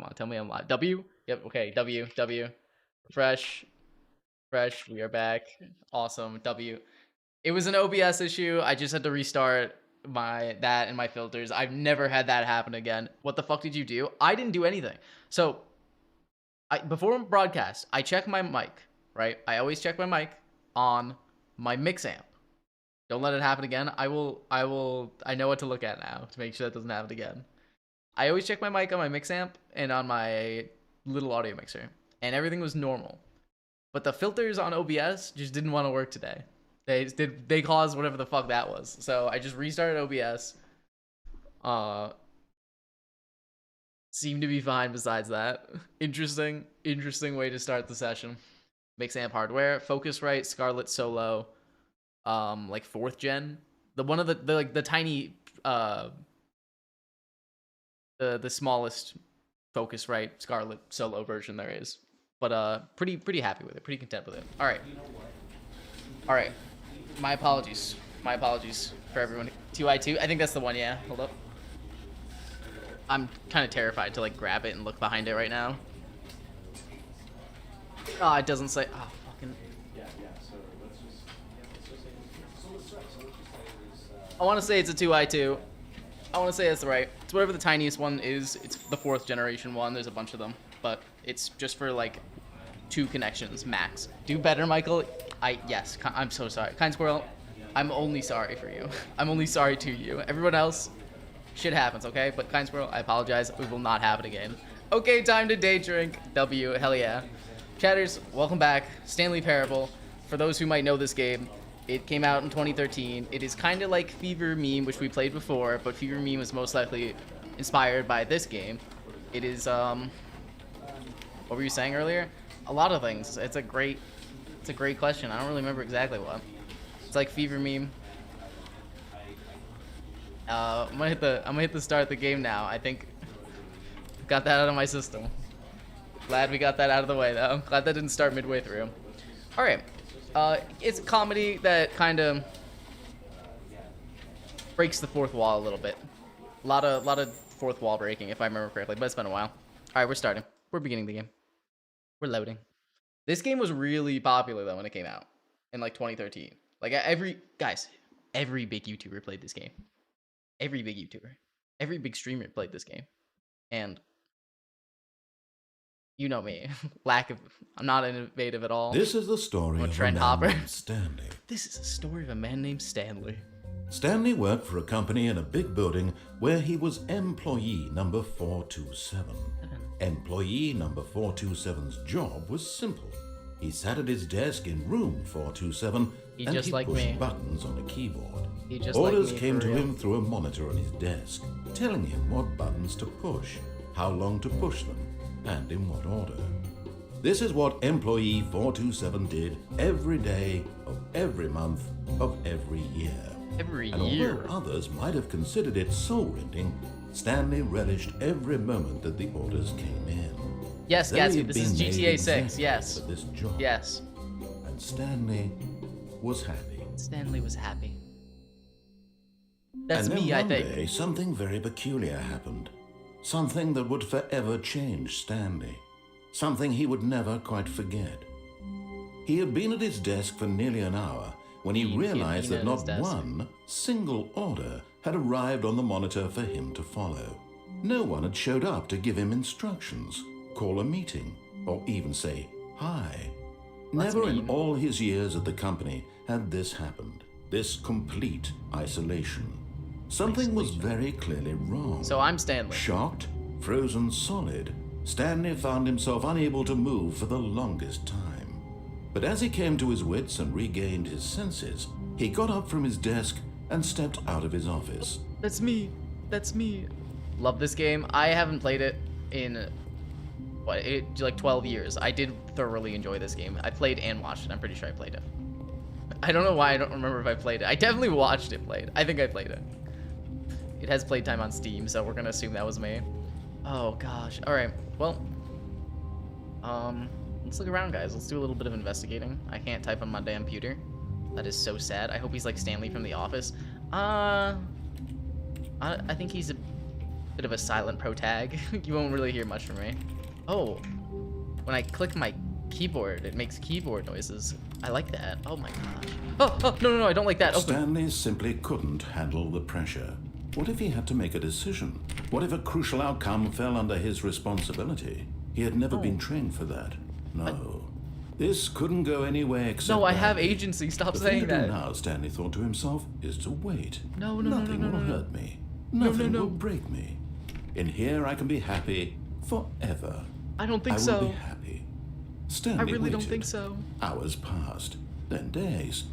Come on, tell me I'm live. W? Yep, okay, W. Fresh. We are back. Awesome, W. It was an OBS issue. I just had to restart that and my filters. I've never had that happen again. What the fuck did you do? I didn't do anything. So, before broadcast, I check my mic, right? I always check my mic on my mix amp. Don't let it happen again. I know what to look at now to make sure that doesn't happen again. I always check my mic on my mix amp and on my little audio mixer, and everything was normal. But the filters on OBS just didn't want to work today. They caused whatever the fuck that was. So I just restarted OBS. Seemed to be fine besides that. Interesting way to start the session. Mix amp hardware, Focusrite, Scarlett Solo, like 4th gen. One of the tiny the smallest Focusrite Scarlett Solo version there is. But pretty happy with it, pretty content with it. All right. My apologies for everyone. 2i2, I think that's the one. Yeah, hold up. I'm kind of terrified to like grab it and look behind it right now. Oh, it doesn't say. Oh, fucking. I want to say it's a 2i2. I want to say that's right. It's whatever the tiniest one is. It's the 4th generation one. There's a bunch of them, but it's just for like 2 connections max. Do better, Michael. Yes. I'm so sorry, Kind Squirrel. I'm only sorry for you. I'm only sorry to you. Everyone else, shit happens, okay? But Kind Squirrel, I apologize. We will not have it again. Okay, time to day drink. W. Hell yeah. Chatters, welcome back. Stanley Parable. For those who might know this game, it came out in 2013. It is kind of like Fever Meme, which we played before, but Fever Meme was most likely inspired by this game. It is, what were you saying earlier? A lot of things. It's a great question. I don't really remember exactly what. It's like Fever Meme. I'm gonna hit the start the game now. I think got that out of my system. Glad we got that out of the way though. Glad that didn't start midway through. All right. It's a comedy that kind of breaks the 4th wall a little bit. A lot of 4th wall breaking, if I remember correctly, but it's been a while. All right, we're starting. We're beginning the game. We're loading. This game was really popular though when it came out in like 2013. Like every big YouTuber played this game. Every big streamer played this game, and you know me, I'm not innovative at all. This is the story of a man named Stanley. This is a story of a man named Stanley. Stanley worked for a company in a big building where he was employee number 427. Employee number 427's job was simple. He sat at his desk in room 427 and he pushed buttons on a keyboard. Orders came to him through a monitor on his desk, telling him what buttons to push, how long to push them, and in what order. This is what employee 427 did every day of every month of every year. Although others might have considered it soul-rending, Stanley relished every moment that the orders came in. Yes, Gatsby, this is GTA 6, yes. For this job. Yes. And Stanley was happy. Stanley was happy. That's me, I think. And then one day, something very peculiar happened. Something that would forever change Stanley. Something he would never quite forget. He had been at his desk for nearly an hour when he realized that not one single order had arrived on the monitor for him to follow. No one had showed up to give him instructions, call a meeting, or even say hi. Never in all his years at the company had this happened. This complete isolation. Something was very clearly wrong. So I'm Stanley. Shocked, frozen solid, Stanley found himself unable to move for the longest time. But as he came to his wits and regained his senses, he got up from his desk and stepped out of his office. That's me. Love this game. I haven't played it in, like 12 years. I did thoroughly enjoy this game. I played and watched it. I'm pretty sure I played it. I don't know why I don't remember if I played it. I definitely watched it played. I think I played it. It has playtime on Steam, so we're gonna assume that was me. Oh gosh. All right. Well, let's look around, guys. Let's do a little bit of investigating. I can't type on my damn computer. That is so sad. I hope he's like Stanley from The Office. I think he's a Bit of a silent pro tag. You won't really hear much from me. Oh, when I click my keyboard, it makes keyboard noises. I like that. Oh my gosh. Oh, no, I don't like that. Open. Stanley simply couldn't handle the pressure. What if he had to make a decision? What if a crucial outcome fell under his responsibility? He had never been trained for that. No. This couldn't go anywhere except No, I have badly. agency. Stop The saying thing to do that. now, Stanley thought to himself, is to wait. Nothing will hurt me. Nothing will break me. In here I can be happy forever. I don't think I so. will be happy. Stanley I really don't waited. think so. Hours passed, then days.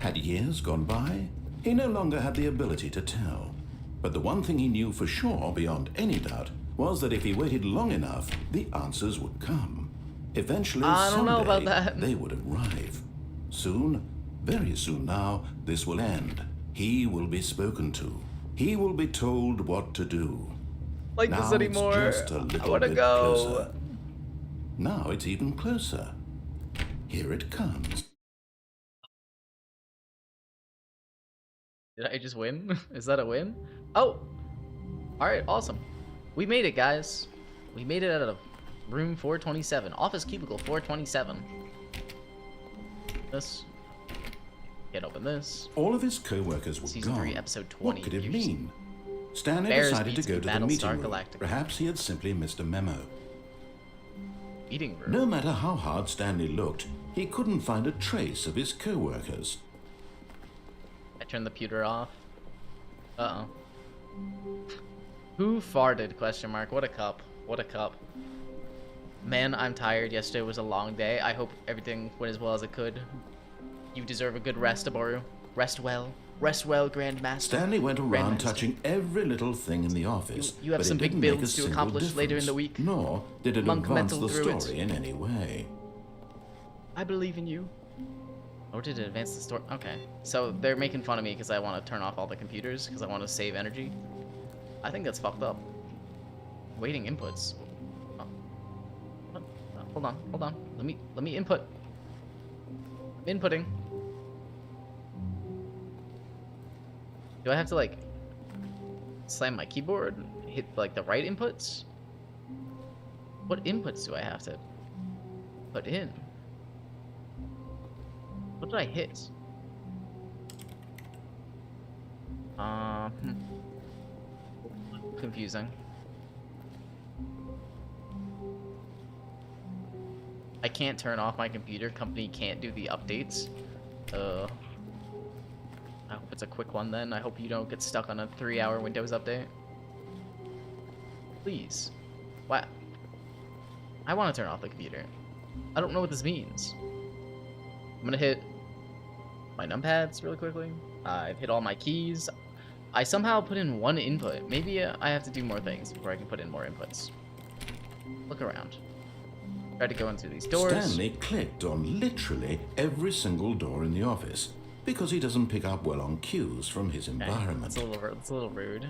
Had years gone by? He no longer had the ability to tell. But the one thing he knew for sure, beyond any doubt, was that if he waited long enough, the answers would come. Eventually, I don't know about someday, that. they would arrive. Soon, very soon now, this will end. He will be spoken to. He will be told what to do. Like Now this anymore. it's just a I little wanna bit go. closer. Now it's even closer. Here it comes. Did I just win? Is that a win? Oh! Alright, awesome. We made it, guys. We made it out of room 427. Office cubicle 427. This. Can't open this. All of his co-workers were Season gone. 3, episode 20. What could it Years. mean? Stanley Bears decided to beats go me, to the Battlestar meeting room. Galactica. Perhaps he had simply missed a memo. Meeting room. No matter how hard Stanley looked, he couldn't find a trace of his co-workers. I turned the computer off. Uh-oh. Who farted? Question mark. What a cup. What a cup. Man, I'm tired. Yesterday was a long day. I hope everything went as well as it could. You deserve a good rest, Aboru. Rest well. Rest well, Grandmaster. Stanley went around Grandmaster. touching every little thing in the office. You have but some it big didn't make a builds to single accomplish later in the difference, week. Nor did it Monk advance mental the through it. story in any way. I believe in you. Or did it advance the story? Okay. So they're making fun of me because I want to turn off all the computers because I want to save energy. I think that's fucked up. Waiting inputs. Oh. What? Hold on. Let me input. I'm inputting. Do I have to like slam my keyboard and hit like the right inputs? What inputs do I have to put in? What did I hit? Confusing. I can't turn off my computer. Company can't do the updates. I hope it's a quick one then. I hope you don't get stuck on a 3-hour Windows update. Please. Wow. I want to turn off the computer. I don't know what this means. I'm gonna hit my numpads really quickly. I've hit all my keys. I somehow put in one input. Maybe I have to do more things before I can put in more inputs. Look around. Try to go into these doors. Stanley clicked on literally every single door in the office because he doesn't pick up well on cues from his Okay, environment. that's a little rude.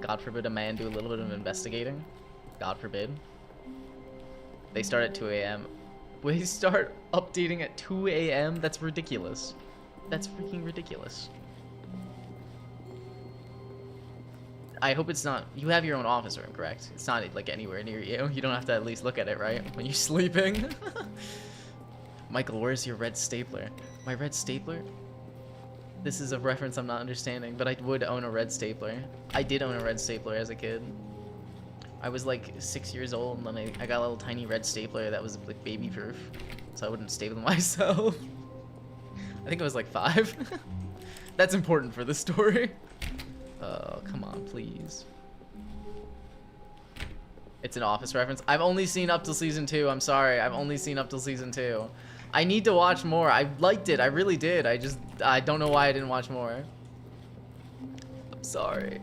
God forbid a man do a little bit of investigating. God forbid. They start at 2 a.m. We start updating at 2 a.m.? That's ridiculous. That's freaking ridiculous. I hope it's not... You have your own office room, correct? It's not, like, anywhere near you. You don't have to at least look at it, right? When you're sleeping. Michael, where's your red stapler? My red stapler? This is a reference I'm not understanding, but I would own a red stapler. I did own a red stapler as a kid. I was like 6 years old, and then I got a little tiny red stapler that was like baby proof, so I wouldn't staple myself. I think I was like 5. That's important for the story. Oh, come on, please. It's an Office reference. I've only seen up till season 2. I'm sorry. I've only seen up till season 2. I need to watch more. I liked it. I really did. I don't know why I didn't watch more. I'm sorry.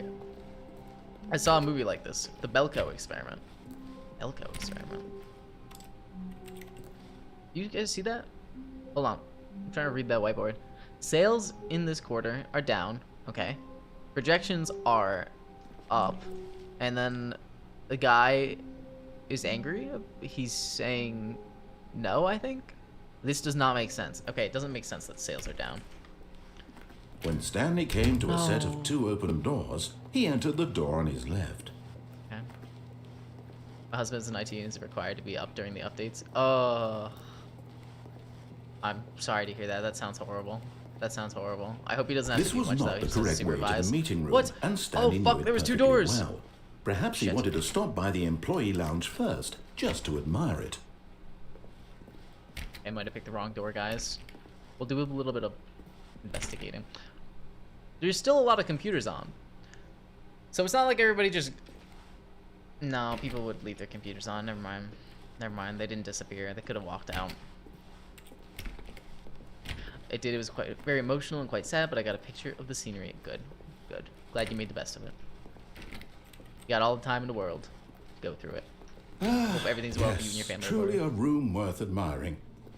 I saw a movie like this. The Belko Experiment. Belko Experiment. You guys see that? Hold on. I'm trying to read that whiteboard. Sales in this quarter are down. Okay. Projections are up. And then the guy is angry. He's saying no, I think. This does not make sense. Okay, it doesn't make sense that sales are down. When Stanley came to a set No. of 2 open doors, he entered the door on his left. My husband's in IT and is required to be up during the updates. Oh. I'm sorry to hear that. That sounds horrible. That sounds horrible. I hope he doesn't have This to do was much, though. not He the just has to correct way to supervise. the meeting room, What? and Stanley Oh, fuck, knew it there was 2 perfectly doors. well. Perhaps he Shit. wanted to stop by the employee lounge first, just to admire it. I might have picked the wrong door, guys. We'll do a little bit of investigating. There's still a lot of computers on. So it's not like everybody just... No, people would leave their computers on. Never mind. Never mind. They didn't disappear. They could have walked out. It did. It was quite very emotional and quite sad, but I got a picture of the scenery. Good. Good. Glad you made the best of it. You got all the time in the world. Go through it. Hope everything's well with you and your family. Truly a room worth admiring.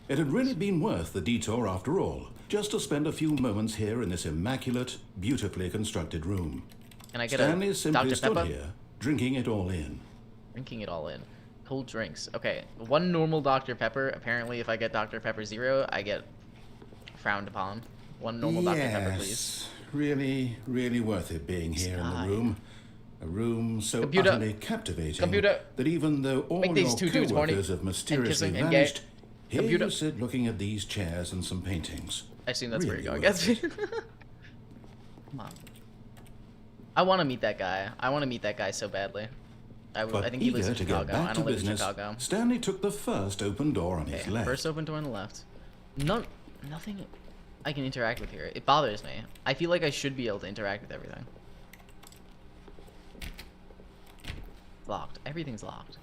It had really been worth the detour after all, just to spend a few moments here in this immaculate, beautifully constructed room. Can I get Stanley a simply Dr. stood Pepper? here, drinking it all in. Drinking it all in. Cold drinks. Okay, 1 normal Dr. Pepper. Apparently, if I get Dr. Pepper 0, I get frowned upon. 1 normal Dr. Pepper, please. Really, really worth it being here in the room. A room so Computer. utterly captivating Computer. that even though all Make these your 2 dudes horny. co-workers have mysteriously kissing and gay. vanished, here Computer. you sit looking at these chairs and some paintings. I assume that's Really where you're going. worth That's Come on. I want to meet that guy. I want to meet that guy so badly. I But think he lives eager in to Chicago. get back I to don't live in business, Chicago. Stanley took the first open door on his Okay, left. first open door on the left. Nothing I can interact with here. It bothers me. I feel like I should be able to interact with everything. It's locked. Everything's locked.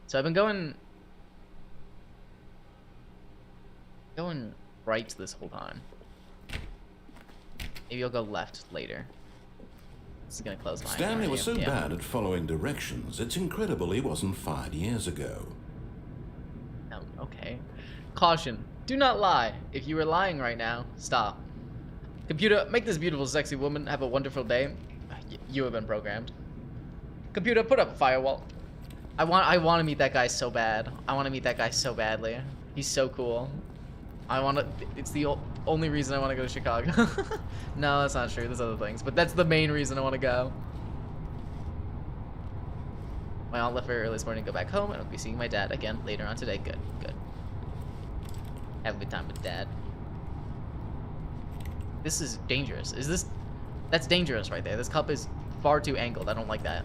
So I've been going right this whole time. Maybe I'll go left later. This is gonna close my eyes. Stanley was so bad at following directions, it's incredible he wasn't 5 years ago. Okay. Caution. Do not lie. If you are lying right now, stop. Computer, make this beautiful, sexy woman have a wonderful day. You have been programmed. Computer, put up a firewall. I want to meet that guy so bad. I want to meet that guy so badly. He's so cool. It's the only reason I want to go to Chicago. No, that's not true. There's other things, but that's the main reason I want to go. My aunt left very early this morning to go back home, and I'll be seeing my dad again later on today. Good, good. Have a good time with dad. This is dangerous. That's dangerous right there. This cup is far too angled. I don't like that.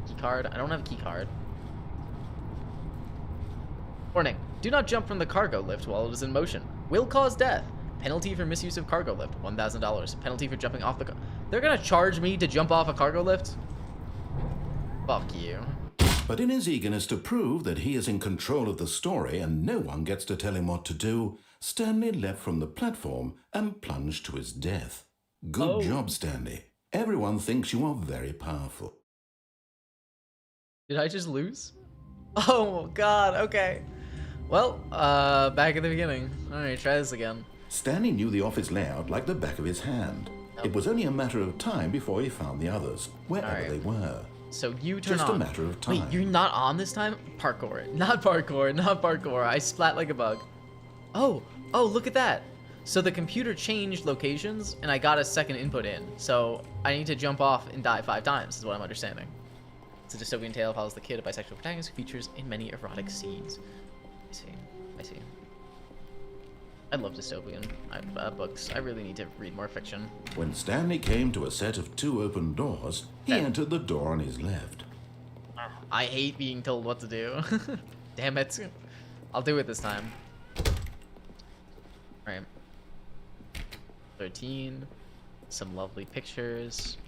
Key card. I don't have a key card. Warning. Do not jump from the cargo lift while it is in motion. Will cause death. Penalty for misuse of cargo lift, $1,000. Penalty for jumping off the They're gonna charge me to jump off a cargo lift? Fuck you. But in his eagerness to prove that he is in control of the story and no one gets to tell him what to do, Stanley leapt from the platform and plunged to his death. Good job, Stanley. Everyone thinks you are very powerful. Did I just lose? Oh god, okay. Well, back at the beginning. Alright, try this again. Stanley knew the office layout like the back of his hand. It was only a matter of time before he found the others, wherever they were. So you turn Just on. a matter of time. Wait, you're not on this time? Parkour. Not parkour, not parkour. I splat like a bug. Oh, look at that. So the computer changed locations, and I got a second input in. So I need to jump off and die 5 times, is what I'm understanding. It's a dystopian tale follows the kid, a bisexual protagonist who features in many erotic scenes. I see. I love dystopian books. I really need to read more fiction. When Stanley came to a set of 2 open doors, he entered the door on his left. I hate being told what to do. Damn it. I'll do it this time. Alright. 13. Some lovely pictures.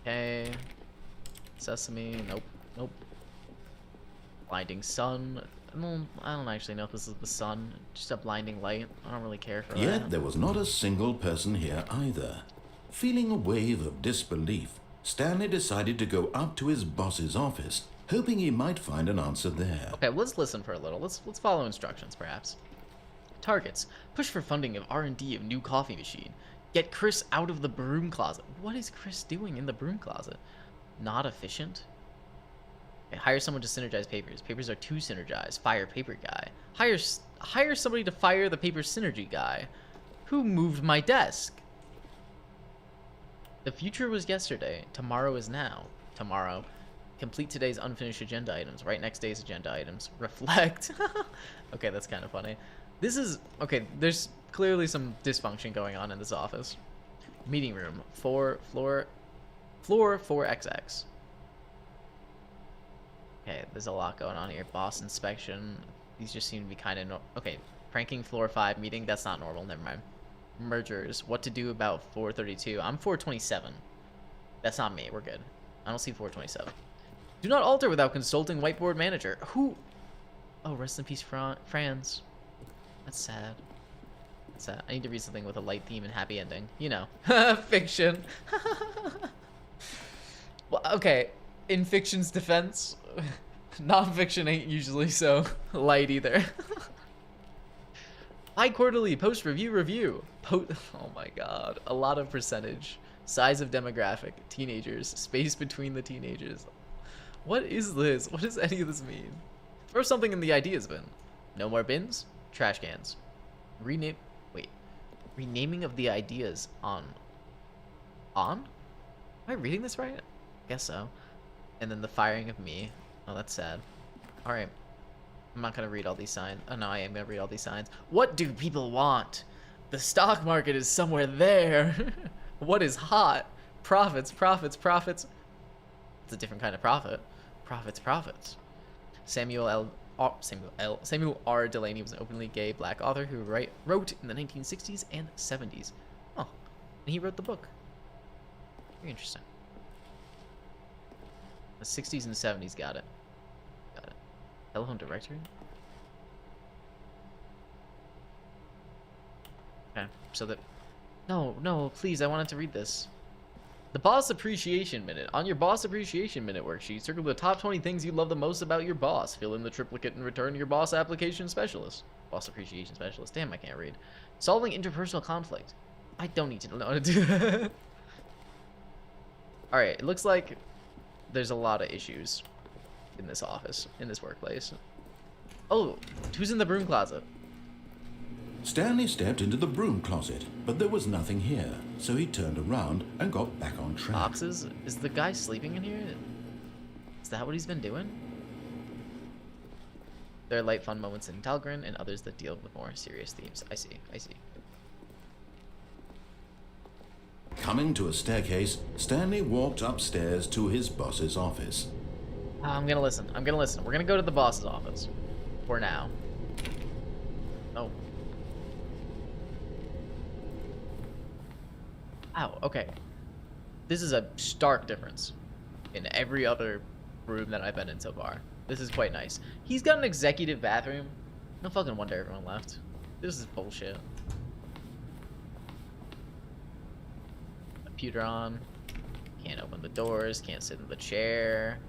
Okay. Sesame. Nope. Blinding sun. I don't actually know if this is the sun. Just a blinding light. I don't really care for that. Yet there was not a single person here either. Feeling a wave of disbelief, Stanley decided to go up to his boss's office, hoping he might find an answer there. Okay, let's listen for a little. Let's follow instructions, perhaps. Targets. Push for funding of R&D of new coffee machine. Get Chris out of the broom closet. What is Chris doing in the broom closet? Not efficient? Okay, hire someone to synergize papers. Papers are too synergized. Fire paper guy. Hire somebody to fire the paper synergy guy. Who moved my desk? The future was yesterday. Tomorrow is now. Tomorrow. Complete today's unfinished agenda items. Write next day's agenda items. Reflect. Okay, that's kind of funny. This is... Okay, there's clearly some dysfunction going on in this office. Meeting room. Floor 4XX. Okay, there's a lot going on here. Boss inspection. These just seem to be kind of... Okay, pranking floor 5 meeting. That's not normal. Never mind. Mergers. What to do about 432. I'm 427. That's not me. We're good. I don't see 427. Do not alter without consulting whiteboard manager. Who? Oh, rest in peace, Franz. That's sad. That's sad. I need to read something with a light theme and happy ending. You know. Fiction. Well, okay. In fiction's defense, non-fiction ain't usually so light either. High quarterly post review. Oh my god. A lot of percentage. Size of demographic. Teenagers. Space between the teenagers. What is this? What does any of this mean? Throw something in the ideas bin. No more bins. Trash cans. Rename. Wait. Renaming of the ideas on. On? Am I reading this right? I guess so. And then the firing of me. Oh, that's sad. Alright. I'm not gonna read all these signs. Oh no, I am gonna read all these signs. What do people want? The stock market is somewhere there. What is hot? Profits, profits, profits. It's a different kind of profit. Profits, profits. Samuel R. Delaney was an openly gay black author who wrote in the 1960s and 70s. Oh, and he wrote the book. Very interesting. The 60s and 70s, got it. Got it. Telephone directory? Okay, so that... No, please, I wanted to read this. The Boss Appreciation Minute. On your Boss Appreciation Minute worksheet, circle the top 20 things you love the most about your boss. Fill in the triplicate and return your Boss Application Specialist. Boss Appreciation Specialist. Damn, I can't read. Solving interpersonal conflict. I don't need to know how to do that. Alright, it looks like there's a lot of issues in this office, in this workplace. Oh, who's in the broom closet? Stanley stepped into the broom closet, but there was nothing here, so he turned around and got back on track. Boxes? Is the guy sleeping in here? Is that what he's been doing? There are light fun moments in Talgrin and others that deal with more serious themes. I see. Coming to a staircase, Stanley walked upstairs to his boss's office. I'm gonna listen. We're gonna go to the boss's office. For now. Oh. Ow, okay. This is a stark difference in every other room that I've been in so far. This is quite nice. He's got an executive bathroom. No fucking wonder everyone left. This is bullshit. Computer on. Can't open the doors. Can't sit in the chair.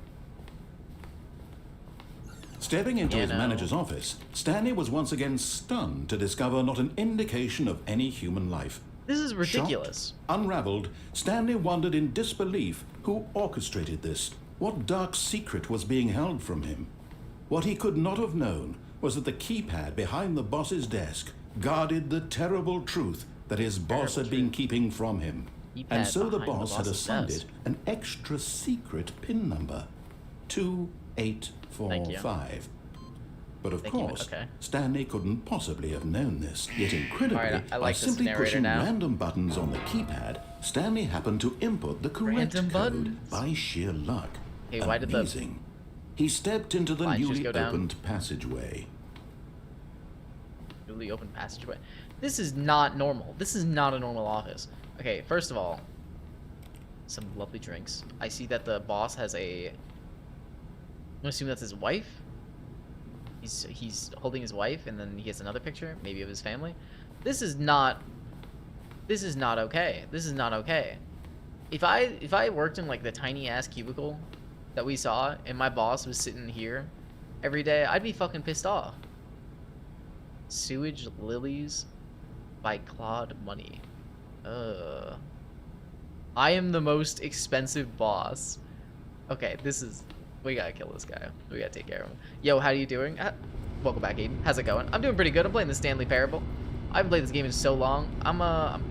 Stepping into his manager's office, Stanley was once again stunned to discover not an indication of any human life. This is ridiculous. Shocked, unraveled, Stanley wondered in disbelief who orchestrated this. What dark secret was being held from him? What he could not have known was that the keypad behind the boss's desk guarded the terrible truth that his boss had been keeping from him. And so the boss had assigned it an extra secret PIN number, 2845. But of course, Stanley couldn't possibly have known this. Yet incredibly, by simply pushing random buttons on the keypad, Stanley happened to input the correct code by sheer luck. Hey, why did amazing. He stepped into the newly opened passageway. Newly opened passageway. This is not normal. This is not a normal office. Okay, first of all, some lovely drinks. I see that the boss has a... I'm gonna assume that's his wife. He's holding his wife, and then he has another picture, maybe of his family. This is not okay. This is not okay. If I worked in like the tiny ass cubicle that we saw, and my boss was sitting here every day, I'd be fucking pissed off. Sewage Lilies by Claude Money. I am the most expensive boss. Okay, we gotta kill this guy. We gotta take care of him. Yo, how are you doing? Welcome back, Aiden. How's it going? I'm doing pretty good. I'm playing the Stanley Parable. I haven't played this game in so long. I'm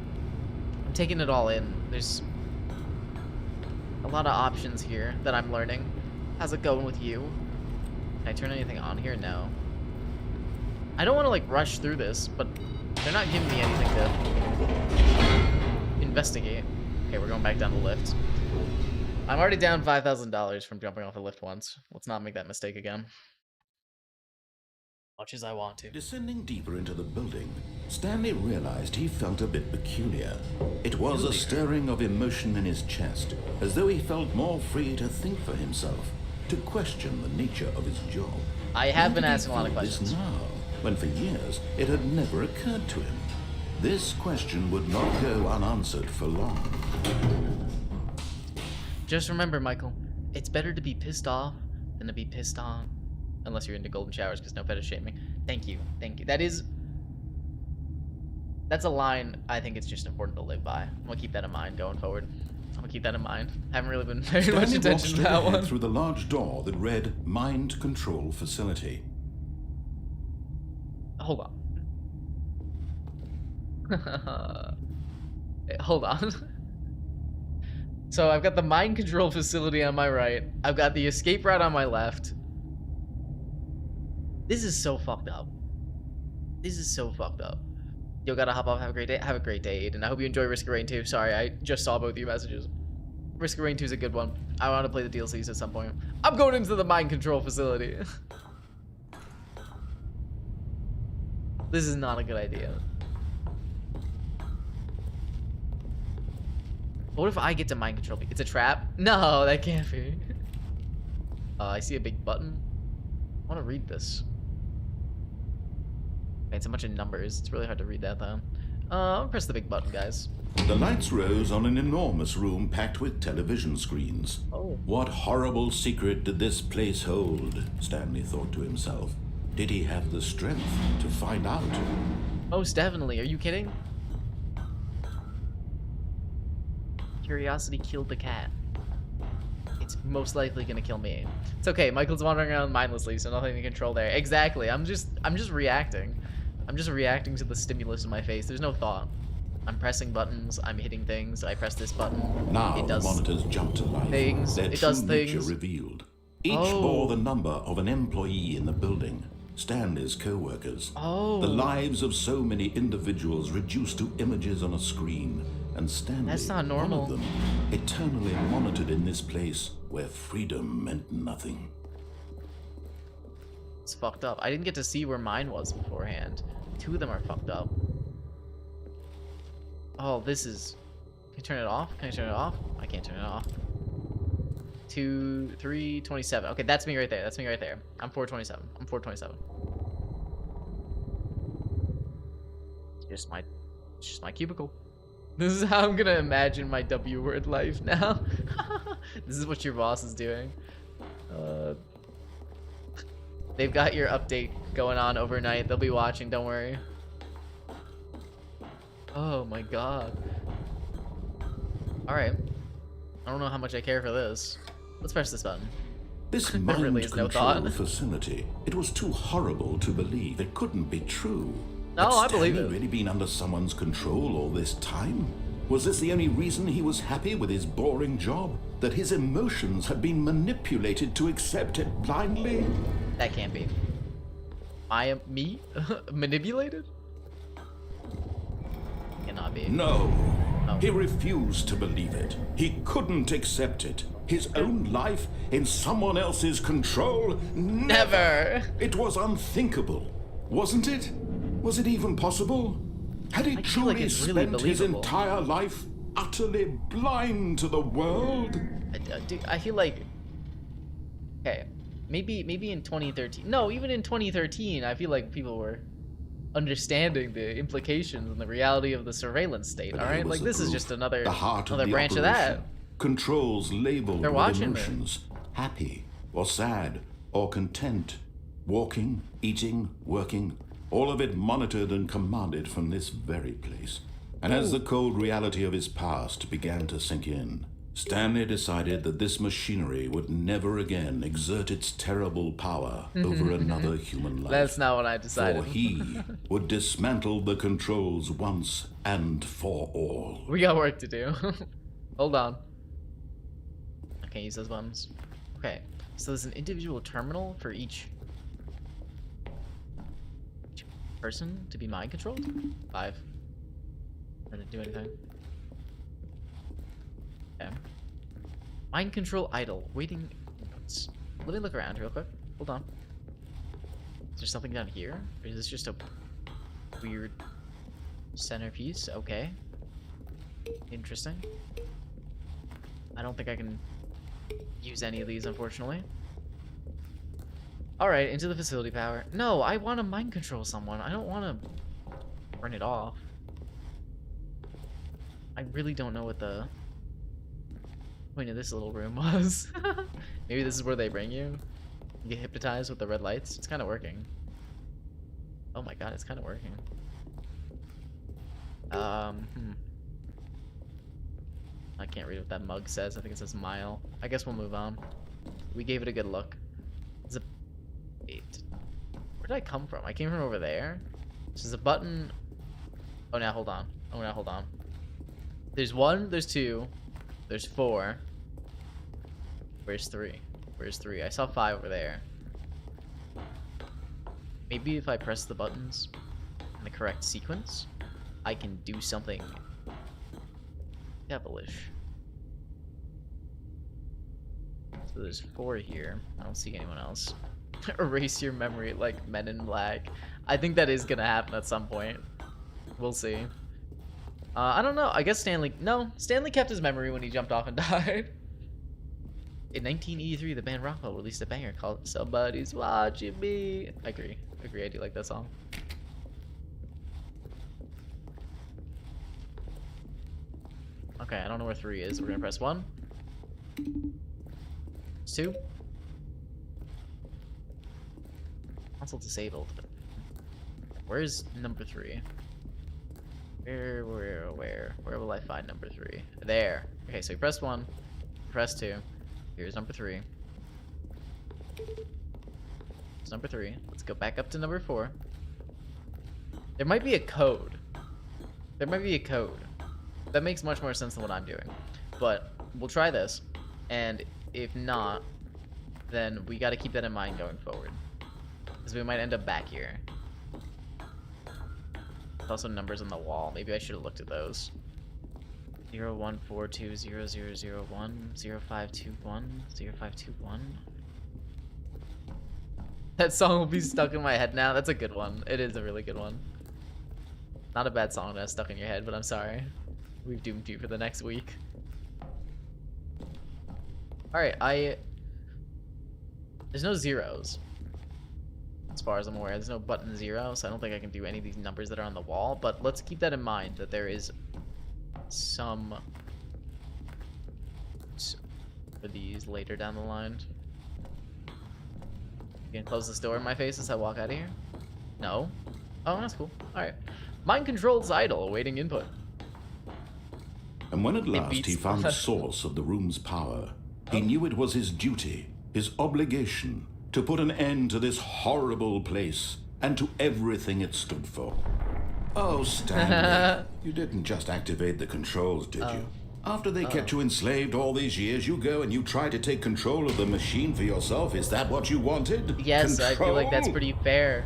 taking it all in. There's A lot of options here that I'm learning. How's it going with you? Can I turn anything on here? No. I don't want to like rush through this, but they're not giving me anything to investigate. Okay, we're going back down the lift. I'm already down $5,000 from jumping off the lift once. Let's not make that mistake again. Much as I want to. Descending deeper into the building, Stanley realized he felt a bit peculiar. It was a stirring of emotion in his chest, as though he felt more free to think for himself, to question the nature of his job. I have been asking a lot of This questions. now, when for years it had never occurred to him. This question would not go unanswered for long. Just remember, Michael, it's better to be pissed off than to be pissed on. Unless you're into golden showers, because no fetish shaming. Thank you, thank you. That's a line I think it's just important to live by. I'm gonna keep that in mind going forward. I'm gonna keep that in mind. I haven't really been paying much attention to that one. Through the large door that read Mind Control Facility. Hold on. Hold on. So I've got the mind control facility on my right. I've got the escape route on my left. This is so fucked up. This is so fucked up. Yo, gotta hop off. Have a great day. Have a great day, Aiden. I hope you enjoy Risk of Rain 2. Sorry, I just saw both your messages. Risk of Rain 2 is a good one. I want to play the DLCs at some point. I'm going into the mind control facility. This is not a good idea. What if I get to mind control? It's a trap? No, that can't be. I see a big button. I want to read this. Okay, it's a bunch of numbers. It's really hard to read that though. I'll press the big button, guys. The lights rose on an enormous room packed with television screens. Oh. What horrible secret did this place hold? Stanley thought to himself. Did he have the strength to find out? Most definitely. Are you kidding? Curiosity killed the cat. It's most likely gonna kill me. It's okay. Michael's wandering around mindlessly, so nothing to control there. Exactly. I'm just reacting. I'm just reacting to the stimulus in my face. There's no thought. I'm pressing buttons. I'm hitting things. I press this button. Now it does the monitors jumped to life. things. Their It true does nature things. revealed. Each bore the number of an employee in the building. Stanley's co-workers. Oh. The lives of so many individuals reduced to images on a screen. And Stanley, That's not normal. one of them, eternally monitored in this place where freedom meant nothing. It's fucked up. I didn't get to see where mine was beforehand. Two of them are fucked up. Oh, this is... Can I turn it off? Can I turn it off? I can't turn it off. 2, 3, 27. Okay, that's me right there. That's me right there. I'm 427. I'm 427. It's just my cubicle. This is how I'm gonna imagine my W word life now. This is what your boss is doing. They've got your update going on overnight. They'll be watching, don't worry. Oh my god. Alright. I don't know how much I care for this. Let's press this button. This There mind really is no control thought. facility, it was too horrible to believe. It couldn't be true. No, Had I believe Stanley it. really been under someone's control all this time? Was this the only reason he was happy with his boring job? That his emotions had been manipulated to accept it blindly? That can't be. I am me? Manipulated? Cannot be. No. Oh. He refused to believe it. He couldn't accept it. His own life in someone else's control? Never! It was unthinkable, wasn't it? Was it even possible? Had he I feel like truly it's really spent his believable. entire life utterly blind to the world? I feel like... Okay. Maybe in 2013. No, even in 2013, I feel like people were understanding the implications and the reality of the surveillance state, But alright? here was Like, the this is proof. just another The heart of the branch of that. operation. Controls labeled They're with watching me. emotions. Happy, or sad, or content. Walking, eating, working. All of it monitored and commanded from this very place. And as the cold reality of his past began to sink in, Stanley decided that this machinery would never again exert its terrible power over another human life. That's not what I decided. For he would dismantle the controls once and for all. We got work to do. Hold on. can't use those buttons. Okay, so there's an individual terminal for each person to be mind controlled? 5. That didn't do anything. Okay. Mind control idle. Waiting. Let me look around real quick. Hold on. Is there something down here? Or is this just a weird centerpiece? Okay. Interesting. I don't think I can use any of these, unfortunately. Alright, into the facility power. No, I want to mind control someone. I don't want to turn it off. I really don't know what the point of this little room was. Maybe this is where they bring you. You get hypnotized with the red lights. It's kind of working. Oh my god, it's kind of working. I can't read what that mug says. I think it says mile. I guess we'll move on. We gave it a good look. It's a... Where did I come from? I came from over there. So there's a button. Oh, now hold on. Oh, now hold on. There's 1, there's 2, there's 4. Where's 3? Where's 3? I saw 5 over there. Maybe if I press the buttons in the correct sequence, I can do something devilish. So there's 4 here. I don't see anyone else. Erase your memory like Men in Black. I think that is gonna happen at some point. We'll see. I don't know. I guess Stanley... No, Stanley kept his memory when he jumped off and died. In 1983, the band Rockwell released a banger called Somebody's Watching Me. I agree. I do like that song. Okay, I don't know where 3 is. We're gonna press 1. 2. Console disabled. Where's number 3? Where will I find number 3? There. Okay, so we press 1, press 2. Here's number 3. It's number 3. Let's go back up to number 4. There might be a code. There might be a code. That makes much more sense than what I'm doing. But we'll try this. And if not, then we got to keep that in mind going forward. Because we might end up back here. There's also numbers on the wall. Maybe I should have looked at those. 01420001 0521 0521. That song will be stuck in my head now. That's a good one. It is a really good one. Not a bad song that's stuck in your head, but I'm sorry. We've doomed you for the next week. Alright, there's no zeros. As far as I'm aware, there's no button 0, so I don't think I can do any of these numbers that are on the wall, but let's keep that in mind, that there is some for these later down the line. You can close this door in my face as I walk out of here? No? Oh, that's cool. Alright. Mind controlled idle, awaiting input. And when at last he found the source of the room's power, he knew it was his duty, his obligation, to put an end to this horrible place and to everything it stood for. Oh, Stanley, you didn't just activate the controls, did you? After they kept you enslaved all these years, you go and you try to take control of the machine for yourself. Is that what you wanted? Yes, control? I feel like that's pretty fair.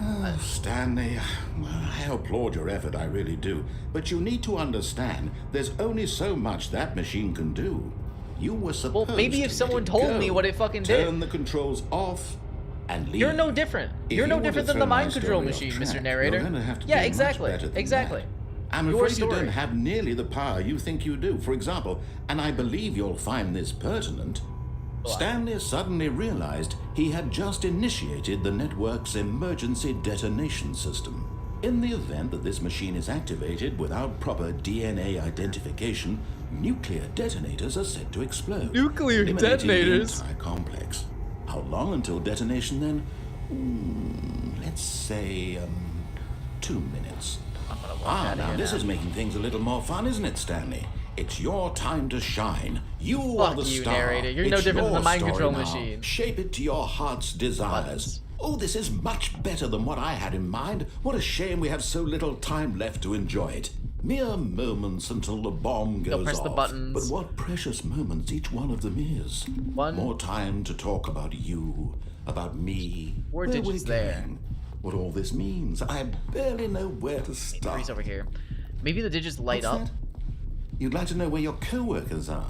Oh, Stanley, well, I applaud your effort, I really do. But you need to understand, there's only so much that machine can do. You were supposed to maybe if someone told me what it fucking did. Turn the controls off and leave. You're no different. You're no different than the mind control machine, Mr. Narrator. You're gonna have to yeah, do exactly. much better than exactly. That. I'm afraid you don't have nearly the power you think you do. For example, and I believe you'll find this pertinent, Stanley suddenly realized he had just initiated the network's emergency detonation system. In the event that this machine is activated without proper DNA identification, nuclear detonators are said to explode. Nuclear detonators? The entire complex. How long until detonation then? Let's say, 2 minutes. Now this is making things a little more fun, isn't it, Stanley? It's your time to shine. You are the star. Narrator. You're no different than the mind control machine. Shape it to your heart's desires. Oh, this is much better than what I had in mind. What a shame we have so little time left to enjoy it. Mere moments until the bomb goes press off. the buttons. But what precious moments each one of them is. One. More time to talk about you, about me, 4 where digits we're there. going, what all this means. I barely know where to start. Three's over here. Maybe the digits light What's up. that? You'd like to know where your co-workers are.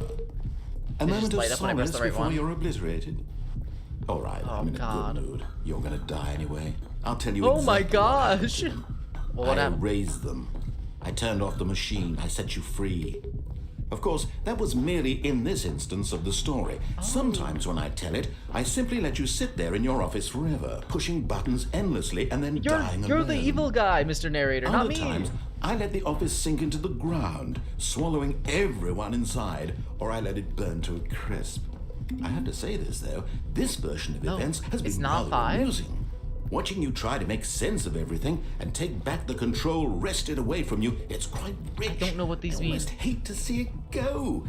A They moment just of light up when I press solace the right before one. you're obliterated. All right, Oh, I'm in God. a good mood. You're gonna die anyway. I'll tell you Oh my exactly what happened gosh. to them. Well, what I happened? erased them. I turned off the machine. I set you free. Of course, that was merely in this instance of the story. Oh. Sometimes when I tell it, I simply let you sit there in your office forever, pushing buttons endlessly and then dying You're alone. the evil guy, Mr. Narrator, not Other me. times, I let the office sink into the ground, swallowing everyone inside, or I let it burn to a crisp. I have to say this, though. This version of events has it's been not rather 5. amusing. Watching you try to make sense of everything and take back the control wrested away from you, it's quite rich. I don't know what these I almost mean. hate to see it go.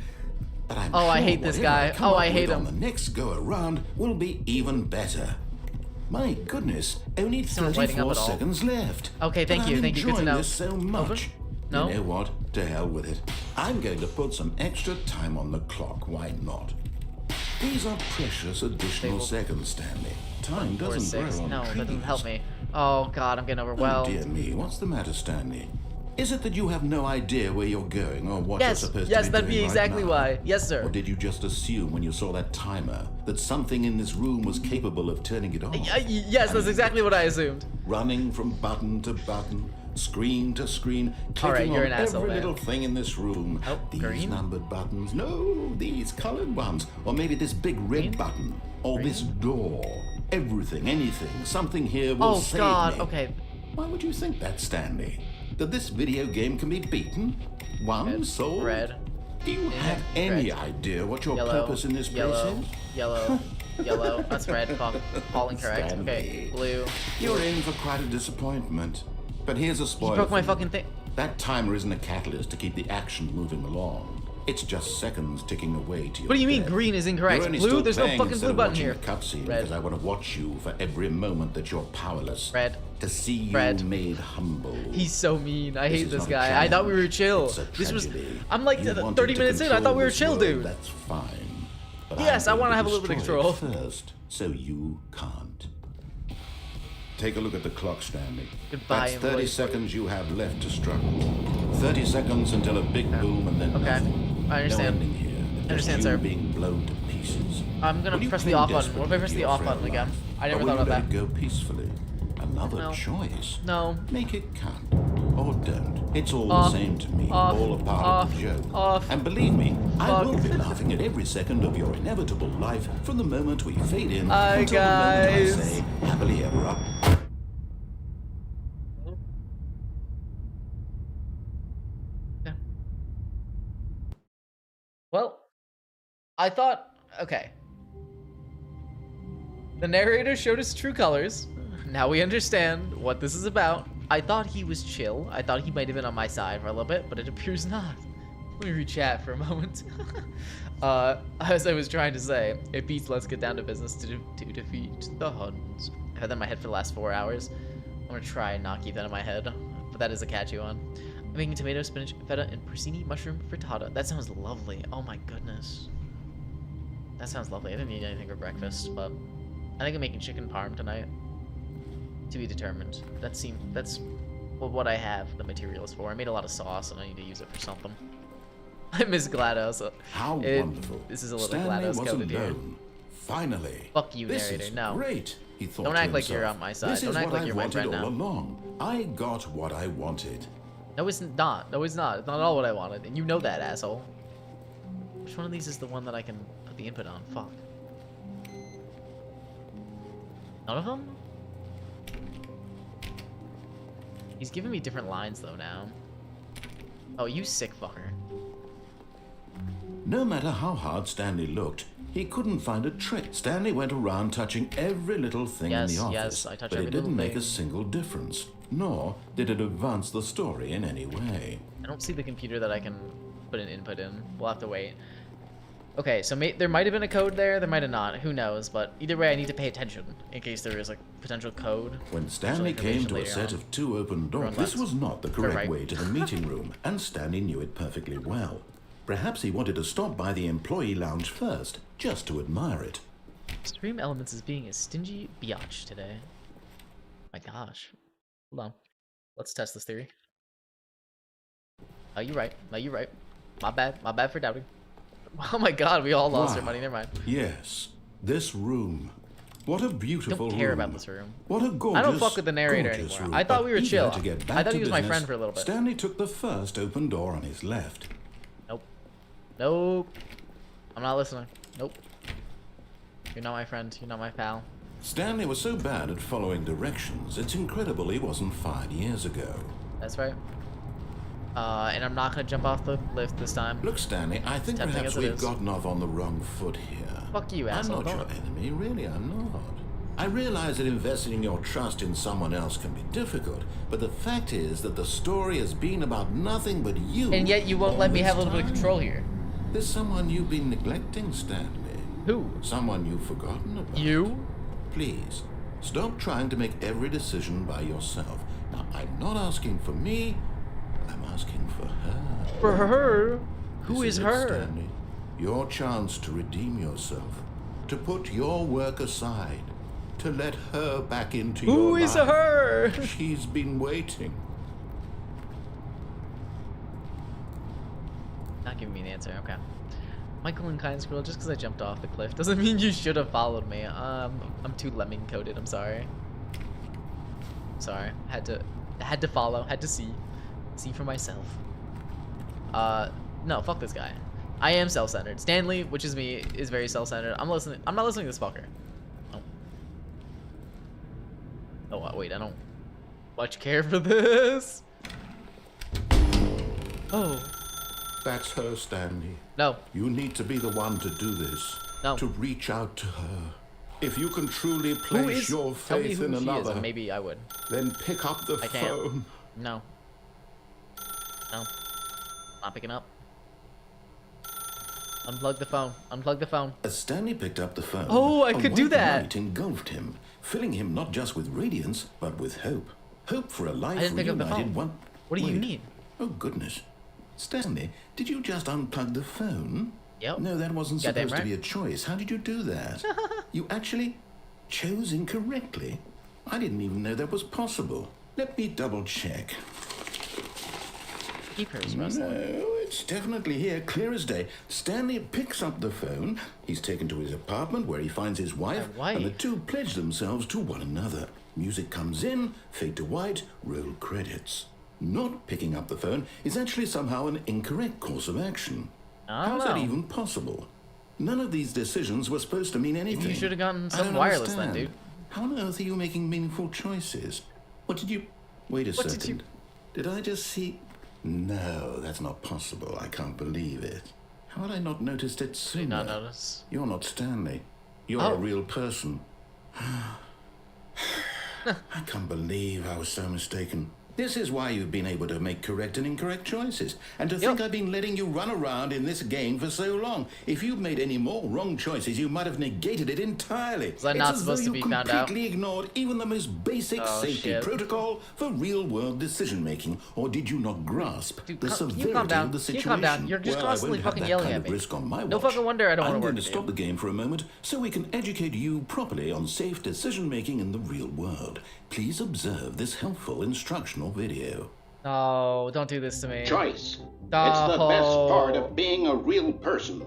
But I'm Oh, sure I hate this whatever guy. come Oh, up I hate with him. on the next go around will be even better. My goodness, only not lighting up 34 at all. seconds left. Okay, thank But you, I'm thank you, good to enjoying know. this so much. No? You know what? To hell with it. I'm going to put some extra time on the clock. Why not? These are precious additional seconds, Stanley. Time 4, doesn't 6. grow on No, that doesn't trees. help me. Oh God, I'm getting Oh overwhelmed. dear me, what's the matter, Stanley? Is it that you have no idea where you're going or what Yes, you're supposed yes, to be that'd doing be right exactly now? why. Yes, sir. Or did you just assume when you saw that timer that something in this room was capable of turning it off? Yes, that's exactly what I assumed. Running from button to button, screen to screen, All right, clicking you're on an asshole, every man. little thing in this room. Oh, these green? numbered buttons. No, these colored ones. Or maybe this big red Green? button. Or this door. Everything, anything. Something here will Oh save God, me. okay. Why would you think that, Stanley? That this video game can be beaten? Won, sold? Red. Do you have red. any idea what your Yellow. purpose in this place Yellow. is? Yellow. Yellow. That's red. Fuck. All incorrect. Okay. Stanley. Blue. You're in for quite a disappointment. But here's a spoiler. You broke my for you. fucking thing. That timer isn't a catalyst to keep the action moving along. It's just seconds ticking away to your What do you mean death. green is incorrect? You're only Blue? still There's no playing fucking instead blue of button watching here. a cutscene Red. because I want to watch you for every moment that you're powerless. Red. To see you Red. made humble. He's so mean. I hate is this not a guy. I thought we were challenge, chill. it's a This was. tragedy. I'm like You wanted 30 to minutes in. I control thought we were this chill, world, dude. That's fine. But Yes, I'm I wanna going have a little bit of destroy it control. first, so you can't. Take a look at the clock, Stanley. Goodbye, That's 30 employee. seconds you have left to struggle. 30 seconds until a big boom and then Okay. nothing. I understand. No ending here. Just understand, you sir. being blown to pieces. I'm gonna Will you press the cling off button. What if I press desperately the to off your button frail again? life? I never Or thought will of you that. let it go peacefully? Another No. choice. No. Make it count. Or don't. It's all Off. the same to me. Off. All a part Off. of the joke. Off. And believe me, I Fuck. will be laughing at every second of your inevitable life from the moment we fade in Hi, until the moment I guys. say happily ever after. Yeah. Well, I thought. Okay. The narrator showed his true colors. Now we understand what this is about. I thought he was chill. I thought he might have been on my side for a little bit, but it appears not. Let me re-chat for a moment. As I was trying to say, it beats Let's Get Down to Business to defeat the Huns. I've had that in my head for the last 4 hours. I'm gonna try and not keep that in my head, but that is a catchy one. I'm making tomato, spinach, feta, and porcini mushroom frittata. That sounds lovely. Oh my goodness. That sounds lovely. I didn't eat anything for breakfast, but I think I'm making chicken parm tonight. To be determined. That's what I have the materials for. I made a lot of sauce and I need to use it for something. I miss GLaDOS. How wonderful. This is a little Stanley GLaDOS was coded here. alone. Finally. Fuck you, This narrator. is No. great, he thought Don't to act like you're himself. on my side. This Don't is act what like I've you're my wanted friend all now. along. I got what I wanted. No, it's not. No, it's not. It's not all what I wanted. And you know that, asshole. Which one of these is the one that I can put the input on? Fuck. None of them? He's giving me different lines, though, now. Oh, you sick fucker. No matter how hard Stanley looked, he couldn't find a trick. Stanley went around touching every little thing Yes, in the office, yes, I touch but every it didn't little make a thing. single difference, nor did it advance the story in any way. I don't see the computer that I can put an input in. We'll have to wait. Okay, so there might have been a code there, there might have not. Who knows? But either way, I need to pay attention in case there is a potential code. When Stanley came to a set of 2 open doors, this was not the correct way to the meeting room, and Stanley knew it perfectly well. Perhaps he wanted to stop by the employee lounge first, just to admire it. Stream Elements is being a stingy biatch today. My gosh. Hold on. Let's test this theory. Oh, you're right. No, you're right. My bad. My bad for doubting. Oh my god, we all lost our money. Never mind. Yes. This room. What a beautiful room. Don't care about this room. What a gorgeous, I don't fuck with the narrator anymore. Room. I thought we were chill. I thought he was my business, friend for a little bit. Stanley took the first open door on his left. Nope. Nope. I'm not listening. Nope. You're not my friend. You're not my pal. Stanley was so bad at following directions, it's incredible he wasn't 5 years ago. That's right. And I'm not gonna jump off the lift this time. Look, Stanley, I think perhaps we've gotten off on the wrong foot here. Fuck you, asshole. I'm not your enemy, really, I'm not. I realize that investing your trust in someone else can be difficult, but the fact is that the story has been about nothing but you. And yet you won't let me have a little bit of control here. There's someone you've been neglecting, Stanley. Who? Someone you've forgotten about. You? Please, stop trying to make every decision by yourself. Now, I'm not asking for me, I'm asking for her. For her? Who is her? Stanley. Your chance to redeem yourself, to put your work aside, to let her back into your life. Who is her? She's been waiting. Not giving me an answer, okay. Michael and Kind Squirrel, just because I jumped off the cliff doesn't mean you should have followed me. I'm too lemming coded, I'm sorry. Sorry, had to follow, had to see for myself. No, fuck this guy. I am self-centered. Stanley, which is me, is very self-centered. I'm not listening to this fucker. Oh, wait, I don't much care for this. Oh. That's her, Stanley. No. You need to be the one to do this. No. To reach out to her. If you can truly place your faith in another, maybe I would. Then pick up the phone. No. No. Not picking up. Unplug the phone. Unplug the phone. As Stanley picked up the phone, oh, I could do that. Light engulfed him, filling him not just with radiance, but with hope. Hope for a life reunited one. What do you mean? Oh, goodness. Stanley, did you just unplug the phone? Yep. No, that wasn't supposed to be a choice. How did you do that? You actually chose incorrectly? I didn't even know that was possible. Let me double check. No, it's definitely here, clear as day. Stanley picks up the phone. He's taken to his apartment where he finds his wife. And the two pledge themselves to one another. Music comes in, fade to white, roll credits. Not picking up the phone is actually somehow an incorrect course of action. How's that even possible? None of these decisions were supposed to mean anything. You should have gotten some wireless then, dude. How on earth are you making meaningful choices? What did you... Wait a second. Did I just see... No, that's not possible. I can't believe it. How had I not noticed it sooner? Did not notice. You're not Stanley. You're a real person. I can't believe I was so mistaken. This is why you've been able to make correct and incorrect choices. And to think I've been letting you run around in this game for so long. If you'd made any more wrong choices, you might have negated it entirely. Was I not supposed to be found out? It's as though you completely ignored even the most basic safety protocol for real-world decision-making. Or did you not grasp the severity of the situation? Calm down. You're just constantly fucking yelling at me. No fucking wonder I don't want to work with you. I'm going to stop the game for a moment so we can educate you properly on safe decision-making in the real world. Please observe this helpful instructional video. No, don't do this to me. Choice. It's the best part of being a real person.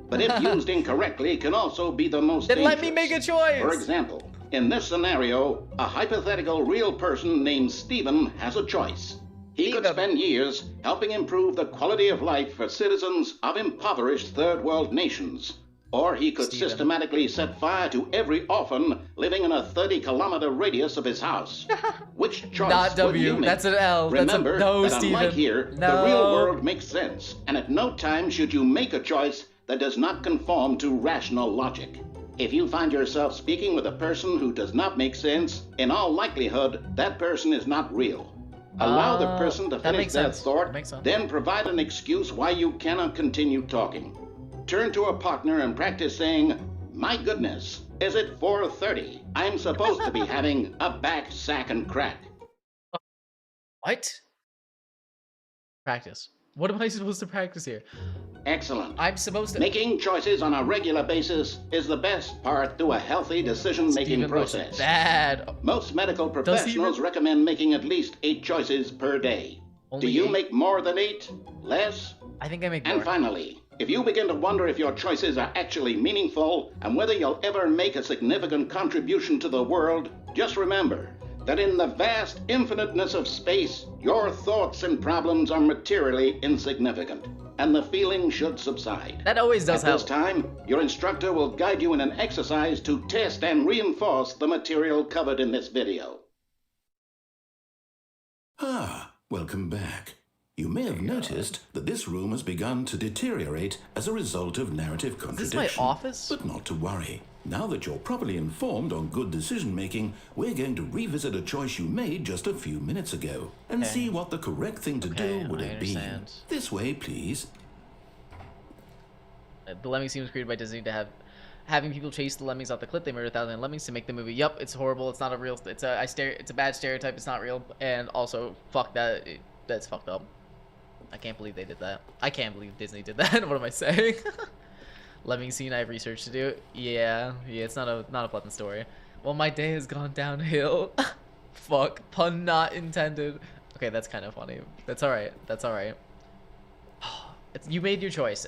But if used incorrectly, can also be the most dangerous. Then let me make a choice! For example, in this scenario, a hypothetical real person named Steven has a choice. He could spend years helping improve the quality of life for citizens of impoverished third world nations. Or he could systematically set fire to every orphan living in a 30-kilometer radius of his house. Which choice would you make? That's an L. Remember that Steven. unlike here, the real world makes sense, and at no time should you make a choice that does not conform to rational logic. If you find yourself speaking with a person who does not make sense, in all likelihood, that person is not real. Allow the person to finish their thought, then provide an excuse why you cannot continue talking. turn to a partner and practice saying, "My goodness, is it 4:30? I'm supposed to be having a back, sack, and crack." What? Practice. What am I supposed to practice here? Excellent. I'm supposed to... Making choices on a regular basis is the best part to a healthy decision-making process. Bad. Most medical professionals recommend making at least 8 choices per day. Do you make more than 8? Less? I think I make more. And finally, if you begin to wonder if your choices are actually meaningful and whether you'll ever make a significant contribution to the world, just remember that in the vast infiniteness of space, your thoughts and problems are materially insignificant, and the feeling should subside. That always does help. At this time, your instructor will guide you in an exercise to test and reinforce the material covered in this video. Ah, welcome back. You may have noticed that this room has begun to deteriorate as a result of narrative contradiction. Is this my office? But not to worry. Now that you're properly informed on good decision-making, we're going to revisit a choice you made just a few minutes ago and see what the correct thing to do would have been. This way, please. The Lemmings seems created by Disney to have having people chase the lemmings off the cliff. They murdered 1,000 lemmings to make the movie. Yup, it's horrible. It's not a real. It's a bad stereotype. It's not real. And also, fuck that. That's fucked up. I can't believe they did that. I can't believe Disney did that. What am I saying? Lemming scene. I have research to do. Yeah. It's not a pleasant story. Well, my day has gone downhill. Fuck. Pun not intended. Okay, that's kind of funny. That's all right. That's all right. You made your choice.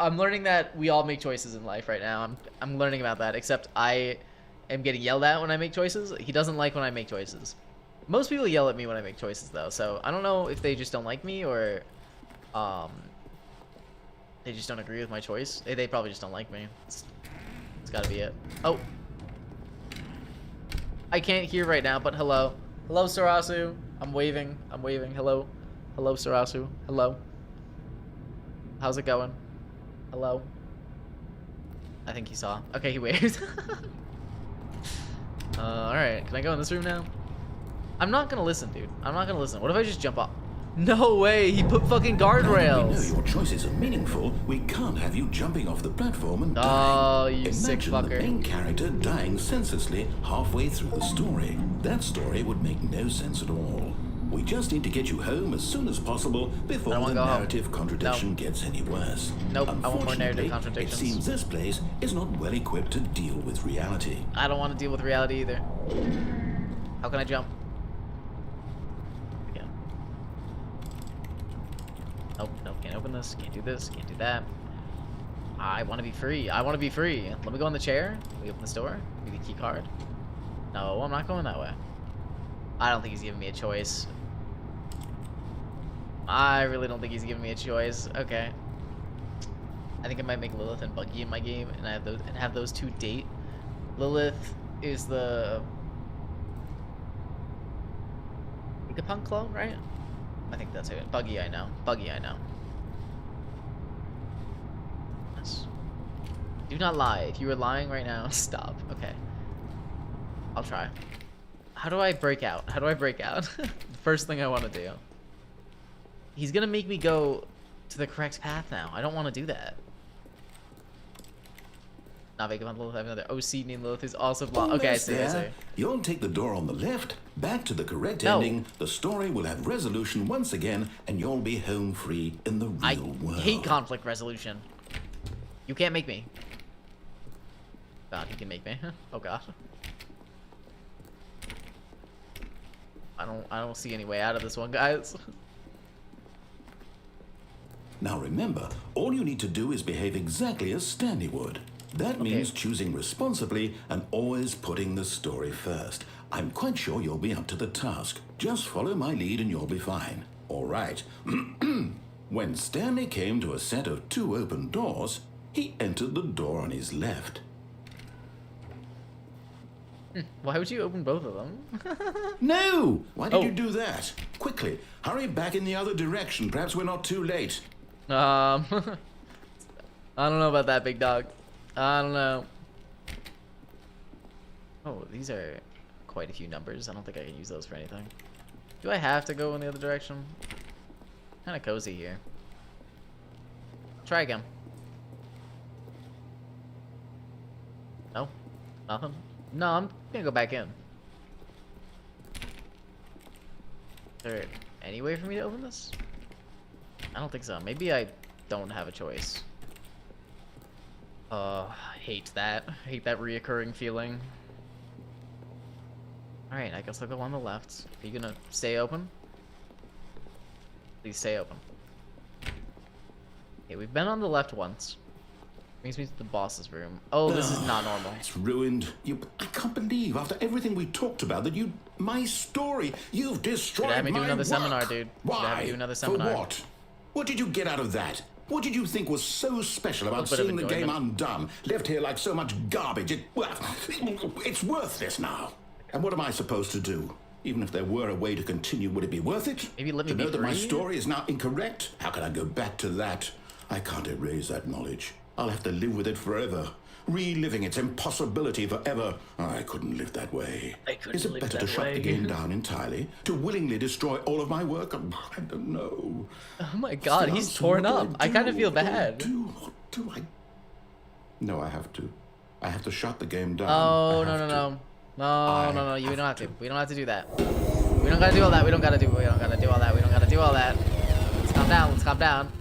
I'm learning that we all make choices in life right now. I'm learning about that. Except I am getting yelled at when I make choices. He doesn't like when I make choices. Most people yell at me when I make choices, though. So I don't know if they just don't like me or they just don't agree with my choice. They probably just don't like me. It's gotta be it. Oh, I can't hear right now, but hello, hello, Sarasu. I'm waving. Hello, hello, Sarasu. Hello. How's it going? Hello. I think he saw. Okay, he waved. Alright. Can I go in this room now? I'm not gonna listen, dude. I'm not gonna listen. What if I just jump off? No way! He put fucking guardrails! Now that we know your choices are meaningful, we can't have you jumping off the platform and dying. Oh, you sick Imagine fucker. the main character dying senselessly halfway through the story. That story would make no sense at all. We just need to get you home as soon as possible before the narrative contradiction gets any worse. Nope, I want more narrative contradictions. It seems this place is not well equipped to deal with reality. I don't want to deal with reality either. How can I jump? Okay. Nope, can't open this, can't do this, can't do that. I want to be free. I want to be free. Let me go on the chair. Let me open this door. Give me the key card. No, I'm not going that way. I don't think he's giving me a choice. I really don't think he's giving me a choice. Okay. I think I might make Lilith and Buggy in my game, and have those two date. Lilith is the Punk clone, right? I think that's it. Buggy, I know. Yes. Do not lie. If you were lying right now, stop. Okay. I'll try. How do I break out? The first thing I want to do. He's gonna make me go to the correct path now. I don't want to do that. Not Vagabond Lilith. I have another OC named Lilith who's also blonde. Okay, I see. You'll take the door on the left, back to the correct ending. The story will have resolution once again, and you'll be home free in the real world. I hate conflict resolution. You can't make me. God, he can make me. Oh God. I don't see any way out of this one, guys. Now remember, all you need to do is behave exactly as Stanley would. That means choosing responsibly and always putting the story first. I'm quite sure you'll be up to the task. Just follow my lead and you'll be fine. All right. When Stanley came to a set of 2 open doors, he entered the door on his left. Why would you open both of them? No! Why did you do that? Quickly, hurry back in the other direction. Perhaps we're not too late. I don't know about that, big dog. I don't know. Oh, these are quite a few numbers. I don't think I can use those for anything. Do I have to go in the other direction? Kind of cozy here. Try again. Nothing? No, I'm gonna go back in. Is there any way for me to open this? I don't think so. Maybe I don't have a choice. Hate that. Hate that reoccurring feeling. Alright, I guess I'll go on the left. Are you gonna stay open? Please stay open. Okay, we've been on the left once. Brings me to the boss's room. Oh, this is not normal. It's ruined. I can't believe after everything we talked about that my story, you've destroyed my Should have me do another work. seminar, dude. Should have Why? me do another seminar. For what? What did you get out of that? What did you think was so special about bit of seeing the game enjoyment. undone, left here like so much garbage? It's worthless now. And what am I supposed to do? Even if there were a way to continue, would it be worth it? Maybe let me to be know that my free? story is now incorrect? How can I go back to that? I can't erase that knowledge. I'll have to live with it forever, reliving its impossibility forever. I couldn't live that way. Is it better to shut the game down entirely? To willingly destroy all of my work? I don't know. Oh my god, he's So torn what up. do I kind of do? feel What do I bad. do? What do I... No, I have to. I have to shut the game down. Oh, I no, have no, to. no. No, you don't have to. We don't have to do that. We don't gotta do all that. We don't gotta do all that. We don't gotta do all that. Let's calm down. Let's calm down.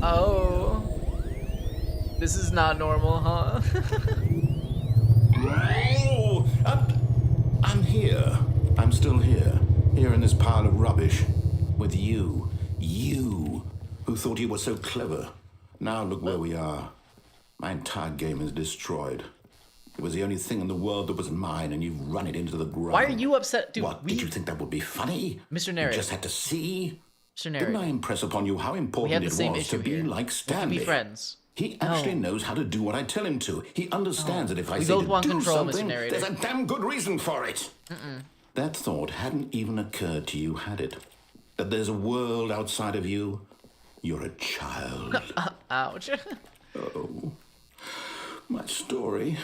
Oh. This is not normal, huh? Oh, I'm here. I'm still here. Here in this pile of rubbish. With you. You. Who thought you were so clever. Now look where we are. My entire game is destroyed. It was the only thing in the world that was mine, and you've run it into the ground. Why are you upset, dude? What, did you think that would be funny? Mr. You Narrator. just had to see? Mr. Didn't I Narrator. impress upon you how We important have the it same was issue to be here. like We can Stanley? be friends. He actually knows how to do what I tell him to. He understands that if I We say both to want do control, Mr. something, Narrator. there's a damn good reason for it. That thought hadn't even occurred to you, had it? That there's a world outside of you? You're a child. Ouch. Oh, my story.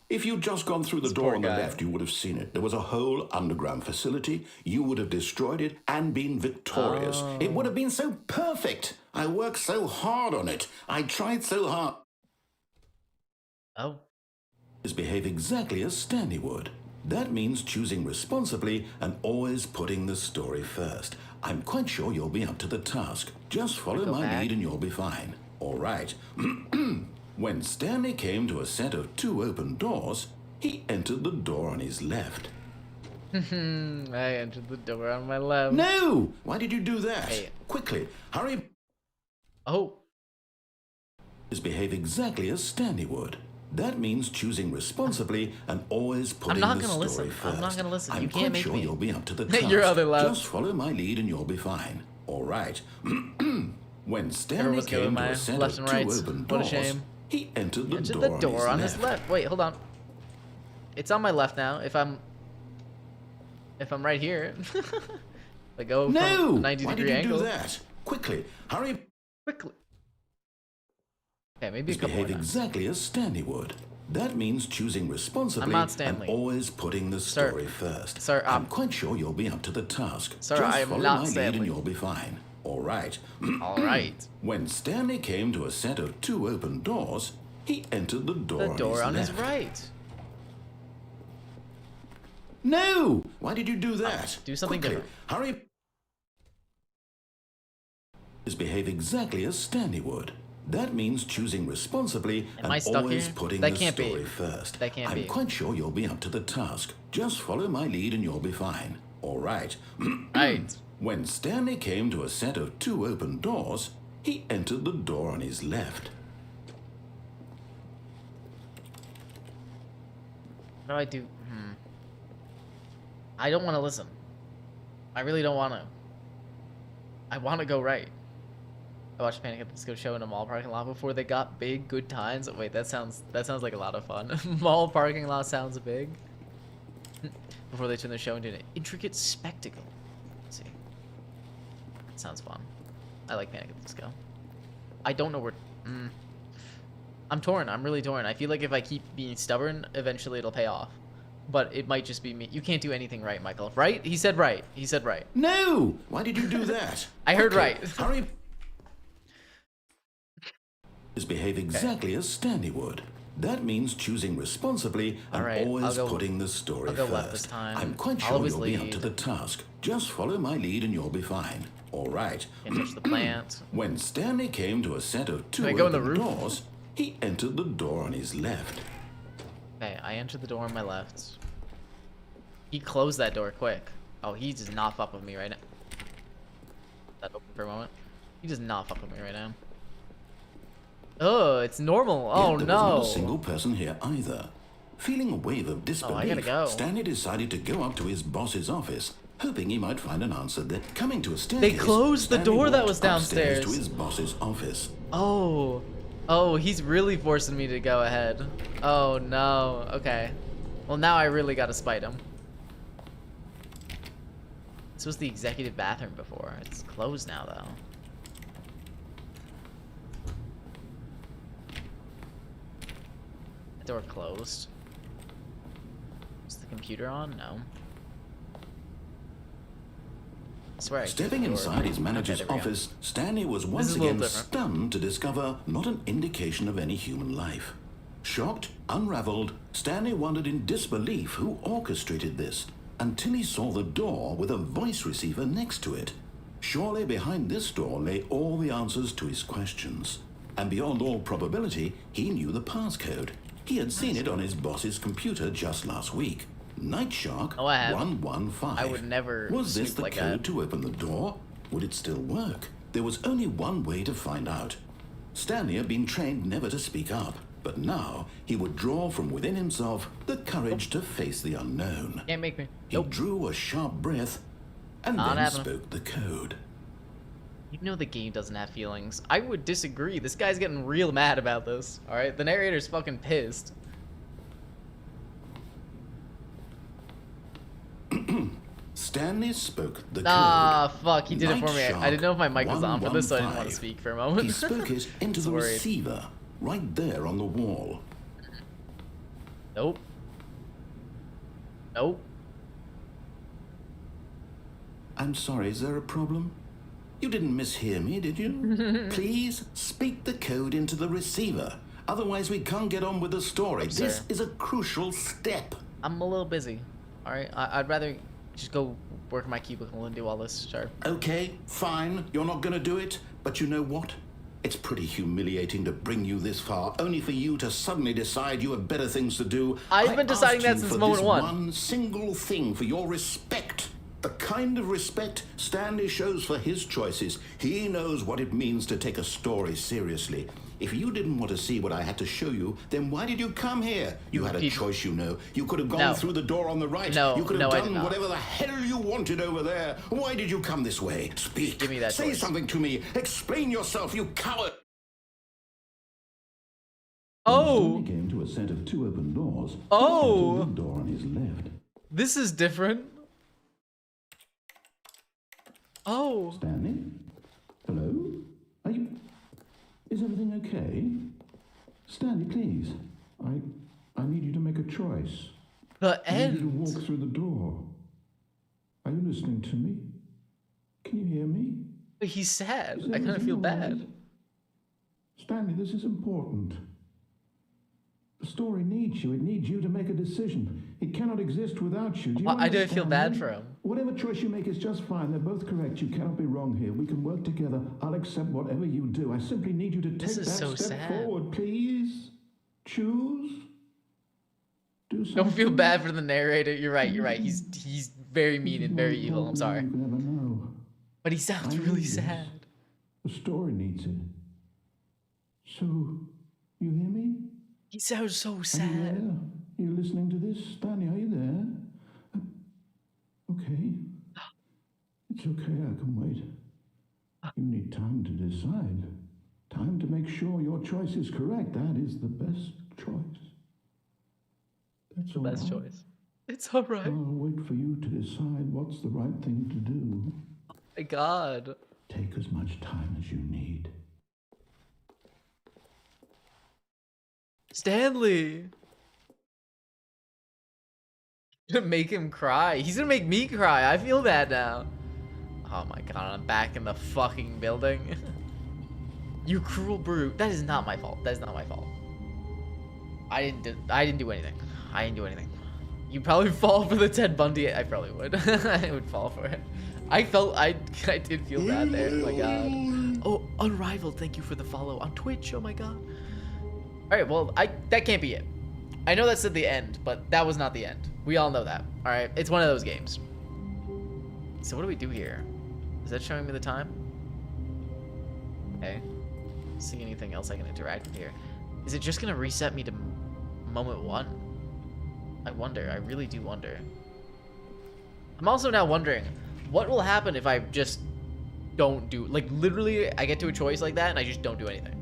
If you'd just gone through the door poor on the guy. left, you would have seen it. There was a whole underground facility. You would have destroyed it and been victorious. It would have been so perfect. I worked so hard on it. I tried so hard. Oh. Behave exactly as Stanley would. That means choosing responsibly and always putting the story first. I'm quite sure you'll be up to the task. Just follow Go my back. lead and you'll be fine. All right. When Stanley came to a set of 2 open doors, he entered the door on his left. I entered the door on my left. No! Why did you do that? Hey. Quickly, hurry. Oh. Behave exactly as Stanley would. That means choosing responsibly and always putting not the gonna story listen. first. I'm not gonna listen. I'm You quite can't make sure me. you'll be up to the task. Your other left. Just follow my lead and you'll be fine. All right. When Stanley Everyone's going came to my a set left of and 2 rights. open What a doors, shame. he entered the Entered door, the door on his left. left. Wait, hold on. It's on my left now. If I'm right here. I go from No! a 90 Why degree did you angle. do that? Quickly, hurry. Quickly. Okay, maybe a couple Behave more times. exactly as Stanley would. That means choosing responsibly not and Stanley. always putting the Sir. story first. Sir, I'm quite sure you'll be up to the task. Sir, Just I am follow not my lead Stanley. and you'll be fine. All right. All right. When Stanley came to a set of 2 open doors, he entered the door, The door on his left. right. No! Why did you do that? Do something Quickly, different. hurry. Behave exactly as Stanley would. That means choosing responsibly Am I and stuck always here? putting That the can't be. story first. That can't I'm be. quite sure you'll be up to the task. Just follow my lead and you'll be fine. All right. Right. When Stanley came to a set of 2 open doors, he entered the door on his left. What do I do? I don't want to listen. I really don't want to. I want to go right. I watched Panic at the Disco show in a mall parking lot before they got big. Good times. Oh, wait, that sounds like a lot of fun. Mall parking lot sounds big. Before they turned the show into an intricate spectacle. Let's see. Sounds fun. I like Panic at the Disco. I don't know where. I'm torn. I'm really torn. I feel like if I keep being stubborn, eventually it'll pay off. But it might just be me. You can't do anything right, Michael. Right? He said right. He said right. No! Why did you do that? I heard Quickly, right. Hurry. is behave exactly as Stanley would. That means choosing responsibly and always putting the story I'll go first. left this time. I'm quite sure you'll be up to the task. Just follow my lead and you'll be fine. All right. Can't touch the plant. When Stanley came to a set of two open doors, he entered the door on his left. Okay, I entered the door on my left. He closed that door quick. Oh, he does not fuck with me right now. That open for a moment. He does not fuck with me right now. Oh, it's normal. Oh, Yet there was not a single person here either. Feeling a wave of disbelief, Stanley decided to go up to his boss's office, hoping he might find an answer that coming to a staircase. They closed the door that was downstairs. To his boss's office. Oh. Oh, he's really forcing me to go ahead. Oh, no. Okay. Well, now I really gotta spite him. This was the executive bathroom before. It's closed now, though. The door closed. Is the computer on? No. I swear. Stepping inside his manager's office, Stanley was once again stunned to discover not an indication of any human life. Shocked, unraveled, Stanley wondered in disbelief who orchestrated this, until he saw the door with a voice receiver next to it. Surely behind this door lay all the answers to his questions. And beyond all probability, he knew the passcode. He had seen it on his boss's computer just last week. Nightshark 115. I would never. Was this the code to open the door? Would it still work? There was only one way to find out. Stanley had been trained never to speak up, but now he would draw from within himself the courage to face the unknown. Can't make me. He drew a sharp breath and then spoke the code. You know the game doesn't have feelings. I would disagree. This guy's getting real mad about this. Alright? The narrator's fucking pissed. Stanley spoke the code. Ah, fuck. He did it for me. I didn't know if my mic was on for this, so I didn't want to speak for a moment. He spoke it into the receiver, right there on the wall. Nope. Nope. I'm sorry, is there a problem? You didn't mishear me, did you? Please speak the code into the receiver. Otherwise, we can't get on with the story. This is a crucial step. I'm a little busy. All right, I'd rather just go work in my cubicle and do all this. Sure. Okay, fine. You're not going to do it. But you know what? It's pretty humiliating to bring you this far, only for you to suddenly decide you have better things to do. I've been deciding that since moment one. One single thing for your respect. The kind of respect Stanley shows for his choices. He knows what it means to take a story seriously. If you didn't want to see what I had to show you, then why did you come here? You had a choice, you know. You could have gone through the door on the right. You could have done whatever the hell you wanted over there. Why did you come this way? Speak. Give me that Say something to me. Explain yourself, you coward. Oh. He came to a set of two open doors. Oh. The door on his left. This is different. Oh. Stanley? Hello? Are you... Is everything okay? Stanley, please. I need you to make a choice. The end. I need you to walk through the door. Are you listening to me? Can you hear me? He's sad. I kind of feel bad. Stanley, this is important. The story needs you. It needs you to make a decision. It cannot exist without you. Do you I don't feel bad for him. Whatever choice you make is just fine. They're both correct. You cannot be wrong here. We can work together. I'll accept whatever you do. I simply need you to take that step forward, please. Choose. Do something. Don't feel bad for the narrator. You're right. You're right. He's very mean and very evil. I'm sorry. You never know. But he sounds really sad. The story needs it. So, you hear me? He sounds so sad. Are you listening to this? Stanley, are you there? Okay. It's okay, I can wait. You need time to decide. Time to make sure your choice is correct. That is the best choice. That's all right. Best choice. It's all right. I'll wait for you to decide what's the right thing to do. Oh my God. Take as much time as you need. Stanley. He's gonna make him cry. He's gonna make me cry. I feel bad now. Oh my God, I'm back in the fucking building. You cruel brute. That is not my fault. That is not my fault. I didn't do anything. I didn't do anything. You'd probably fall for the Ted Bundy. I probably would. I would fall for it. I did feel bad there. Oh my god. Oh, Unrivaled, thank you for the follow on Twitch. Oh my god. Alright, well, that can't be it. I know that said the end, but that was not the end. We all know that. Alright, it's one of those games. So what do we do here? Is that showing me the time? Okay. See anything else I can interact with here? Is it just gonna reset me to moment 1? I wonder. I really do wonder. I'm also now wondering, what will happen if I just don't do... Like, literally, I get to a choice like that, and I just don't do anything.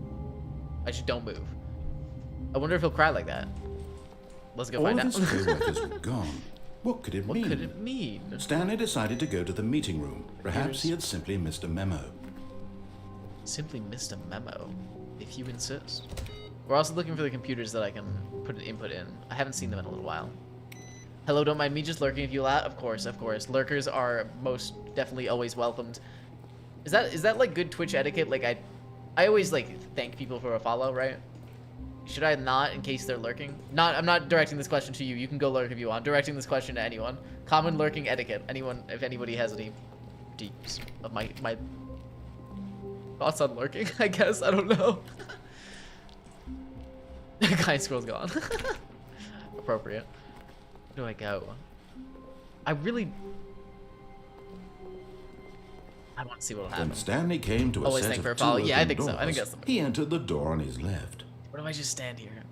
I just don't move. I wonder if he'll cry like that. Let's go find out. All of his co-workers were gone. What could it mean? What could it mean? Stanley decided to go to the meeting room. Perhaps he had simply missed a memo. Simply missed a memo, if you insist. We're also looking for the computers that I can put an input in. I haven't seen them in a little while. Hello, don't mind me just lurking if you allow. Of course, of course. Lurkers are most definitely always welcomed. Is that like good Twitch etiquette? Like I always like thank people for a follow, right? Should I not in case they're lurking? I'm not directing this question to you. You can go lurk if you want. I'm directing this question to anyone. Common lurking etiquette. Anyone, if anybody has any deeps of my thoughts on lurking, I guess. I don't know. Guy scroll's gone. Appropriate. Where do I go? I want to see what will happen. When Stanley came to a Always set thank for a of two follow. open Yeah, I think doors, so. I think that's the move. he entered the door on his left. What if I just stand here?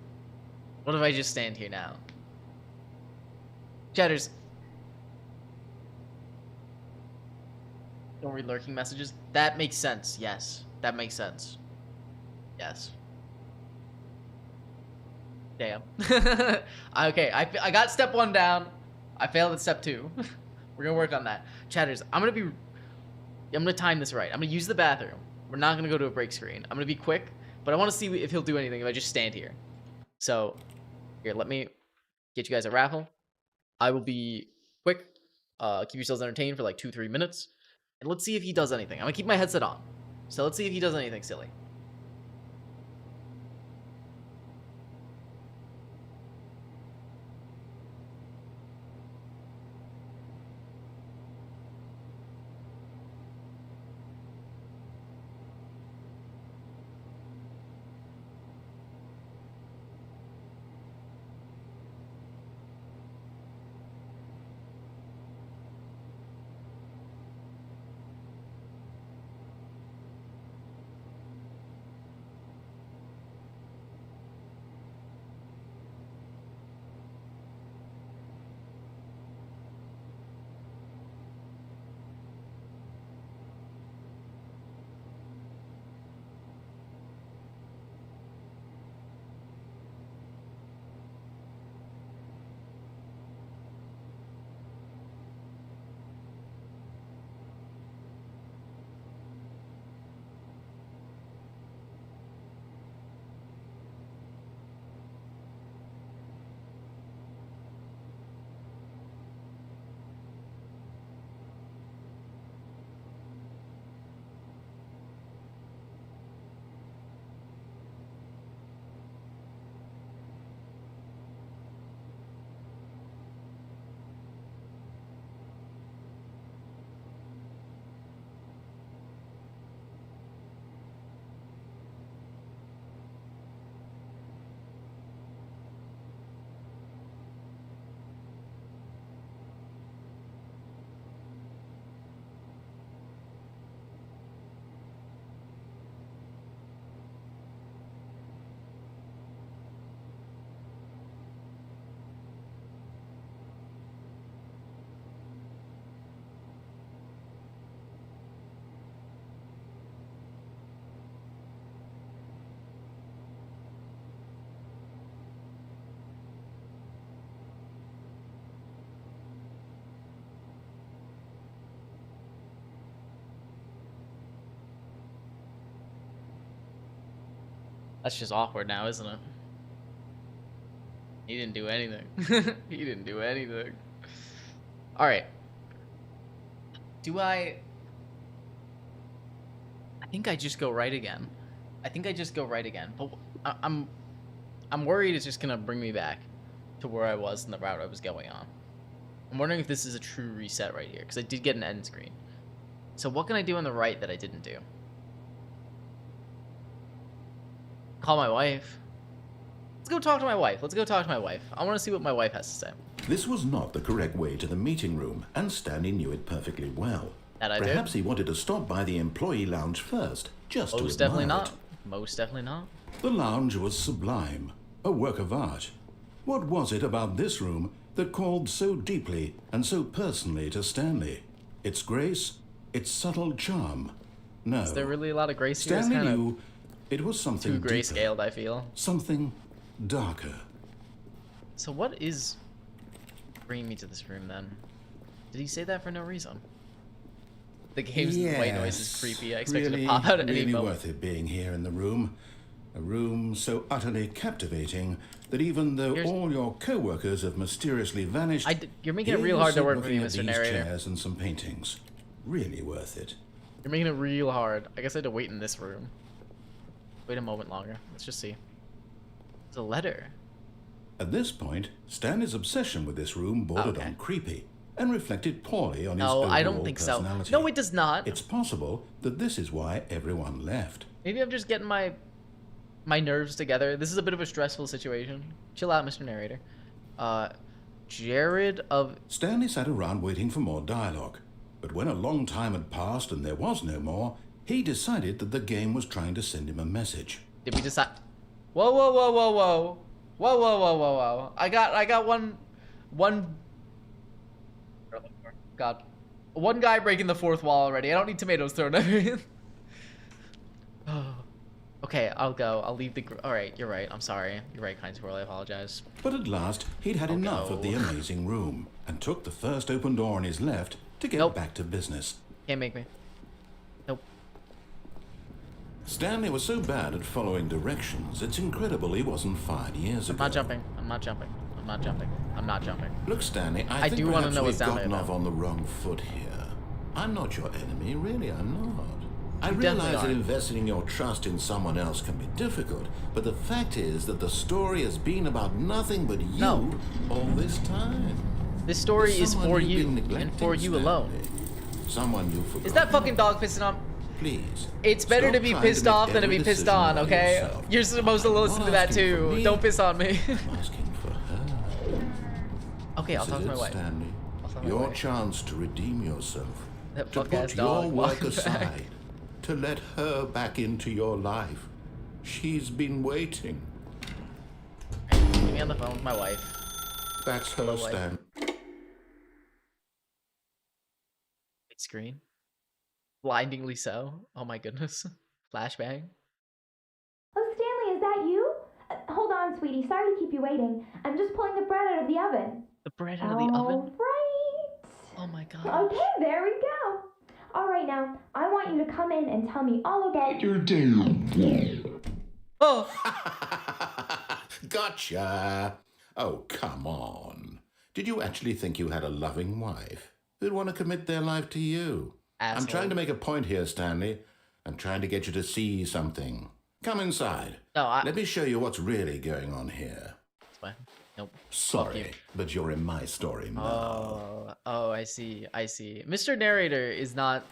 What if I just stand here now? Chatters. Don't read lurking messages. That makes sense. Yes. That makes sense. Yes. Damn. Okay, I got step 1 down. I failed at step 2. We're gonna work on that. Chatters, I'm gonna time this right. I'm gonna use the bathroom. We're not gonna go to a break screen. I'm gonna be quick, but I want to see if he'll do anything if I just stand here. So, here, let me get you guys a raffle. I will be quick. Keep yourselves entertained for like 2-3 minutes. And let's see if he does anything. I'm gonna keep my headset on. So let's see if he does anything silly. That's just awkward now, isn't it? He didn't do anything. He didn't do anything. Alright. I think I just go right again. I think I just go right again. But I'm worried it's just gonna bring me back to where I was in the route I was going on. I'm wondering if this is a true reset right here, because I did get an end screen. So what can I do on the right that I didn't do? Call my wife. Let's go talk to my wife. Let's go talk to my wife. I want to see what my wife has to say. This was not the correct way to the meeting room, and Stanley knew it perfectly well. That I Perhaps he wanted to stop by the employee lounge first, just to Most definitely admire not. it. Most definitely not. The lounge was sublime, a work of art. What was it about this room that called so deeply and so personally to Stanley? Its grace, its subtle charm? No. Is there really a lot of grace here? Stanley It's kind knew it was of something too deeper, grayscaled, I feel. something darker. So what is bringing me to this room then? Did he say that for no reason? The game's white noise is creepy. I expect it to pop out at any really moment. worth it being here in the room. A room so utterly captivating that even though all your co-workers have mysteriously vanished, you're making it here real you hard to sit work with looking you, at Mr. these Narrator. chairs and some paintings. Really worth it. You're making it real hard. I guess I had to wait in this room. Wait a moment longer. Let's just see. It's a letter. At this point, Stanley's obsession with this room bordered Okay. on creepy and reflected poorly on his No, overall I don't think so. personality. No, it does not. It's possible that this is why everyone left. Maybe I'm just getting my nerves together. This is a bit of a stressful situation. Chill out, Mr. Narrator. Jared of... Stanley sat around waiting for more dialogue, but when a long time had passed and there was no more, he decided that the game was trying to send him a message. Did we decide... Whoa, whoa, whoa, whoa, whoa. Whoa, whoa, whoa, whoa, whoa. I got one... God. One guy breaking the fourth wall already. I don't need tomatoes thrown at me. Okay, I'll go. I'll leave the... Alright, you're right. I'm sorry. You're right, Kind Squirrel. I apologize. But at last, he'd had enough of the amazing room and took the first open door on his left to get back to business. Can't make me. Nope. Stanley was so bad at following directions, it's incredible he wasn't fired years ago. I'm not jumping. I'm not jumping. I'm not jumping. I'm not jumping. Look, Stanley, I think do want to perhaps know what's we've down there, gotten off though. on the wrong foot here. I'm not your enemy, really, I'm not. I definitely realize that aren't. investing your trust in someone else can be difficult, but the fact is that the story has been about nothing but you No. all this time. This story There's is someone for you've you been and neglecting, for you Stanley. alone. Someone you forgot. Is that fucking dog pissing on? Please. It's better stop to be trying pissed make off than to every be pissed decision on, by okay? yourself. You're supposed to I'm listen not to that asking for too. me. Don't piss on me. I'm asking for her. Okay, I'll This talk is to my it, wife. Stanley. I'll talk to my Your wife. chance to redeem yourself. That To fuck-ass put your dog. work Welcome back. aside. To let her back into your life. She's been waiting. Get me on the phone with my wife. That's her, Hello, wife. Stan. Big screen. Blindingly so. Oh my goodness. Flashbang. Oh, Stanley, is that you? Hold on, sweetie. Sorry to keep you waiting. I'm just pulling the bread out of the oven. The bread out of the oven. Right. Oh my god. Okay, there we go. All right, now, I want you to come in and tell me all about your Oh. Gotcha. Oh, come on. Did you actually think you had a loving wife who'd want to commit their life to you? Asshole. I'm trying to make a point here, Stanley. I'm trying to get you to see something. Come inside. No, Let me show you what's really going on here. It's fine. Nope. Sorry, but you're in my story now. Oh, I see. I see. Mr. Narrator is not...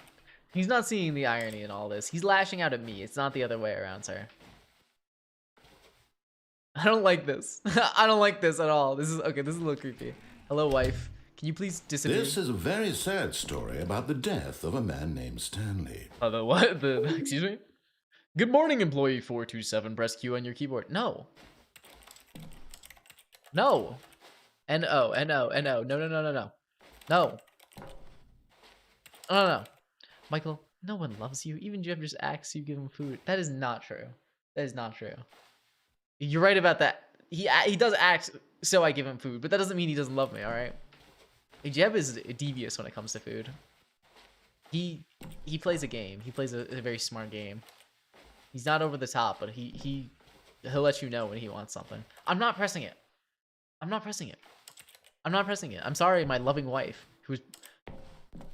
He's not seeing the irony in all this. He's lashing out at me. It's not the other way around, sir. I don't like this. I don't like this at all. This is... Okay, this is a little creepy. Hello, wife. Can you please disappear? This is a very sad story about the death of a man named Stanley. The what? Excuse me? Good morning, employee 427. Press Q on your keyboard. No. No. N-O, N-O, N-O. No, no, no, no, no. No. No. Michael, no one loves you. Even Jeff just asks you give him food. That is not true. That is not true. You're right about that. He does ask so I give him food, but that doesn't mean he doesn't love me, alright? Jeb is devious when it comes to food. He plays a game. He plays a very smart game. He's not over the top, but he'll let you know when he wants something. I'm not pressing it. I'm not pressing it. I'm not pressing it. I'm sorry, my loving wife. Who's...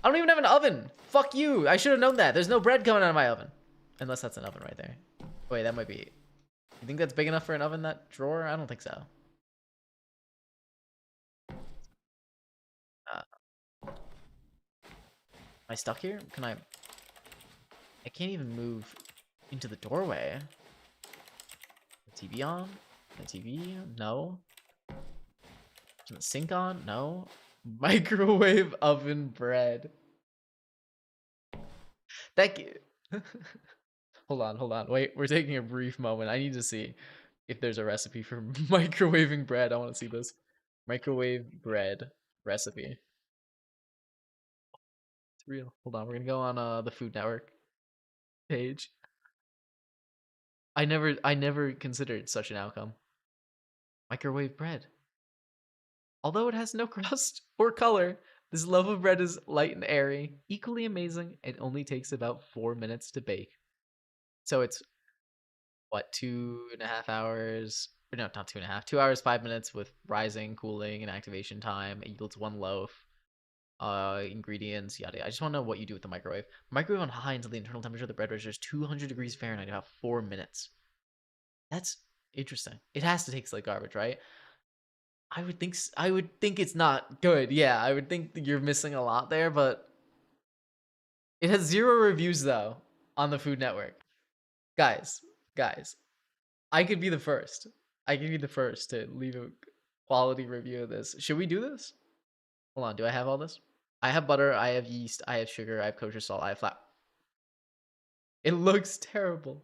I don't even have an oven. Fuck you. I should have known that. There's no bread coming out of my oven. Unless that's an oven right there. Wait, that might be... You think that's big enough for an oven, that drawer? I don't think so. Am I stuck here? Can I... I can't even move into the doorway. The TV on? The TV? No. Turn the sink on? No. Microwave oven bread. Thank you. Hold on. Wait, we're taking a brief moment. I need to see if there's a recipe for microwaving bread. I want to see this. Microwave bread recipe. It's real. Hold on, we're gonna go on the Food Network page. I never considered such an outcome. Microwave bread. Although it has no crust or color, this loaf of bread is light and airy, equally amazing. It only takes about 4 minutes to bake. So it's what, 2.5 hours? Or no, not 2.5. 2 hours, 5 minutes with rising, cooling, and activation time. It yields 1 loaf. Ingredients, yada yada. I just want to know what you do with the microwave. Microwave on high until the internal temperature of the bread registers 200 degrees Fahrenheit, about 4 minutes. That's interesting. It has to taste like garbage, right? I would think it's not good. Yeah, I would think that you're missing a lot there, but it has 0 reviews though on the Food Network. Guys, I could be the first. I could be the first to leave a quality review of this. Should we do this? Hold on, do I have all this? I have butter, I have yeast, I have sugar, I have kosher salt, I have flour. It looks terrible.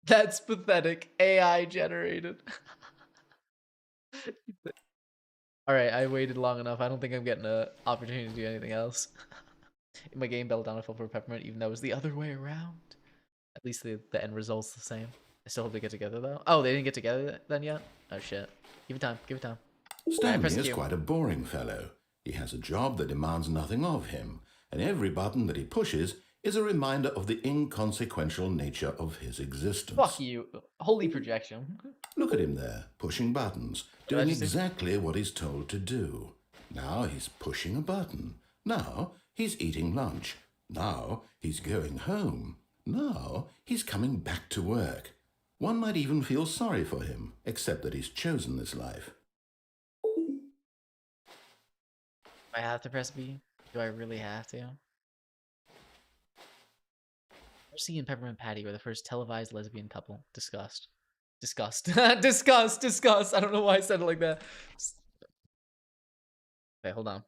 That's pathetic. AI generated. Alright, I waited long enough. I don't think I'm getting an opportunity to do anything else. In my game, Belladonna fell for peppermint, even though it was the other way around. At least the end result's the same. I still hope they get together, though. Oh, they didn't get together then yet? Oh, shit. Give it time. Stanley is quite a boring fellow. He has a job that demands nothing of him, and every button that he pushes is a reminder of the inconsequential nature of his existence. Fuck you. Holy projection. Look at him there, pushing buttons, doing exactly what he's told to do. Now he's pushing a button. Now he's eating lunch. Now he's going home. Now he's coming back to work. One might even feel sorry for him, except that he's chosen this life. Do I have to press B? Do I really have to? Marcy and Peppermint Patty were the first televised lesbian couple. Disgust. Disgust. Disgust. I don't know why I said it like that. Okay, hold on.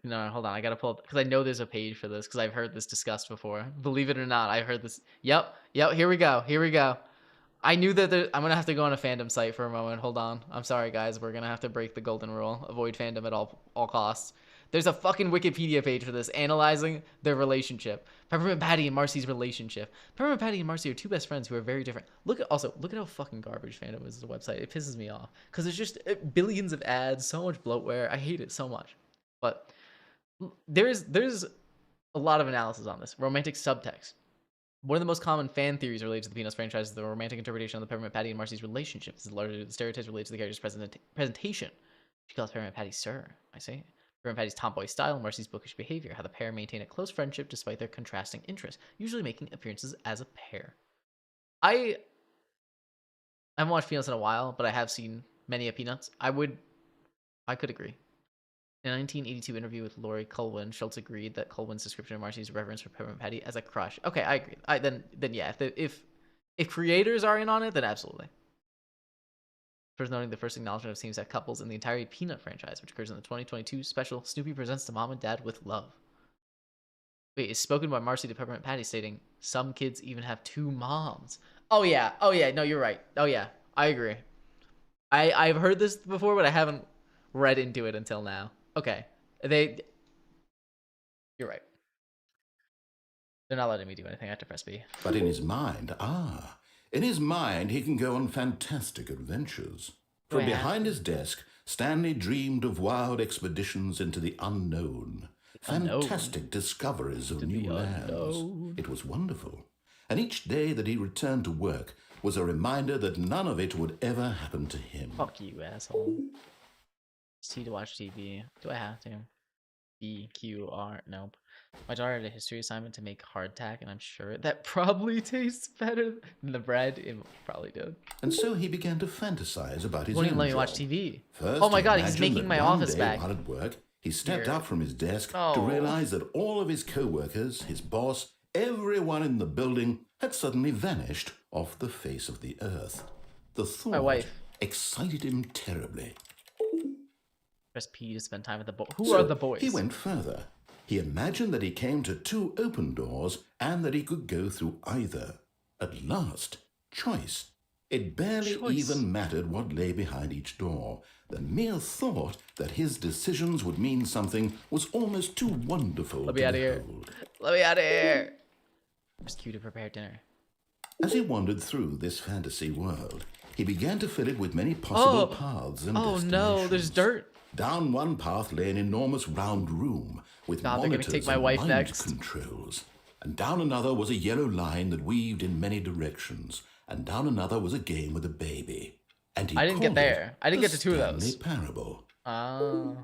No, hold on. I gotta pull up because I know there's a page for this because I've heard this discussed before. Believe it or not, I've heard this. Yep. Here we go. I knew that I'm gonna have to go on a fandom site for a moment. Hold on. I'm sorry, guys. We're gonna have to break the golden rule. Avoid fandom at all costs. There's a fucking Wikipedia page for this, analyzing their relationship. Peppermint Patty and Marcy's relationship. Peppermint Patty and Marcy are 2 best friends who are very different. Look at how fucking garbage fandom is as a website. It pisses me off because there's just billions of ads, so much bloatware. I hate it so much. But there's a lot of analysis on this. Romantic subtext. One of the most common fan theories related to the Peanuts franchise is the romantic interpretation of the Peppermint Patty and Marcy's relationship. This is largely the stereotypes related to the character's presentation. She calls Peppermint Patty sir. I say. Peppermint Patty's tomboy style, Marcy's bookish behavior. How the pair maintain a close friendship despite their contrasting interests, usually making appearances as a pair. I haven't watched Peanuts in a while, but I have seen many of Peanuts. I could agree. In a 1982 interview with Laurie Culwin, Schultz agreed that Culwin's description of Marcy's reverence for Peppermint Patty as a crush. Okay, I agree. Then yeah, if creators are in on it, then absolutely. First noting the first acknowledgement of same-sex couples in the entire Peanut franchise, which occurs in the 2022 special Snoopy Presents to Mom and Dad with Love. Wait, is spoken by Marcy to Peppermint Patty stating, some kids even have 2 moms. Oh yeah, no, you're right. Oh yeah, I agree. I've heard this before, but I haven't read into it until now. Okay, you're right. They're not letting me do anything. I have to press B. But in his mind, he can go on fantastic adventures. From behind his desk, Stanley dreamed of wild expeditions into the unknown. Fantastic discoveries of new lands. It was wonderful. And each day that he returned to work was a reminder that none of it would ever happen to him. Fuck you, asshole. It's T to watch TV. Do I have to? B, Q, R. Nope. My daughter had a history assignment to make hardtack, and I'm sure that probably tastes better than the bread. It probably did. And so he began to fantasize about his Won't own even let me job. watch TV. First, Oh my he god, he's imagined making that my one office day back. while at work, he stepped Here. up from his desk to Oh. realize that all of his co-workers, his boss, everyone in the building had suddenly vanished off the face of the earth. The thought wife. excited him terribly. Press P to spend time with the boys. Who are the boys? He went further. He imagined that he came to 2 open doors and that he could go through either. At last, choice. It barely Choice. even mattered what lay behind each door. The mere thought that his decisions would mean something was almost too wonderful Let to me out of here. behold. Let me out of here. Press Q to prepare dinner. As he wandered through this fantasy world, he began to fill it with many possible paths and Oh no, there's destinations. dirt. Down one path lay an enormous round room with God, they're gonna monitors take my and wife mind next. controls. And down another was a yellow line that weaved in many directions. And down another was a game with a baby. And he I didn't get called there. it I didn't the get to 2 of Stanley those. Parable. Oh.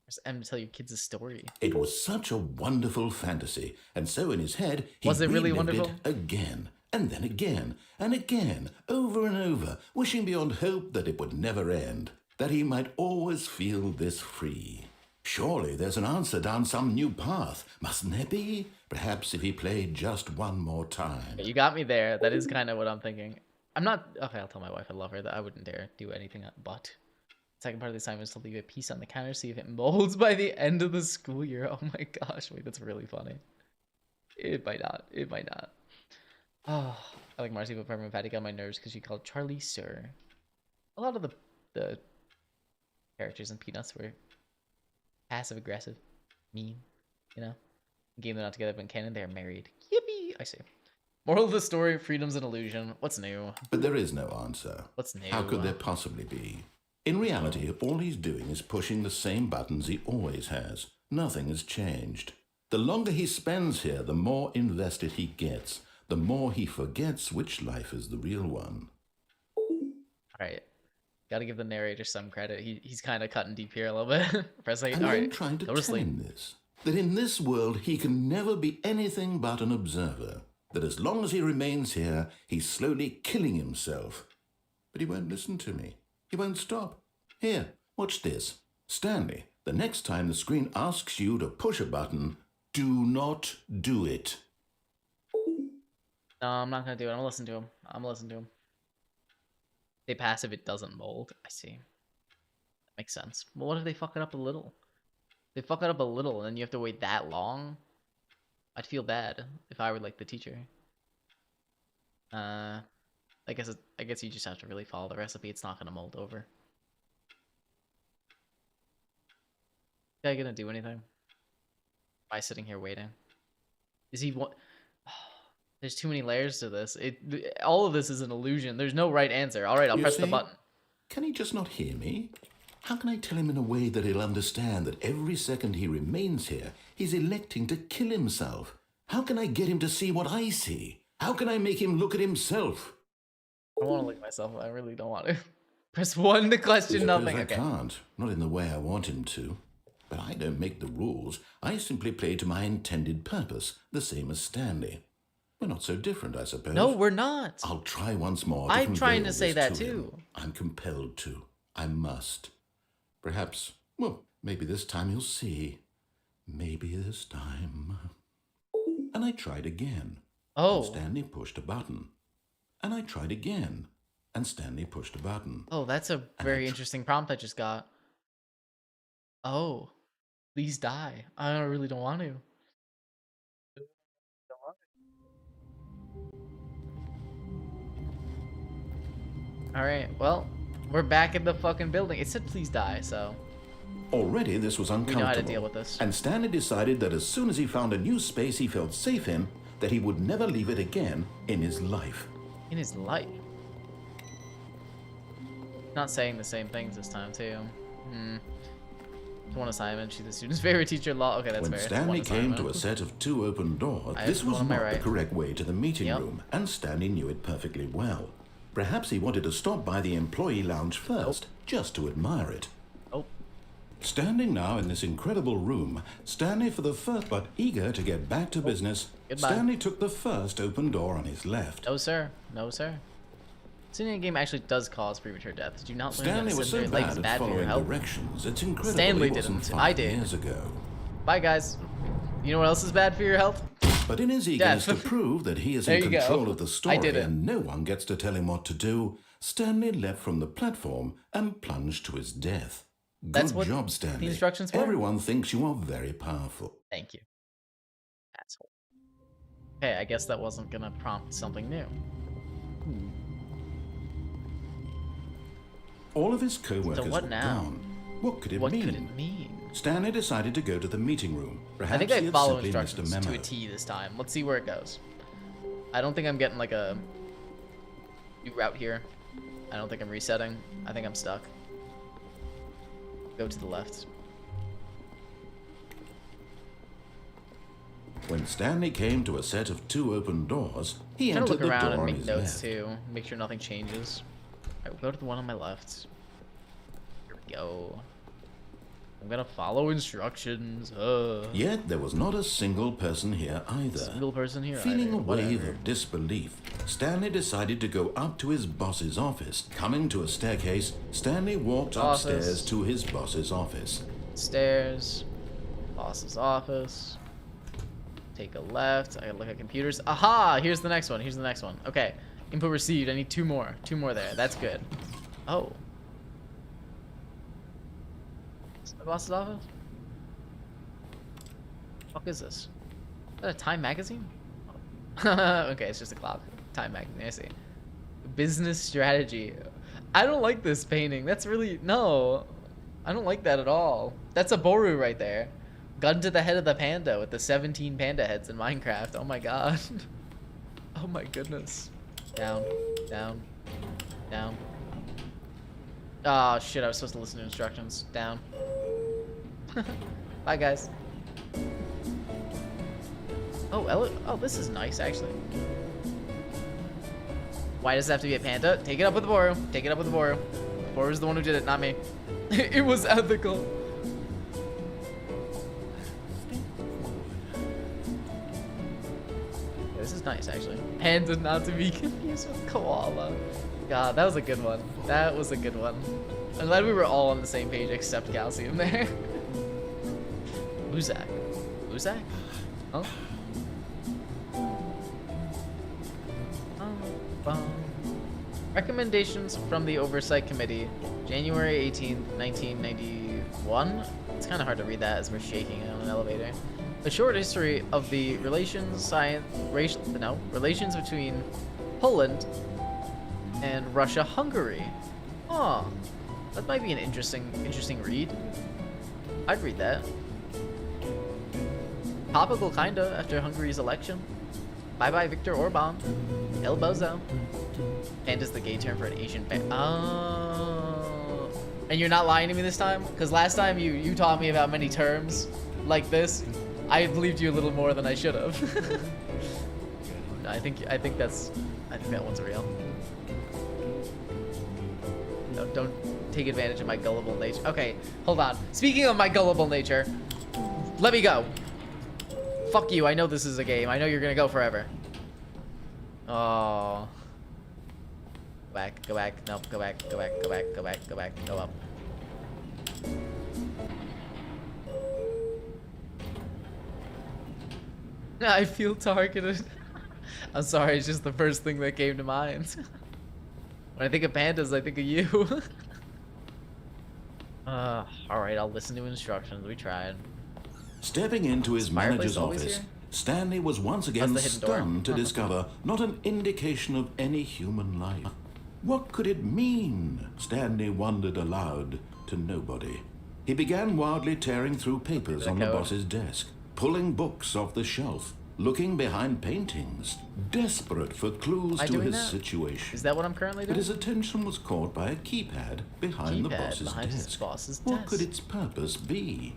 Press M to tell your kids a story. It was such a wonderful fantasy, and so in his head he Was it really relived wonderful? it again, and then again, and again, over and over, wishing beyond hope that it would never end, that he might always feel this free. Surely there's an answer down some new path, mustn't there be? Perhaps if he played just one more time. You got me there. That is kind of what I'm thinking. I'm not... Okay, I'll tell my wife I love her. That I wouldn't dare do anything but... Second part of the assignment is to leave a piece on the counter, see if it molds by the end of the school year. Oh my gosh, wait, that's really funny. It might not. It might not. Oh, I like Marcy, but Peppermint Patty got on my nerves because she called Charlie Sir. A lot of the characters in Peanuts were passive aggressive, mean, you know. Game they're not together, but in canon they're married. Yippee! I see. Moral of the story: freedom's an illusion. What's new? But there is no answer. What's new? How could there possibly be? In reality, all he's doing is pushing the same buttons he always has. Nothing has changed. The longer he spends here, the more invested he gets, the more he forgets which life is the real one. Alright. Gotta give the narrator some credit. He's kind of cutting deep here a little bit. Press like, And I'm alright. trying to Go to tell sleep. him this, that in this world he can never be anything but an observer, that as long as he remains here, he's slowly killing himself. But he won't listen to me. He won't stop. Here, watch this. Stanley, the next time the screen asks you to push a button, do not do it. No, I'm not gonna do it. I'm gonna listen to him. I'm gonna listen to him. They pass if it doesn't mold. I see. That makes sense. Well, what if they fuck it up a little? They fuck it up a little, and then you have to wait that long? I'd feel bad if I were like the teacher. I guess you just have to really follow the recipe. It's not gonna mold over. Guy gonna do anything? By sitting here waiting? Is he what? There's too many layers to this. All of this is an illusion. There's no right answer. All right, I'll You press the see? button. Can he just not hear me? How can I tell him in a way that he'll understand that every second he remains here, he's electing to kill himself? How can I get him to see what I see? How can I make him look at himself? I want to look at myself. I really don't want to. Press 1 to question nothing. I Okay. can't. Not in the way I want him to. But I don't make the rules. I simply play to my intended purpose, the same as Stanley. We're not so different, I suppose. No, we're not. I'll try once more. I'm trying convey to say this that to him. too. I'm compelled to. I must. Perhaps, well, maybe this time he'll see. Maybe this time. And I tried again. Oh. And Stanley pushed a button. And I tried again. And Stanley pushed a button. Oh, that's a very interesting prompt I just got. Oh. Please die. I really don't want to. Alright, well, we're back in the fucking building. It said please die, so Already this was we uncomfortable. know how to deal with this. And Stanley decided that as soon as he found a new space he felt safe in, that he would never leave it again in his life. In his life. Not saying the same things this time, too. One assignment. She's the student's favorite teacher. Law. Okay, that's When fair. It's Stanley one came to assignment. a set of 2 open doors, I this have was one on my not the right. correct way to the meeting Yep. room, and Stanley knew it perfectly well. Perhaps he wanted to stop by the employee lounge first, just to admire it. Oh, Standing now in this incredible room, Stanley for the first, but eager to get back to business, goodbye. Stanley took the first open door on his left. No, sir. No, sir. This game actually does cause premature death. Did you not learn Stanley that was so Cinder Lake is bad at bad for your following health? directions, it's incredible Stanley he wasn't didn't. 5 I did. years ago. Bye, guys. You know what else is bad for your health? But in his eagerness Death. to prove that he is There in you go. control of the I story did it. and no one gets to tell him what to do, Stanley leapt from the platform and plunged to his death. That's Good what job, Stanley. the instructions were? Everyone thinks you are very powerful. Thank you. Asshole. Okay, I guess that wasn't gonna prompt something new. All of his co-workers what were now? gone. What could it What mean? could it mean? Stanley decided to go to the meeting room. Perhaps I think he I had follow simply missed instructions a to memo. a T this time. Let's see where it goes. I don't think I'm getting like a new route here. I don't think I'm resetting. I think I'm stuck. Go to the left. When Stanley came to a set of 2 open doors, he I'm trying to entered look the around door and on make his notes left. too. Make sure nothing changes. Alright, we'll go to the one on my left. Here we go. I'm gonna follow instructions. Yet there was not a single person here either. Single person here. Feeling either. a wave Whatever. of disbelief, Stanley decided to go up to his boss's office. Coming to a staircase, Stanley walked Office. upstairs to his boss's office. Stairs. Boss's office. Take a left. I gotta look at computers. Aha! Here's the next one. Here's the next one. Okay. Input received. I need 2 more. 2 more there. That's good. Oh. Is that my boss's office? What the fuck is this? Is that a Time magazine? Okay, it's just a clock. Time magazine. I see. Business strategy. I don't like this painting. That's really... No. I don't like that at all. That's a Boru right there. Gun to the head of the panda with the 17 panda heads in Minecraft. Oh my god. Oh my goodness. Down. Down. Down. Oh shit, I was supposed to listen to instructions. Down. Bye guys. Oh, this is nice actually. Why does it have to be a panda? Take it up with the Boru. Take it up with the Boru. Boru's the one who did it, not me. It was ethical. This is nice, actually. Panda not to be confused with koala. God, that was a good one. That was a good one. I'm glad we were all on the same page except Calcium there. Uzak. Uzak? Huh? Recommendations from the Oversight Committee, January 18th, 1991. It's kind of hard to read that as we're shaking on an elevator. A short history of the relations between Poland and Russia-Hungary. Oh, that might be an interesting read. I'd read that. Topical kinda after Hungary's election. Bye bye Viktor Orban. El Bozo. Panda's the gay term for an Asian fan. Oh. And you're not lying to me this time? Because last time you taught me about many terms like this. I believed you a little more than I should have. No, I think that one's real. No, don't take advantage of my gullible nature. Okay, hold on. Speaking of my gullible nature, let me go. Fuck you, I know this is a game. I know you're gonna go forever. Oh. Go back. No, go back. Go up. I feel targeted. I'm sorry, it's just the first thing that came to mind. When I think of pandas, I think of you. Alright, I'll listen to instructions. We tried. Stepping into his Fireplace manager's always office, here? Stanley was once again the hidden door? stunned to discover not an indication of any human life. What could it mean? Stanley wondered aloud to nobody. He began wildly tearing through papers on the code. boss's desk, pulling books off the shelf, looking behind paintings, desperate for clues Am I to doing his that? situation. Is that what I'm currently But doing? his attention was caught by a keypad behind the boss's behind his desk. boss's What desk. could its purpose be?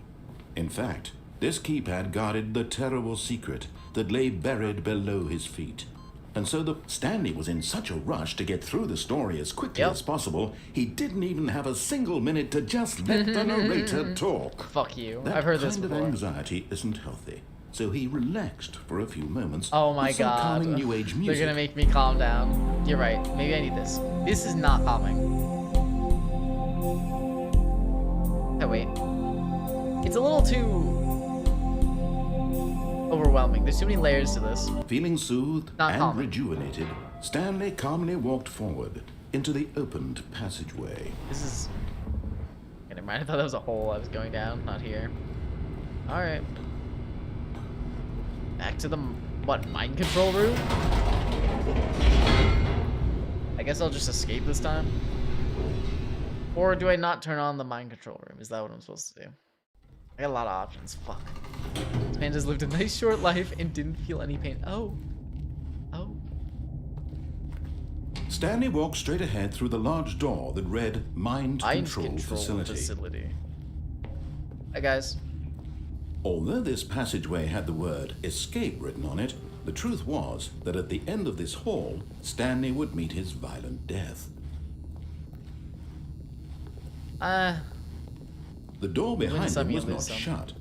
In fact, this keypad guarded the terrible secret that lay buried below his feet. And so Stanley was in such a rush to get through the story as quickly as possible, he didn't even have a single minute to just let the narrator talk. Fuck you. That I've heard this kind before. of anxiety isn't healthy. So he relaxed for a few moments. Oh my with some god. calming new age music. They're gonna make me calm down. You're right. Maybe I need this. This is not calming. Oh wait. It's a little too overwhelming. There's too many layers to this. Feeling soothed Not and calming. rejuvenated, Stanley calmly walked forward into the opened passageway. This is... Okay, never mind. I thought that was a hole I was going down. Not here. Alright. Back to the, what, mind control room? I guess I'll just escape this time. Or do I not turn on the mind control room? Is that what I'm supposed to do? I got a lot of options. Fuck. This man just lived a nice short life and didn't feel any pain. Oh. Oh. Stanley walked straight ahead through the large door that read Mind Control Facility. Hi, guys. Although this passageway had the word escape written on it, the truth was that at the end of this hall, Stanley would meet his violent death. The door behind him was not shut.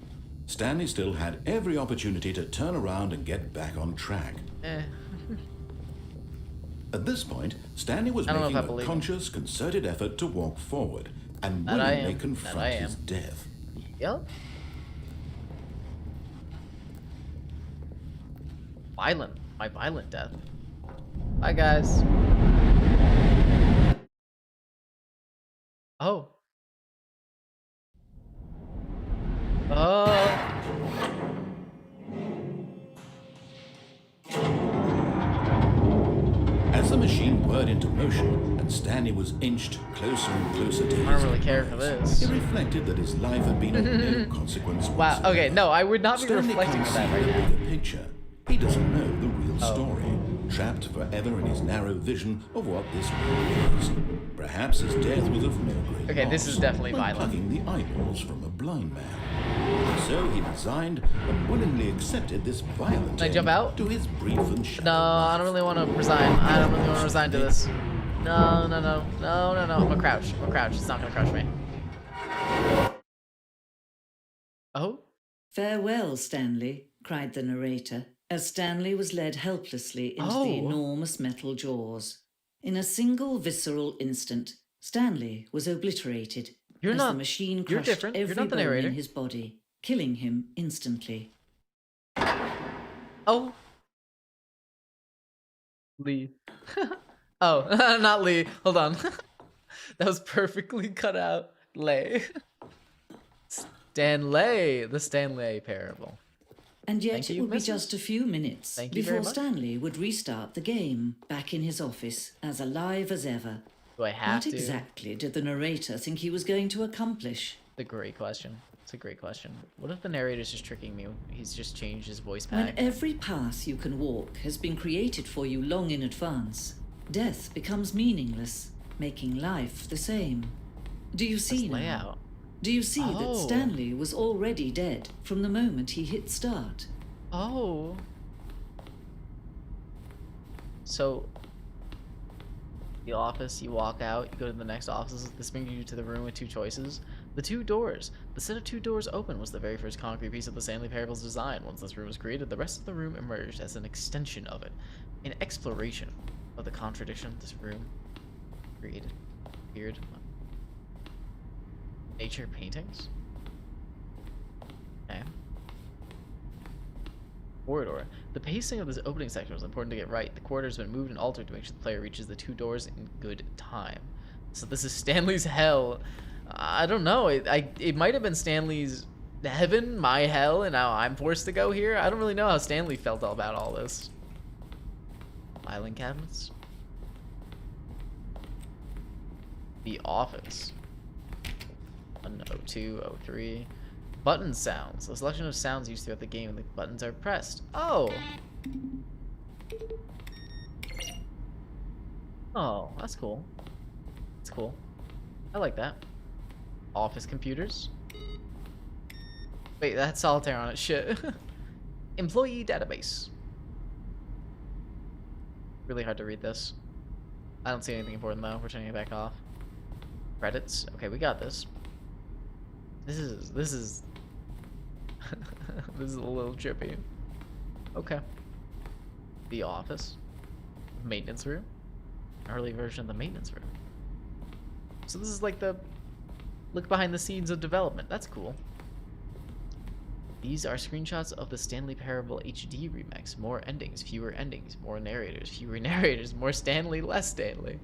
Stanley still had every opportunity to turn around and get back on track. At this point, Stanley was making a conscious, concerted effort to walk forward and willingly confront his death. Yep. Violent. My violent death. Bye, guys. Oh. Oh. As the machine whirred into motion and Stanley was inched closer and closer to his I don't really care for this. It reflected that his life had been of no consequence Wow. whatsoever. Okay, no, I would not be Stanley reflecting can't on that see right the now. bigger picture. He doesn't know the real story, trapped forever in his narrow vision of what this world is. Perhaps his death was of no great Okay, this loss, is definitely like violent. plucking the eyeballs from a blind man. So he resigned and willingly accepted this violent Can I jump end out? to his brief and shallow No, I don't really want to resign. I don't really want to resign to this. No, no, no, no, no, no. I'm gonna crouch. I'm gonna crouch. It's not gonna crush me. Oh? Farewell, Stanley, cried the narrator, as Stanley was led helplessly into the enormous metal jaws. In a single visceral instant, Stanley was obliterated as the machine crushed every bone in his body, killing him instantly. Oh. Lee. Oh, not Lee. Hold on. That was perfectly cut out. Lay. Stanley. The Stanley parable. And yet it would be just a few minutes before much. Stanley would restart the game, back in his office, as alive as ever. Do I have What exactly did the narrator think he was going to accomplish? It's a great question. It's a great question. What if the narrator's just tricking me? He's just changed his voice pack. When every path you can walk has been created for you long in advance, death becomes meaningless, making life the same. Do you see now? Layout. Do you see that Stanley was already dead from the moment he hit start? Oh. So, the office, you walk out, you go to the next office. This brings you to the room with two choices. The two doors. The set of two doors open was the very first concrete piece of the Stanley Parable's design. Once this room was created, the rest of the room emerged as an extension of it. An exploration of the contradiction this room created. Weird. Nature paintings? Okay. Corridor. The pacing of this opening section was important to get right. The corridor has been moved and altered to make sure the player reaches the two doors in good time. So this is Stanley's hell. I don't know. It might have been Stanley's heaven, my hell, and now I'm forced to go here. I don't really know how Stanley felt all about all this. Filing cabinets. The office. 102, 03. Button sounds. A selection of sounds used throughout the game when the buttons are pressed. Oh! Oh, that's cool. That's cool. I like that. Office computers. Wait, that's solitaire on it. Shit. Employee database. Really hard to read this. I don't see anything important though. We're turning it back off. Credits. Okay, we got this. This is this is a little trippy. Okay. The office. Maintenance room. Early version of the maintenance room. So this is like the look behind the scenes of development. That's cool. These are screenshots of the Stanley Parable HD remix. More endings, fewer endings, more narrators, fewer narrators, more Stanley, less Stanley.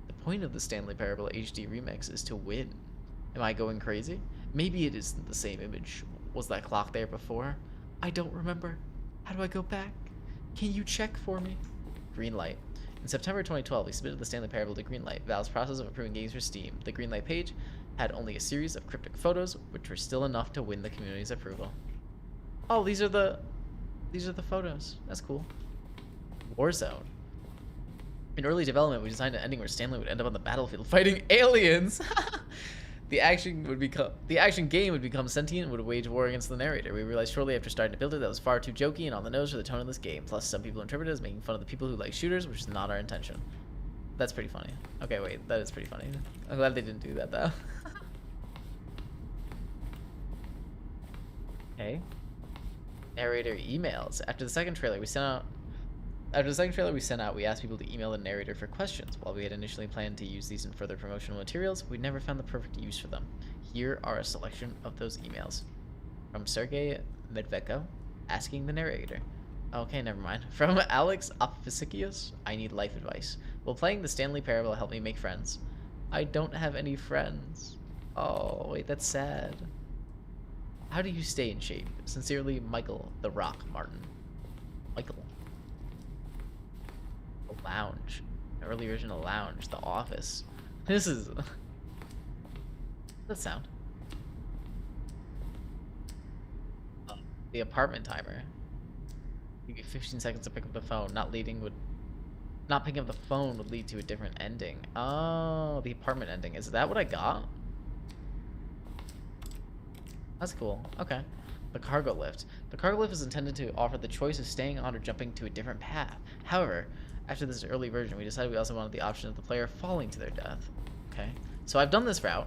The point of the Stanley Parable HD remix is to win. Am I going crazy? Maybe it isn't the same image. Was that clock there before? I don't remember. How do I go back? Can you check for me? Greenlight. In September 2012, we submitted the Stanley Parable to Greenlight, Valve's process of approving games for Steam. The Greenlight page had only a series of cryptic photos, which were still enough to win the community's approval. Oh, these are the photos. That's cool. Warzone. In early development, we designed an ending where Stanley would end up on the battlefield fighting aliens. The action game would become sentient and would wage war against the narrator. We realized shortly after starting to build it that was far too jokey and on the nose for the tone of this game. Plus, some people interpret it as making fun of the people who like shooters, which is not our intention. That's pretty funny. Okay, wait, that is pretty funny. I'm glad they didn't do that though. Okay. Narrator emails. After the second trailer, we sent out, we asked people to email the narrator for questions. While we had initially planned to use these in further promotional materials, we never found the perfect use for them. Here are a selection of those emails. From Sergey Medvedko, asking the narrator. Okay, never mind. From Alex Opfisikius, I need life advice. Will playing the Stanley Parable help me make friends? I don't have any friends. Oh, wait, that's sad. How do you stay in shape? Sincerely, Michael the Rock Martin. Michael. The Lounge. An early version of Lounge. The Office. This is... What's that sound? The apartment timer. Give you 15 seconds to pick up the phone. Not picking up the phone would lead to a different ending. Oh, the apartment ending. Is that what I got? That's cool. Okay. The cargo lift. The cargo lift is intended to offer the choice of staying on or jumping to a different path. However, after this early version, we decided we also wanted the option of the player falling to their death. Okay. So I've done this route.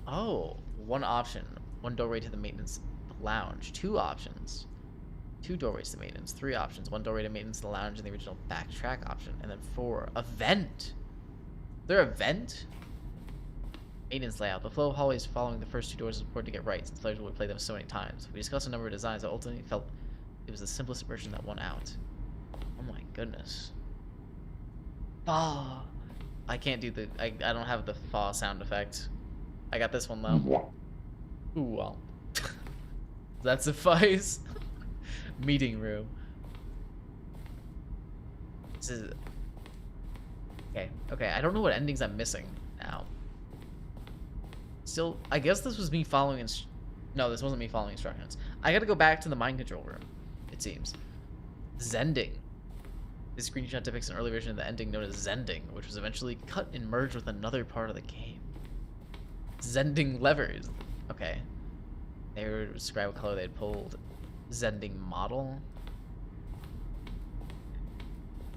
Oh, one option. One doorway to the maintenance lounge. Two options. Two doorways to maintenance. Three options. One doorway to maintenance, the lounge, and the original backtrack option. And then four. A vent. Is there a vent? Maintenance layout. The flow of hallways following the first two doors is important to get right, since players would play them so many times. We discussed a number of designs that ultimately felt it was the simplest version that won out. Oh my goodness. Fa. I can't do the... I don't have the fa sound effect. I got this one though. Ooh, well. Does that suffice? Meeting room. This is... Okay, I don't know what endings I'm missing now. Still, I guess this was me following no, this wasn't me following instructions. I gotta go back to the mind control room, it seems. Zending. This screenshot depicts an early version of the ending known as Zending, which was eventually cut and merged with another part of the game. Zending levers. Okay. They were to describe what color they had pulled. Zending model.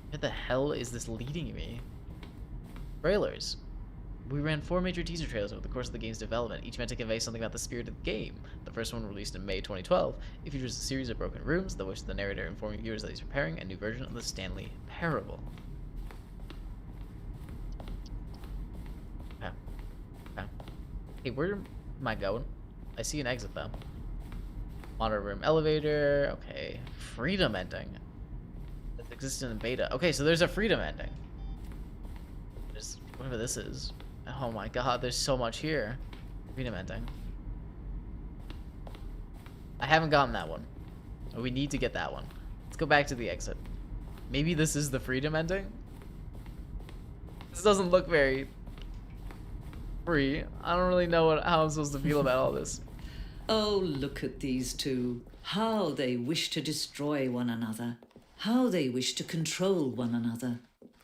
Where the hell is this leading me? Trailers. We ran 4 major teaser trailers over the course of the game's development, each meant to convey something about the spirit of the game. The first one, released in May 2012, it features a series of broken rooms, the voice of the narrator informing viewers that he's preparing a new version of the Stanley Parable. Okay. Hey, where am I going? I see an exit, though. Monitor room elevator. Okay. Freedom ending. That existed in beta. Okay, so there's a freedom ending. There's whatever this is. Oh my god, there's so much here. Freedom ending. I haven't gotten that one. We need to get that one. Let's go back to the exit. Maybe this is the freedom ending? This doesn't look very free. I don't really know how I'm supposed to feel about all this. Oh, look at these two. How they wish to destroy one another. How they wish to control one another.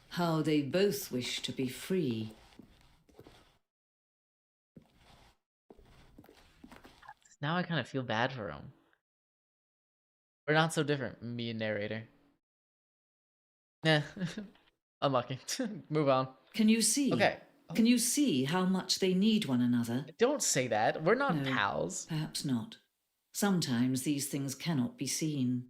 How they both wish to be free. Now I kind of feel bad for him. We're not so different, me and narrator. Eh, unlucky. Move on. Can you see? Okay. Can you see how much they need one another? Don't say that. We're not No, pals. Perhaps not. Sometimes these things cannot be seen.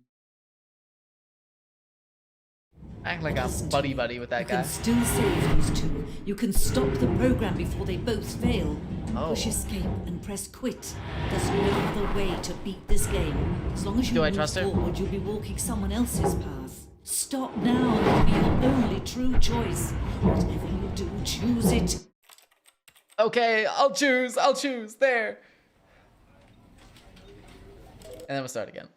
Act like I'm Listen to buddy me. buddy with that You guy. can still save these two. You can stop the program before they both fail. Oh. Push escape and press quit. There's no other way to beat this game. As long as you Do I move trust her? forward, you'll be walking someone else's path. Stop now. It'll be your only true choice. Whatever you do, choose it. Okay, I'll choose. I'll choose. There. And then we'll start again.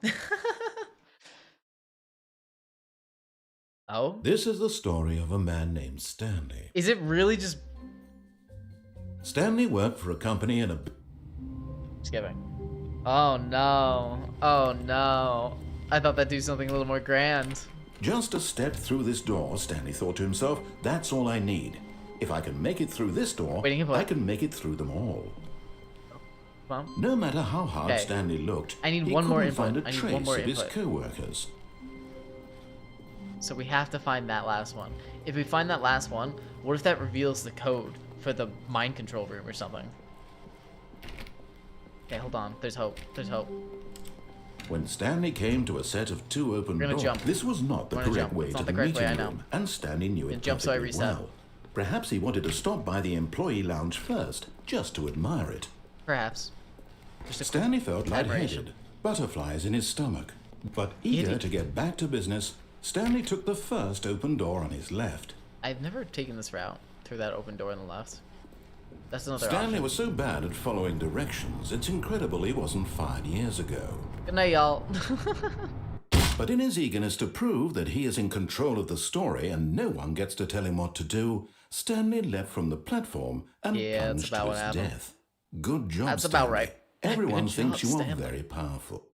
Oh? This is the story of a man named Stanley. Is it really just... Stanley worked for a company in a... Just kidding. Oh no. Oh no. I thought that'd do something a little more grand. Just a step through this door, Stanley thought to himself, that's all I need. If I can make it through this door, Waiting for what? I can make it through them all. Come on. No matter how hard Okay. Stanley looked, I need he one more couldn't input. find a I need trace one more of his input. co-workers. So we have to find that last one. If we find that last one, what if that reveals the code for the mind control room or something? Okay, hold on. There's hope. There's hope. When Stanley came to a set of two open We're gonna doors, jump. this was not the We're gonna correct jump. way It's to not the the correct way, meeting I know. room, and Stanley knew it Then jump so I perfectly reset. well. Perhaps he wanted to stop by the employee lounge first, just to admire it. Perhaps. Just a Stanley felt admiration. lightheaded, butterflies in his stomach. But eager Idiot. to get back to business, Stanley took the first open door on his left. I've never taken this route through that open door on the left. That's another Stanley option. was so bad at following directions, it's incredible he wasn't fired years ago. Good night, y'all. But in his eagerness to prove that he is in control of the story and no one gets to tell him what to do, Stanley leapt from the platform and Yeah, that's plunged about to what his happened. death. Good job, That's about Stanley. right. Everyone Good thinks job, you are Stanley. very powerful.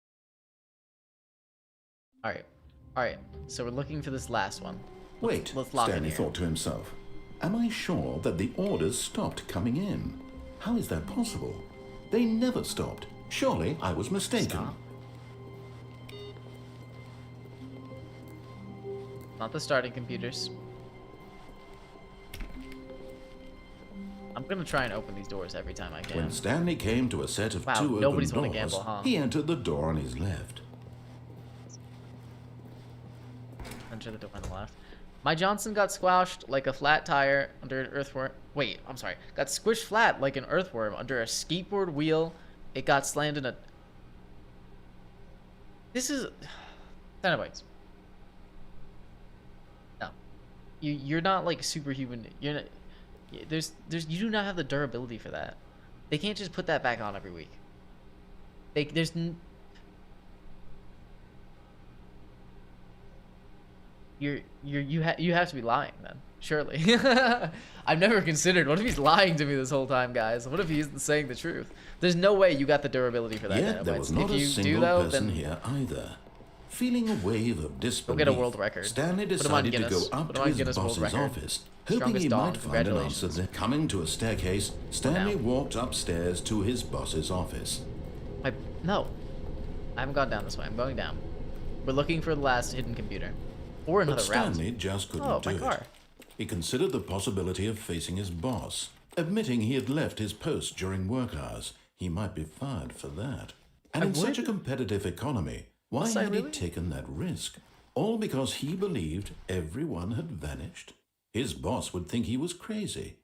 Alright. Alright. So we're looking for this last one. Wait, let's log in Stanley here. thought to himself. Am I sure that the orders stopped coming in? How is that possible? They never stopped. Surely I was mistaken. Stop. Not the starting computers. I'm gonna try and open these doors every time I can. When Stanley came to a set of Wow, two nobody's open wanna doors, gamble, huh? he entered the door on his left. Enter the door on the left. My Johnson got squashed like a flat tire under an earthworm. Wait, I'm sorry. Got squished flat like an earthworm under a skateboard wheel. It got slammed in a... This is... Centibytes. No. You're not like superhuman. You're not... You do not have the durability for that. They can't just put that back on every week. You have to be lying then, surely. I've never considered, what if he's lying to me this whole time, guys? What if he's saying the truth? There's no way you got the durability for that. Yet there was not if a you single do though, person then here either. Feeling a wave of disbelief, get a world record. Stanley Put him on decided to go Guinness. up Put to him on his Guinness World boss's Record. office, hoping Strongest he dog. might find an answer Congratulations. there. Coming to a staircase, Stanley down. walked upstairs to his boss's office. No, I haven't gone down this way. I'm going down. We're looking for the last hidden computer, or another But route. Stanley just couldn't Oh, do my it. car. He considered the possibility of facing his boss, admitting he had left his post during work hours. He might be fired for that. And I in such a would. competitive economy, why Must I had really? he taken that risk? All because he believed everyone had vanished? His boss would think he was crazy.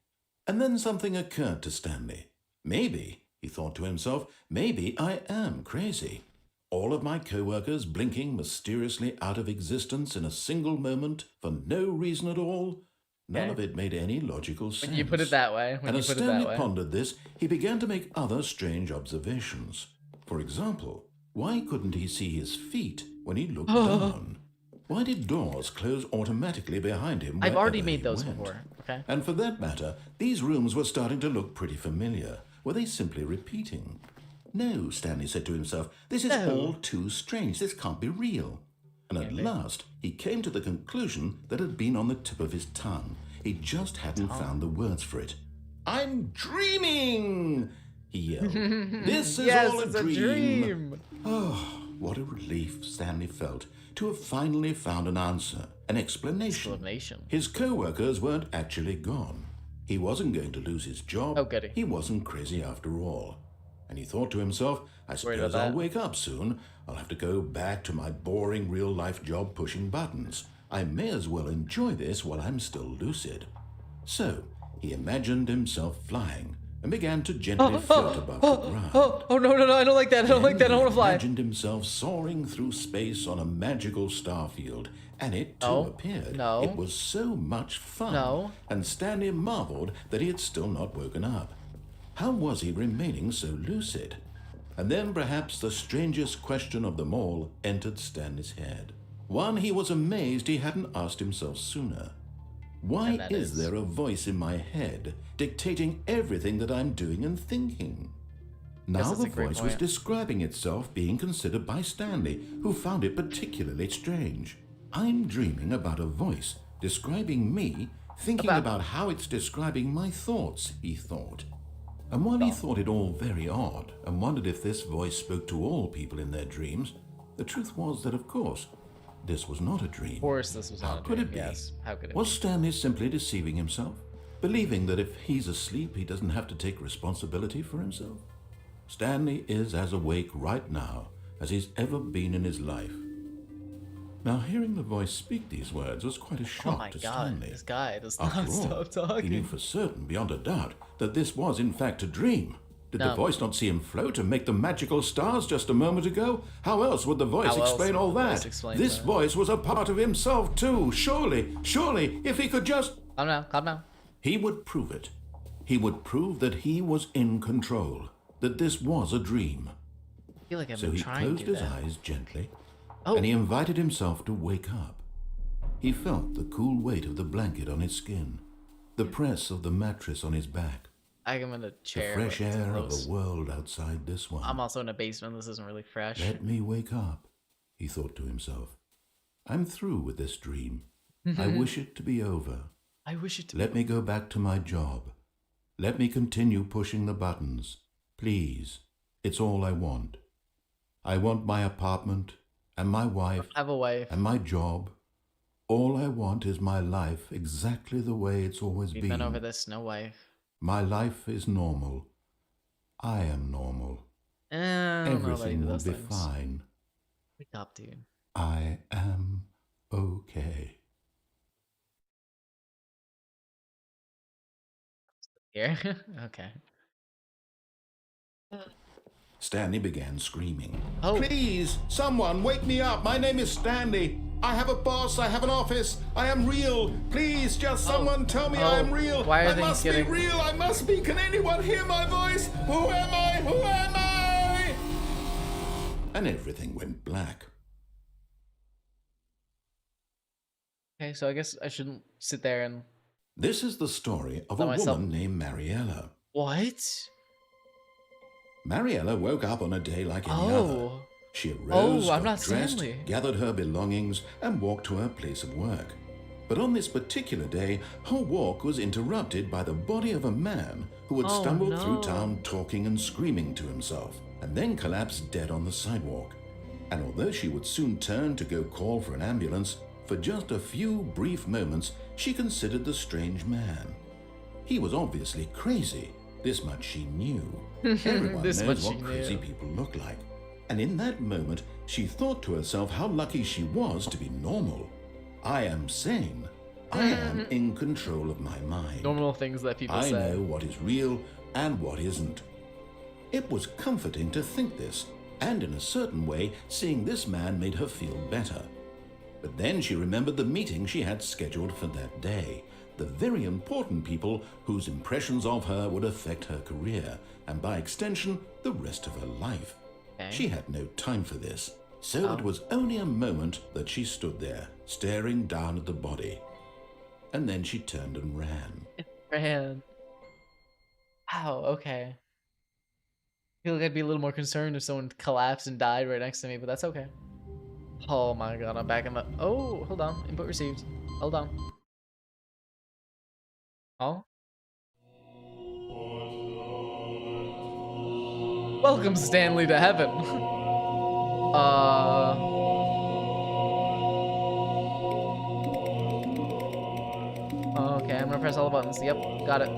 And then something occurred to Stanley. Maybe, he thought to himself, maybe I am crazy. All of my co-workers blinking mysteriously out of existence in a single moment for no reason at all. None of it made any logical sense. When you put it that way. When And you as put it Stanley that way. pondered this, he began to make other strange observations. For example, why couldn't he see his feet when he looked down? Why did doors close automatically behind him? I've already wherever made he those went? before. Okay. And for that matter, these rooms were starting to look pretty familiar. Were they simply repeating? No, Stanley said to himself, this is No. all too strange. This can't be real. And at last, he came to the conclusion that had been on the tip of his tongue. He just hadn't found the words for it. I'm dreaming! He yelled. This is Yes, all it's a a dream. dream. Oh, What a relief Stanley felt to have finally found an answer, an explanation. His co-workers weren't actually gone. He wasn't going to lose his job. Oh, goody. He wasn't crazy after all. And he thought to himself, I suppose I'll wake up soon. I'll have to go back to my boring real-life job pushing buttons. I may as well enjoy this while I'm still lucid. So, he imagined himself flying and began to gently float above the ground. Oh, no, I don't like that. I don't like that. I don't want to fly. He imagined himself soaring through space on a magical star field, and it too appeared. It was so much fun. And Stanley marveled that he had still not woken up. How was he remaining so lucid? And then perhaps the strangest question of them all entered Stanley's head. One he was amazed he hadn't asked himself sooner. Why is there a voice in my head dictating everything that I'm doing and thinking? Now the voice was describing itself being considered by Stanley, who found it particularly strange. I'm dreaming about a voice describing me, thinking about how it's describing my thoughts, he thought. And while he thought it all very odd, and wondered if this voice spoke to all people in their dreams, the truth was that, of course, this was not a dream. Of course this was not a dream. How could it be? Yes. How could it Was Stanley simply deceiving himself? Believing that if he's asleep, he doesn't have to take responsibility for himself? Stanley is as awake right now as he's ever been in his life. Now, hearing the voice speak these words was quite a shock to Stanley. This guy does After not stop all, talking. he knew for certain, beyond a doubt, that this was in fact a dream. Did the voice not see him float and make the magical stars just a moment ago? How else would the voice explain all that? This voice was a part of himself too. Surely, if he could just... Calm down. He would prove it. He would prove that he was in control, that this was a dream. I feel like I've So been he trying closed to do his that. eyes gently, and he invited himself to wake up. He felt the cool weight of the blanket on his skin, the press of the mattress on his back, I'm in a chair. the fresh air of the world outside this one. I'm also in a basement. This isn't really fresh. Let me wake up, he thought to himself. I'm through with this dream. I wish it to be over. I wish it to Let me go back to my job. Let me continue pushing the buttons. Please, it's all I want. I want my apartment and my wife I have a wife. and my job. All I want is my life exactly the way it's always We've been. been over this. No wife. My life is normal. I am normal. Everything will be fine. Wake up, dude. I am okay. Here? Okay. Stanley began screaming. Oh. Please, someone, wake me up. My name is Stanley. I have a boss. I have an office. I am real. Please, just someone tell me I am real. Why are I things must getting... be real. I must be. Can anyone hear my voice? Who am I? Who am I? And everything went black. Okay, so I guess I shouldn't sit there and... This is the story of a woman named Mariella. What? Mariella woke up on a day like any other. She arose, got dressed, gathered her belongings, and walked to her place of work. But on this particular day, her walk was interrupted by the body of a man who had stumbled through town talking and screaming to himself, and then collapsed dead on the sidewalk. And although she would soon turn to go call for an ambulance, for just a few brief moments she considered the strange man. He was obviously crazy. This much she knew. Everyone knows what crazy people look like. And in that moment, she thought to herself how lucky she was to be normal. I am sane. I am in control of my mind. Normal things that people say. I know what is real and what isn't. It was comforting to think this, and in a certain way, seeing this man made her feel better. But then she remembered the meeting she had scheduled for that day. The very important people whose impressions of her would affect her career, and by extension, the rest of her life. She had no time for this, so it was only a moment that she stood there, staring down at the body. And then she turned and ran. Ran. Wow, okay. I feel like I'd be a little more concerned if someone collapsed and died right next to me, but that's okay. Oh my god, I'm back in the... Oh, hold on. Input received. Hold on. Oh? Welcome, Stanley, to heaven. Okay, I'm gonna press all the buttons. Yep, got it.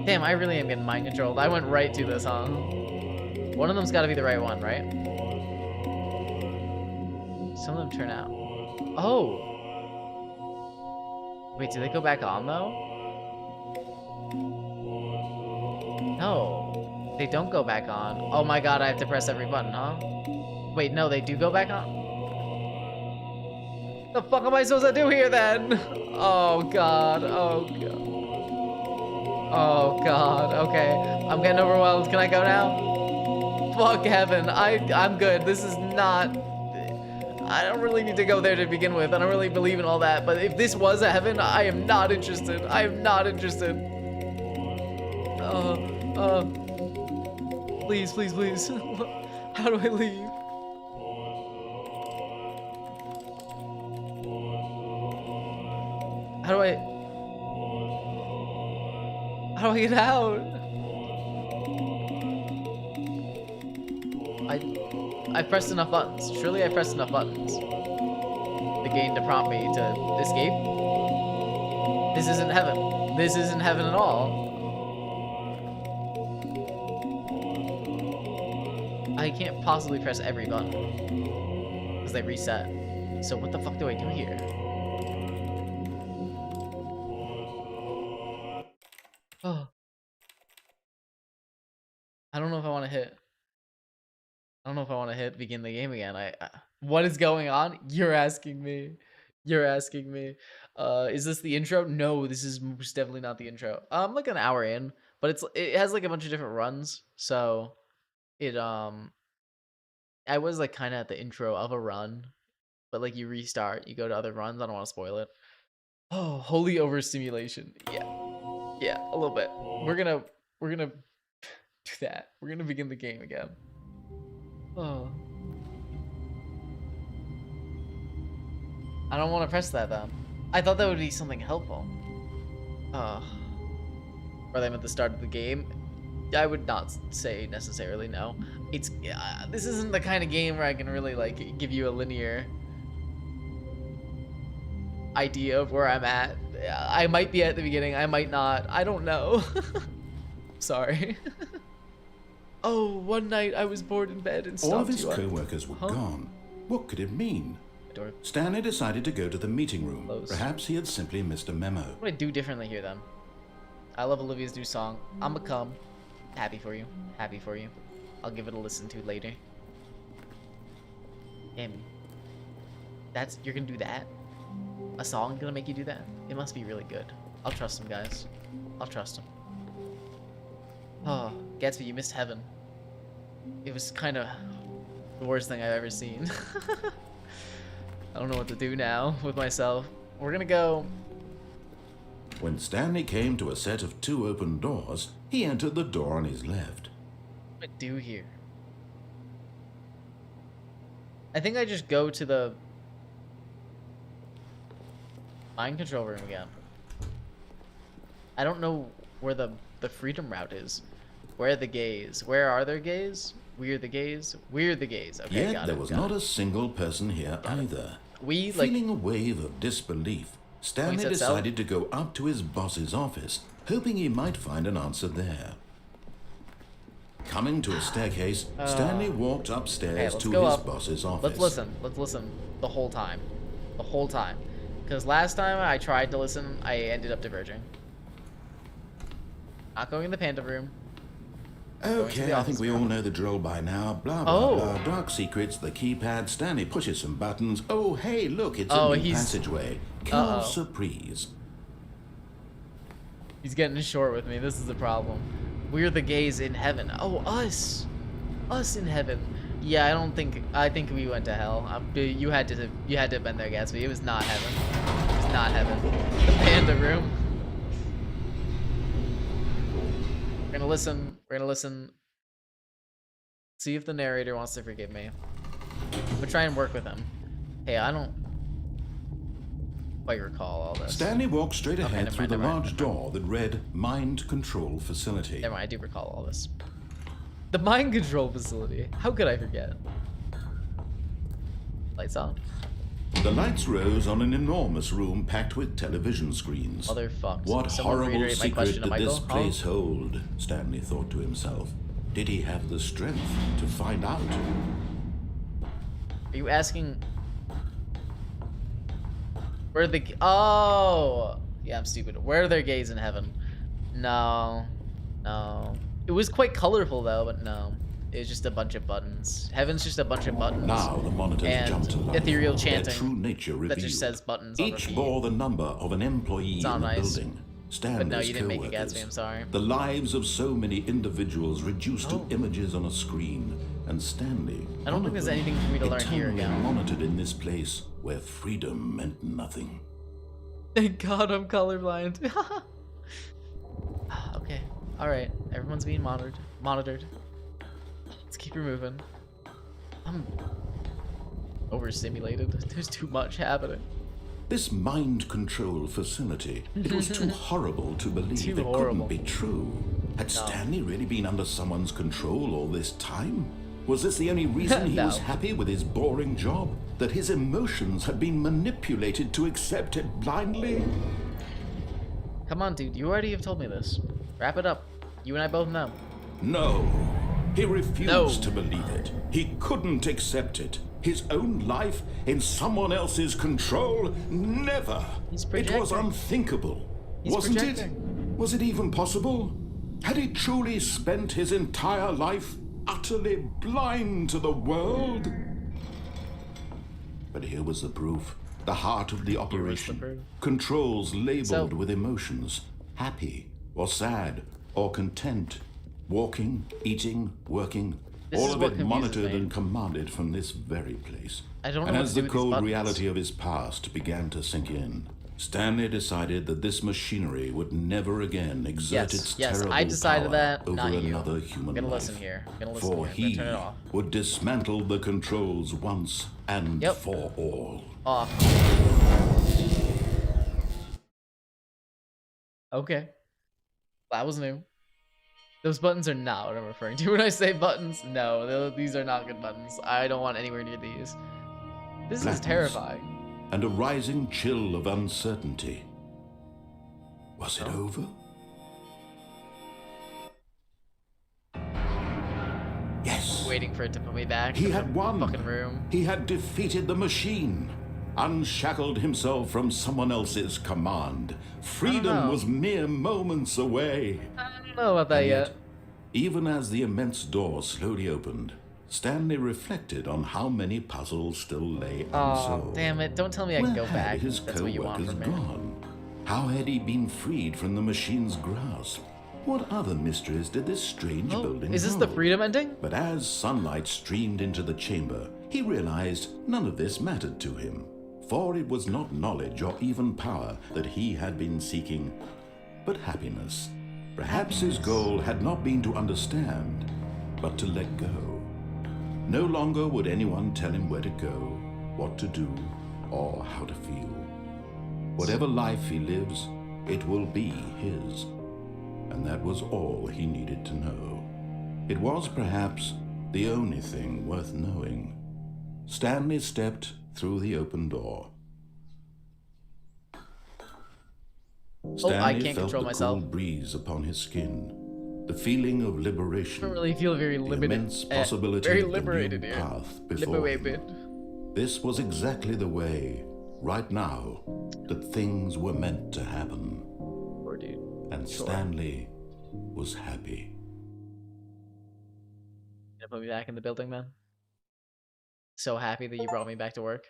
Damn, I really am getting mind controlled. I went right to this, huh? One of them's gotta be the right one, right? Some of them turn out. Oh! Wait, do they go back on, though? No. They don't go back on. Oh my god, I have to press every button, huh? Wait, no, they do go back on? The fuck am I supposed to do here, then? Oh god, oh god. Oh god, okay. I'm getting overwhelmed. Can I go now? Fuck heaven. I'm good. This is not... I don't really need to go there to begin with. I don't really believe in all that. But if this was a heaven, I am not interested. I am not interested. Please, please, please. How do I leave? How do I get out? I pressed enough buttons. Surely I pressed enough buttons. The game to prompt me to escape. This isn't heaven. This isn't heaven at all. I can't possibly press every button because they reset. So what the fuck do I do here? Oh. I don't know if I want to hit. I don't know if I want to hit begin the game again. What is going on? You're asking me. You're asking me. Is this the intro? No, this is most definitely not the intro. I'm like an hour in, but it has like a bunch of different runs. So I was like kind of at the intro of a run, but like you restart, you go to other runs. I don't want to spoil it. Oh, holy overstimulation. Yeah. Yeah, a little bit. We're gonna do that. We're gonna begin the game again. Oh. I don't want to press that then. I thought that would be something helpful. Or them at the start of the game. I would not say necessarily no. It's this isn't the kind of game where I can really like give you a linear idea of where I'm at. I might be at the beginning, I might not. I don't know. Sorry. Oh, one night I was bored in bed and stopped. All of his co-workers were gone. What could it mean? Stanley decided to go to the meeting room. Perhaps he had simply missed a memo. What do I do differently here then? I love Olivia's new song. I'ma come. Happy for you. Happy for you. I'll give it a listen to later. Damn. You're gonna do that? A song gonna make you do that? It must be really good. I'll trust him, guys. I'll trust him. Oh, Gatsby, you missed heaven. It was kind of the worst thing I've ever seen. I don't know what to do now with myself. We're gonna go. When Stanley came to a set of 2 open doors, he entered the door on his left. What do I do here? I think I just go to the mind control room again. I don't know where the freedom route is. Where are the gays? Where are their gays? We're the gays. We're the gays. Okay, Yet there was not a single person here either. Feeling a wave of disbelief, Stanley decided to go up to his boss's office, hoping he might find an answer there. Coming to a staircase, Stanley walked upstairs to his boss's office. Let's listen the whole time. The whole time. Because last time I tried to listen, I ended up diverging. Not going in the panda room. Okay, I think we all know the drill by now. Blah, blah, blah. Dark secrets, the keypad. Stanley pushes some buttons. Oh, hey, look, it's a new passageway. Quelle surprise. He's getting short with me. This is the problem. We're the gays in heaven. Oh, us. Us in heaven. Yeah, I think we went to hell. You had to have been there, Gatsby. It was not heaven. It was not heaven. The panda room. We're gonna listen. See if the narrator wants to forgive me. But try and work with him. Hey, I don't quite recall all this. Stanley walked straight ahead through the large door that read Mind Control Facility. Never mind, I do recall all this. The mind control facility. How could I forget? Lights on. The lights rose on an enormous room packed with television screens. Motherfucker. What horrible reiterate my question secret to did this Michael? place hold? Stanley thought to himself. Did he have the strength to find out? Are you asking where the oh yeah, I'm stupid. Where are their gays in heaven? No. It was quite colorful though, but no. It was just a bunch of buttons. Heaven's just a bunch of buttons. Now the monitors and jumped to life. ethereal Their chanting true nature revealed. that just says buttons on Each repeat. bore the number of an employee in the nice. building. Stanley's But no, you didn't make it co-workers. Gatsby, I'm sorry. The lives of so many individuals reduced to images on a screen, and Stanley. I don't think there's anything for me to learn here eternally again. monitored in this place where freedom meant nothing. Thank God I'm colorblind. Okay. Alright. Everyone's being monitored. Let's keep her moving. I'm overstimulated. There's too much happening. This mind control facility, it was too horrible to believe. Too it horrible. couldn't be true. Had Stanley really been under someone's control all this time? Was this the only reason he No. was happy with his boring job? That his emotions had been manipulated to accept it blindly? Come on, dude. You already have told me this. Wrap it up. You and I both know. No. He refused No. to believe it. He couldn't accept it. His own life in someone else's control? Never. He's It projecting. was unthinkable. He's Wasn't projecting. it? Was it even possible? Had he truly spent his entire life utterly blind to the world? But here was the proof. The heart of the proof. operation. Controls labeled So- with emotions. Happy, or sad, or content. Walking, eating, working. This all is of what it confuses monitored me. and commanded from this very place. I don't know And what as to the do with these cold buttons. reality of his past began to sink in, Stanley decided that this machinery would never again exert its Yes, terrible I decided power that, over not you. another human I'm gonna life. listen here. I'm gonna listen For here. I'm gonna he turn it off. would dismantle the controls once and Yep. for all. Off. Okay. That was new. Those buttons are not what I'm referring to when I say buttons. No, these are not good buttons. I don't want anywhere near these. This is Blackness. terrifying. And a rising chill of uncertainty. Was it over? Yes. Waiting for it to put me back. He in had the won. Fucking room. He had defeated the machine, unshackled himself from someone else's command. Freedom know. was mere moments away. I don't know about that And yet. even as the immense door slowly opened, Stanley reflected on how many puzzles still lay Oh, unsolved. damn it. Don't tell me I Where can go had back. his That's what you want co-workers from me. gone? How had he been freed from the machine's grasp? What other mysteries did this strange Oh, building is this the hold? freedom ending? But as sunlight streamed into the chamber, he realized none of this mattered to him, for it was not knowledge or even power that he had been seeking, but happiness. Perhaps his goal had not been to understand, but to let go. No longer would anyone tell him where to go, what to do, or how to feel. Whatever life he lives, it will be his. And that was all he needed to know. It was perhaps the only thing worth knowing. Stanley stepped through the open door. Stanley can't felt control the myself. cool breeze upon his skin, the feeling of liberation. I don't really feel very the limited. immense possibility Very of the liberated new here. path before him. Liberated. This was exactly the way, right now, that things were meant to happen. Poor dude. And Sure. Stanley was happy. Gonna put me back in the building, man. So happy that you brought me back to work.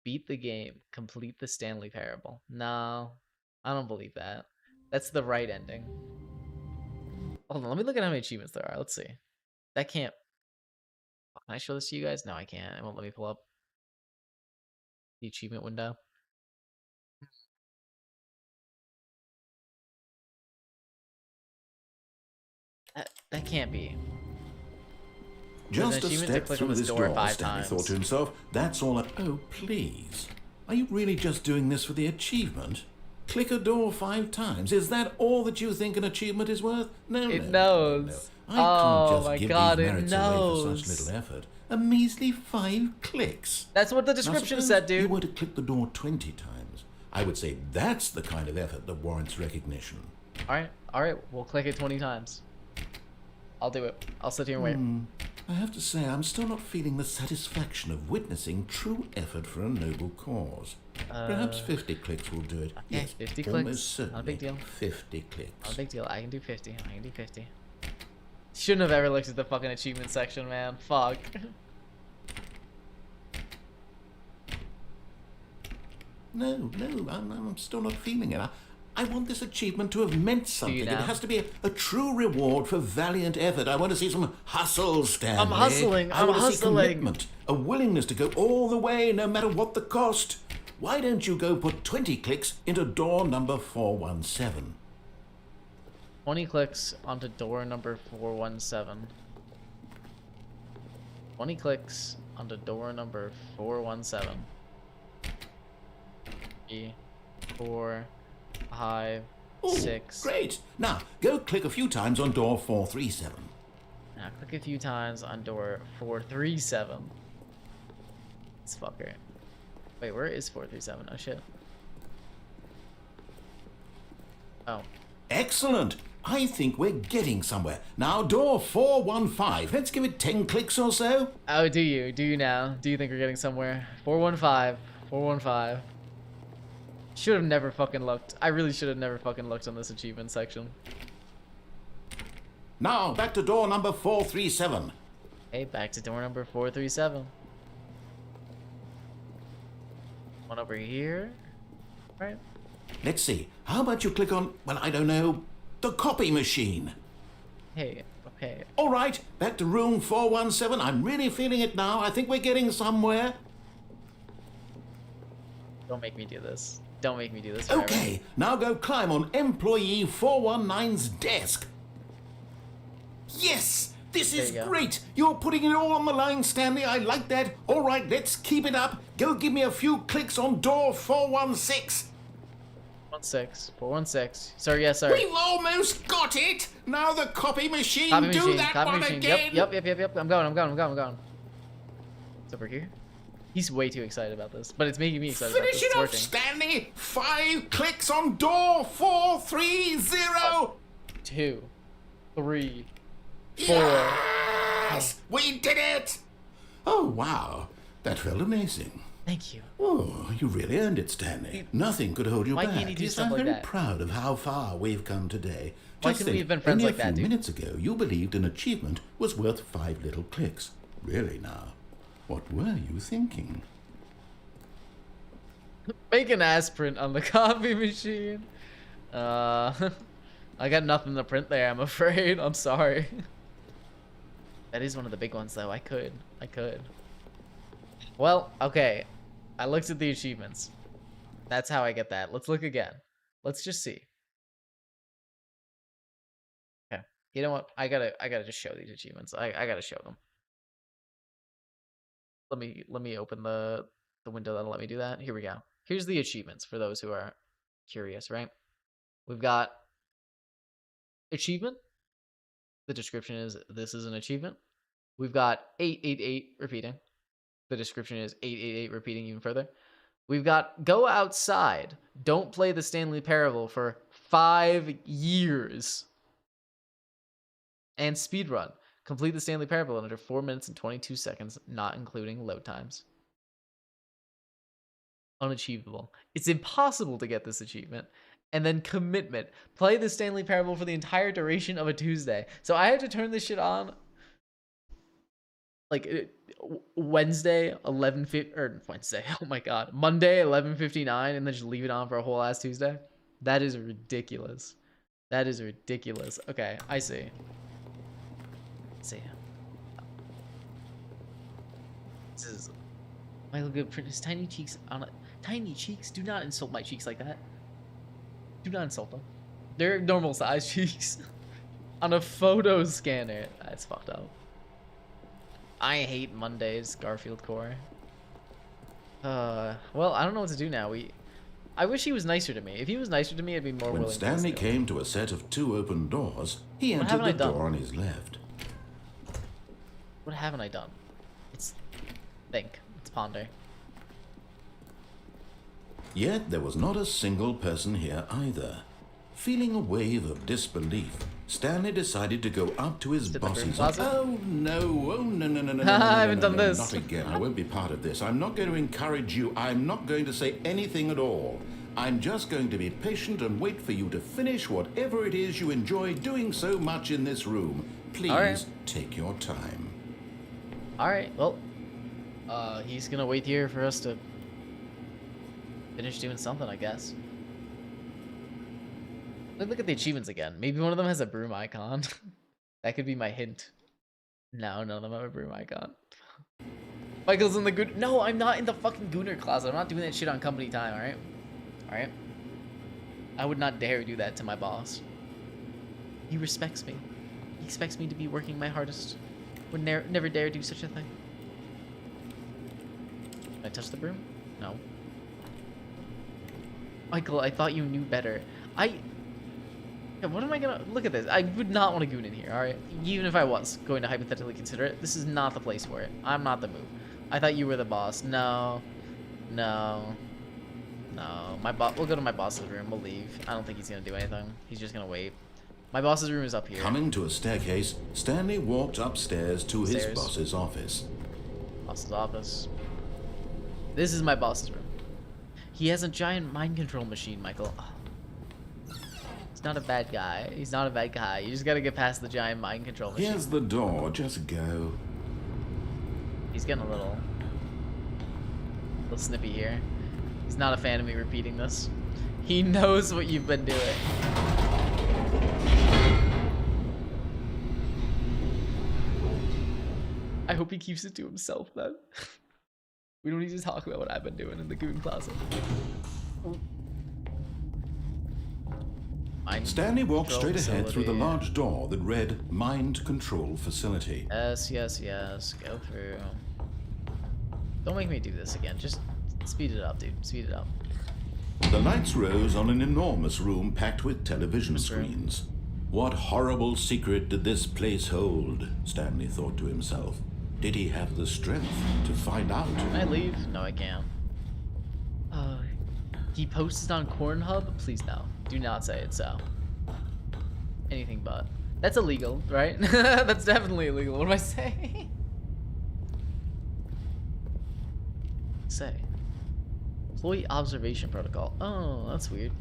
Beat the game. Complete the Stanley parable. No, I don't believe that. That's the right ending. Hold on, let me look at how many achievements there are. Let's see. That can't... Can I show this to you guys? No, I can't. It won't let me pull up the achievement window. That can't be. Just a achievement to step click through on this this door door, 5 Stanley times. thought to himself. That's all. Oh, please. Are you really just doing this for the achievement? Click a door 5 times. Is that all that you think an achievement is worth? No, It no, knows. no. I can't just give God, these it merits away for knows. such little effort. A measly 5 clicks. That's what the Now, description suppose said, dude. you were to click the door 20 times. I would say that's the kind of effort that warrants recognition. Alright, we'll click it 20 times. I'll do it. I'll sit here and wait. I have to say, I'm still not feeling the satisfaction of witnessing true effort for a noble cause. Perhaps 50 clicks will do it. Okay, Yes, 50 almost clicks. certainly. Not a big deal. 50 clicks. Not a big deal. I can do 50. Shouldn't have ever looked at the fucking achievement section, man. Fuck. No, I'm still not feeling it. I want this achievement to have meant something. It now? has to be a true reward for valiant effort. I want to see some hustle, Stanley. I'm hustling. I want to see hustling. commitment, a willingness to go all the way, no matter what the cost. Why don't you go put 20 clicks into door number 417? 20 clicks onto door number 417. 20 clicks onto door number 417. 3, 4, 5, Ooh, 6. Great. Now, go click a few times on door 437. Now click a few times on door 437. This fucker. Wait, where is 437? Oh shit. Oh. Excellent. I think we're getting somewhere. Now, door 415. Let's give it 10 clicks or so. Oh, do you? Do you now? Do you think we're getting somewhere? 415. 415. Should have never fucking looked. I really should have never fucking looked on this achievement section. Now, back to door number 437. Okay, back to door number 437. One over here. Right. Let's see. How about you click on, well, I don't know, the copy machine? Hey, okay. All right, back to room 417. I'm really feeling it now. I think we're getting somewhere. Don't make me do this. Don't make me do this forever. Okay, now go climb on employee 419's desk. Yes, this is There you go. great. You're putting it all on the line, Stanley. I like that. All right, let's keep it up. Go give me a few clicks on door 416. 416. Sorry, yes, sorry. We've almost got it. Now the copy machine. Copy Do machine, that copy one machine. again. Yep. I'm going. It's over here. He's way too excited about this, but it's making me excited about Finish this. it up, It's Stanley. 5 clicks on door 430. 2, 3, 4. Yes, we did it. Oh, wow. That felt amazing. Thank you. Oh, you really earned it, Stanley. Nothing could hold you Why back. can't he do Yes, stuff I'm like very that? proud of how far we've come today. Why Just couldn't we think, have been friends only like that, a few dude? minutes ago, you believed an achievement was worth 5 little clicks. Really now, what were you thinking? Make an ass print on the copy machine. I got nothing to print there, I'm afraid. I'm sorry. That is one of the big ones, though. I could. Well, okay. I looked at the achievements. That's how I get that. Let's look again. Let's just see. Okay. You know what? I gotta just show these achievements. I gotta show them. Let me open the window that'll let me do that. Here we go. Here's the achievements for those who are curious, right? We've got achievement. The description is this is an achievement. We've got 888 repeating. The description is 888 repeating even further. We've got go outside. Don't play the Stanley Parable for 5 years. And speedrun. Complete the Stanley Parable in under 4 minutes and 22 seconds, not including load times. Unachievable. It's impossible to get this achievement. And then commitment. Play the Stanley Parable for the entire duration of a Tuesday. So I had to turn this shit on like Wednesday 11:50 or Wednesday. Oh my god, Monday 11:59, and then just leave it on for a whole ass Tuesday. That is ridiculous. That is ridiculous. Okay, I see. See. This is my little good print. His tiny cheeks on it. Tiny cheeks. Do not insult my cheeks like that. Do not insult them. They're normal size cheeks. On a photo scanner. That's fucked up. I hate Mondays, Garfield Core. Well, I don't know what to do now. I wish he was nicer to me. If he was nicer to me, I'd be more willing When to Stanley listen to him. came to a set of 2 open doors, he What entered haven't I the done? door on his left. What haven't I done? It's think. It's ponder. Yet there was not a single person here either. Feeling a wave of disbelief, Stanley decided to go up to his boss's office. Oh no, I haven't done this. Not again. I won't be part of this. I'm not going to encourage you. I'm not going to say anything at all. I'm just going to be patient and wait for you to finish whatever it is you enjoy doing so much in this room. Please take your time. Alright, well, he's gonna wait here for us to finish doing something, I guess. Look at the achievements again. Maybe one of them has a broom icon. That could be my hint. No, none of them have a broom icon. Michael's in the good. No, I'm not in the fucking Gooner closet. I'm not doing that shit on company time, alright? Alright? I would not dare do that to my boss. He respects me. He expects me to be working my hardest. Would never dare do such a thing. Can I touch the broom? No. Michael, I thought you knew better. Yeah, what am I gonna... Look at this. I would not want to goon in here, alright? Even if I was going to hypothetically consider it, this is not the place for it. I'm not the move. I thought you were the boss. No. No. No. We'll go to my boss's room. We'll leave. I don't think he's gonna do anything. He's just gonna wait. My boss's room is up here. Coming to a staircase, Stanley walked upstairs to his boss's office. Boss's office. This is my boss's room. He has a giant mind control machine, Michael. Oh. He's not a bad guy. He's not a bad guy. You just gotta get past the giant mind control machine. Here's the door. Just go. He's getting a little snippy here. He's not a fan of me repeating this. He knows what you've been doing. I hope he keeps it to himself then. We don't need to talk about what I've been doing in the goon closet. Stanley walked straight ahead through the large door that read Mind Control Facility. Yes, yes, yes. Go through. Don't make me do this again. Just speed it up, dude. Speed it up. The lights rose on an enormous room packed with television screens. What horrible secret did this place hold? Stanley thought to himself. Did he have the strength to find out? Can I leave? No, I can't. He posted on Cornhub? Please no. Do not say it so. Anything but. That's illegal, right? That's definitely illegal. What am I saying? Say. Employee observation protocol. Oh, that's weird.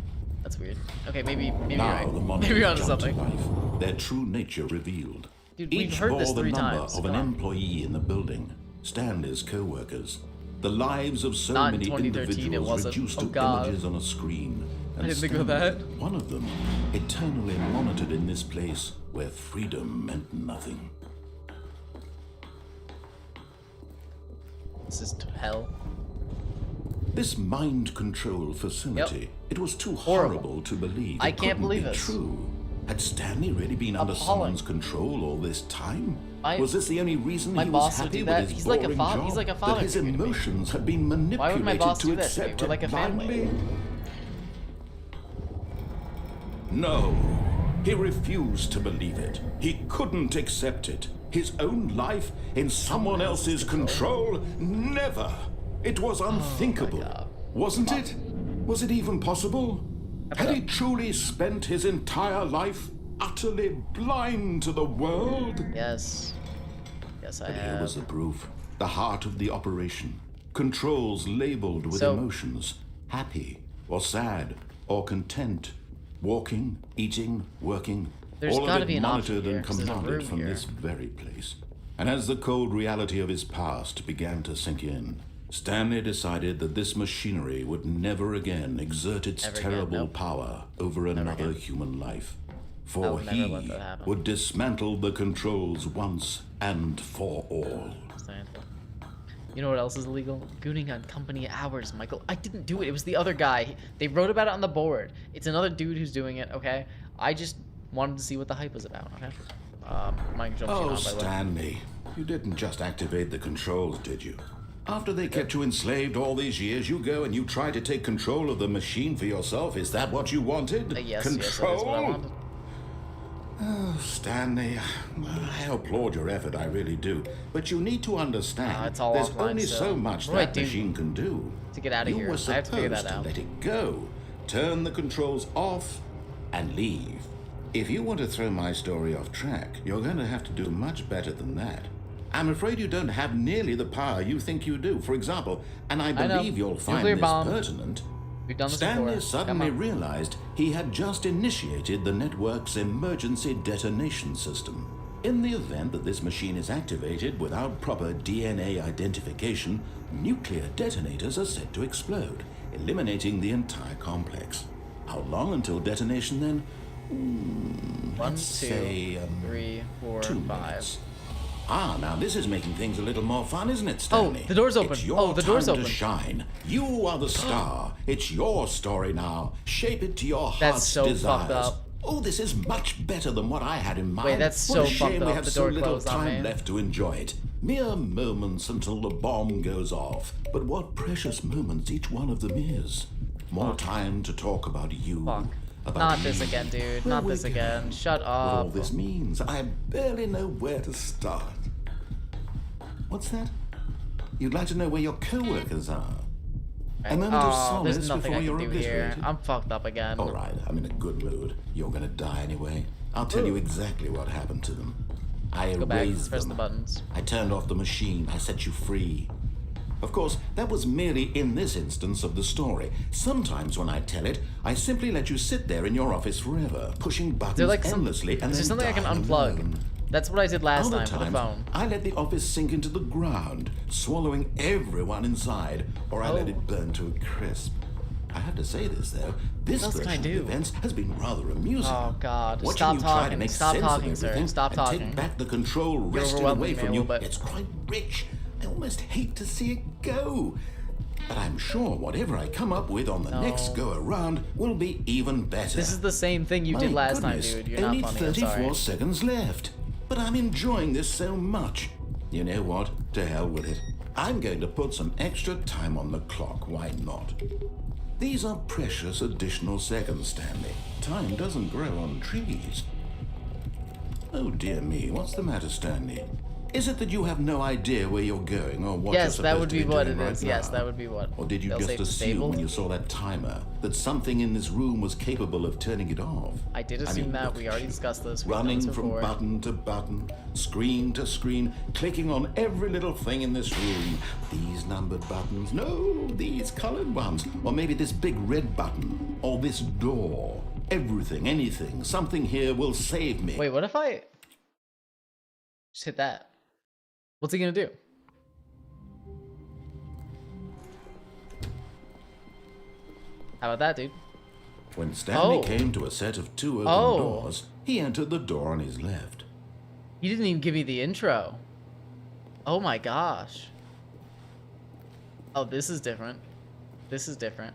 That's weird. Okay, maybe now the monsters maybe onto jumped something. to life, their true nature revealed. Dude, Each we've heard bore this the 3 number times. of an employee in the building, Stanley's co-workers. The lives of so Not in many 2013, it individuals wasn't. reduced Oh, to God. images on a screen. I And didn't think of that. one of them, eternally monitored in this place where freedom meant nothing. This is hell. This mind control facility, it was too horrible to believe. I It can't couldn't believe be this. true. Had Stanley really been under Appalling. someone's control all this time? My- Was this the only reason my he boss was would do happy that. with his He's like a boring father- job? he's like a father That his figure to me. emotions had been manipulated Why would my boss to do that to me? accept We're it like a family. blindly? No, he refused to believe it. He couldn't accept it. His own life in someone else's control? Never. It was unthinkable. God. Wasn't it? Was it even possible? Had he truly spent his entire life utterly blind to the world? Yes. Yes, I But here have. was the proof. The heart of the operation. Controls labeled with So- emotions. Happy, or sad, or content. Walking, eating, working. There's all gotta of be it an option monitored here, and 'cause there's a commanded room from here. this very place. And as the cold reality of his past began to sink in, Stanley decided that this machinery would never again exert its Never again, terrible nope. power over another again. human life. I For would never he let that happen. would dismantle the controls once and for all. You know what else is illegal? Gooning on company hours, Michael. I didn't do it. It was the other guy. They wrote about it on the board. It's another dude who's doing it, okay? I just wanted to see what the hype was about, okay? Mind control Oh, machine on, by the way. Stanley, you didn't just activate the controls, did you? After they kept you enslaved all these years, you go and you try to take control of the machine for yourself. Is that what you wanted? Yes, control? yes, that is what I wanted. Oh, Stanley, I applaud your effort, I really do. But you need to understand, it's all there's offline only still. so much What do I that do machine can do. to get out of You here? were I have to figure supposed that to out. let it go, turn the controls off, and leave. If you want to throw my story off track, you're going to have to do much better than that. I'm afraid you don't have nearly the power you think you do. For example, and I believe you'll find Nuclear this bomb. pertinent, We've done this Stanley before. suddenly realized he had just initiated the network's emergency detonation system. In the event that this machine is activated without proper DNA identification, nuclear detonators are said to explode, eliminating the entire complex. How long until detonation then? 1, 2, let's say, 3, 4, 2 5. minutes. Ah, now this is making things a little more fun, isn't it, Stanley? Oh, the door's open. It's your Oh, the door's time open. to shine. You are the star. It's your story now. Shape it to your heart's That's so desires. fucked up. Oh, this is much better than what I had in mind. Wait, that's What so a shame fucked we up. have The so door little closed on time me. left to enjoy it. Mere moments until the bomb goes off. But what precious moments each one of them is. More time to talk about you. Fuck. About Not me, this again, dude. where Not we're this again. going, Shut what all up. this means. I barely know where to start. What's that? You'd like to know where your co-workers are? A moment of Oh, solace there's nothing before I you're can do here. obliterated. I'm fucked up again. All right, I'm in a good mood. You're gonna die anyway. I'll tell you exactly what happened to them. I Go back. erased Press them. the buttons. I turned off the machine. I set you free. Of course, that was merely in this instance of the story. Sometimes when I tell it, I simply let you sit there in your office forever, pushing buttons like some- endlessly and is there then something I can dying unplug? alone. That's what I did last Other time for the times, phone. I let the office sink into the ground, swallowing everyone inside, or I let Oh. it burn to a crisp. I have to say this though, this else can I version of do? events has been rather amusing. Oh, God. Watching Stop you try to talking. make Stop sense talking, of sir. everything Stop and talking. take back the control wrested overwhelming away me a from you, little bit. it's quite rich. I almost hate to see it go. But I'm sure whatever I come up with on the next go around will be even better. This is the same thing you did My last goodness, time, dude. You're not only funny. I'm 34 sorry. seconds left. But I'm enjoying this so much. You know what? To hell with it. I'm going to put some extra time on the clock. Why not? These are precious additional seconds, Stanley. Time doesn't grow on trees. Oh dear me, what's the matter, Stanley? Is it that you have no idea where you're going or what you're Yes, supposed that would to be what doing it right is. Yes, now? that would be what. Or did you Failsafe just assume disabled? when you saw that timer that something in this room was capable of turning it off? I did assume that. look We at already you. discussed this. We've done Running this from before. button to button, screen to screen, clicking on every little thing in this room. These numbered buttons, no, these colored ones. Or maybe this big red button, or this door. Everything, anything, something here will save me. Wait, what if I just hit that? What's he gonna do? How about that, dude? When Stanley Oh. came to a set of 2 open Oh. doors, he entered the door on his left. He didn't even give me the intro. Oh my gosh. Oh, this is different. This is different.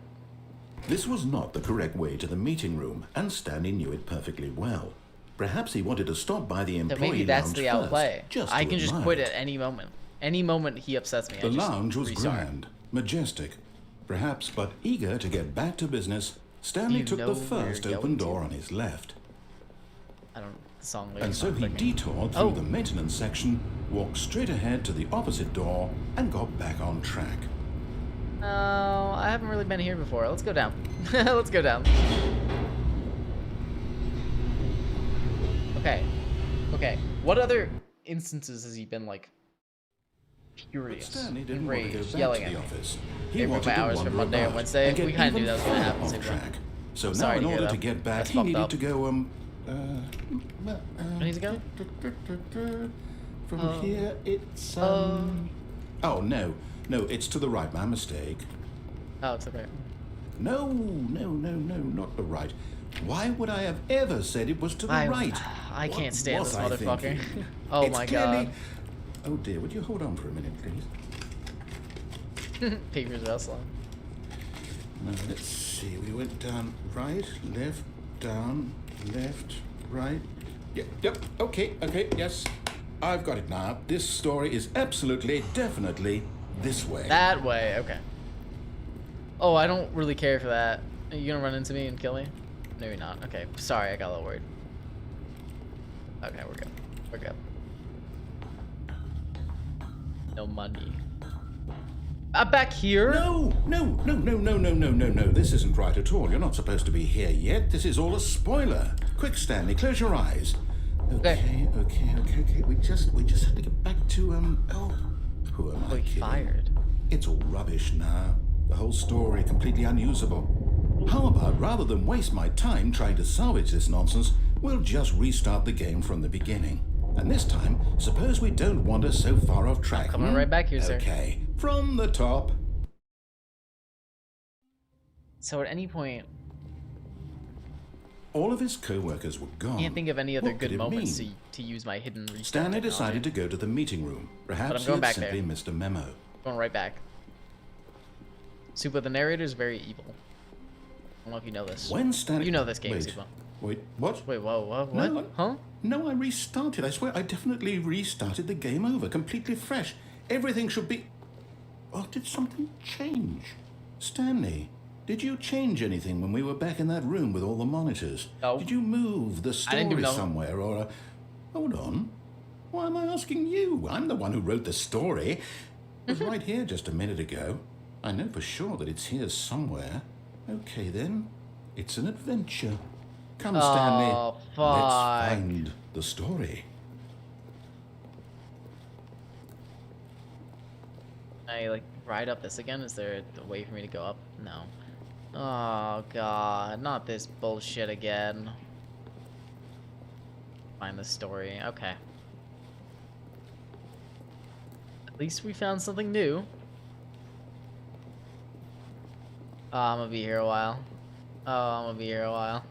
This was not the correct way to the meeting room, and Stanley knew it perfectly well. Perhaps he wanted to stop by the So employee maybe that's lounge the first, outplay. just I to can just admire quit it. at any moment. Any moment he upsets me, The I just lounge was restart. grand, majestic, perhaps, but eager to get back to business, Stanley You took know the where first you're open going to? door on his left. I don't. The song. And lyrics so aren't he clicking. detoured through Oh. the maintenance section, walked straight ahead to the opposite door, and got back on track. No, I haven't really been here before. Let's go down. Let's go down. Okay. Okay. What other instances has he been like But furious, Stanley didn't want to go enraged, back yelling to at the me? office. They He moved wanted my to hours from wander Monday and about Wednesday. and get We kinda knew even that was gonna further happen off soon, track. So now, Sorry in to hear order that. to get back, That's he fucked needed up. to go I need to go? From here, it's Oh no, it's to the right. My mistake. Oh, it's okay. No, not the right. Why would I have ever said it was to the right? I What can't stand was this I motherfucker. thinking? Oh It's my clearly- god. Oh dear, would you hold on for a minute, please? Papers wrestling. Now, let's see. We went down right, left, down, left, right. Yep. Okay. Yes, I've got it now. This story is absolutely, definitely this way. That way, okay. Oh, I don't really care for that. Are you gonna run into me and kill me? Maybe not. Okay, sorry, I got a little worried. Okay, we're good. We're good. No money. Back here? No. This isn't right at all. You're not supposed to be here yet. This is all a spoiler. Quick, Stanley, close your eyes. Okay. We just have to get back to who am I kidding? Fired. It's all rubbish now. The whole story completely unusable. How about, rather than waste my time trying to salvage this nonsense, we'll just restart the game from the beginning. And this time, suppose we don't wander so far off track. Coming right back here, sir. Okay, from the top. So at any point, All of his co-workers were gone. I can't think of any other What could good it moments mean? to use my hidden restart Stanley technology. decided to go to the meeting room. Perhaps he going had back simply there. missed a memo. Going right back. Super, the narrator is very evil. I don't know if you know this. When Stanley... You know this game, Wait, Super. wait, what? Wait, whoa, what? No, Huh? No, I restarted. I swear, I definitely restarted the game over, completely fresh. Everything should be... Oh, did something change? Stanley, did you change anything when we were back in that room with all the monitors? No. Did you move the I didn't do story no. somewhere, or... Hold on. Why am I asking you? I'm the one who wrote the story. It was right here just a minute ago. I know for sure that it's here somewhere. Okay, then. It's an adventure. Come, Stanley. Oh, Let's fuck. find the story. Can I, like, ride up this again? Is there a way for me to go up? No. Oh, God. Not this bullshit again. Find the story. Okay. At least we found something new. Oh, I'm gonna be here a while. Oh, I'm gonna be here a while.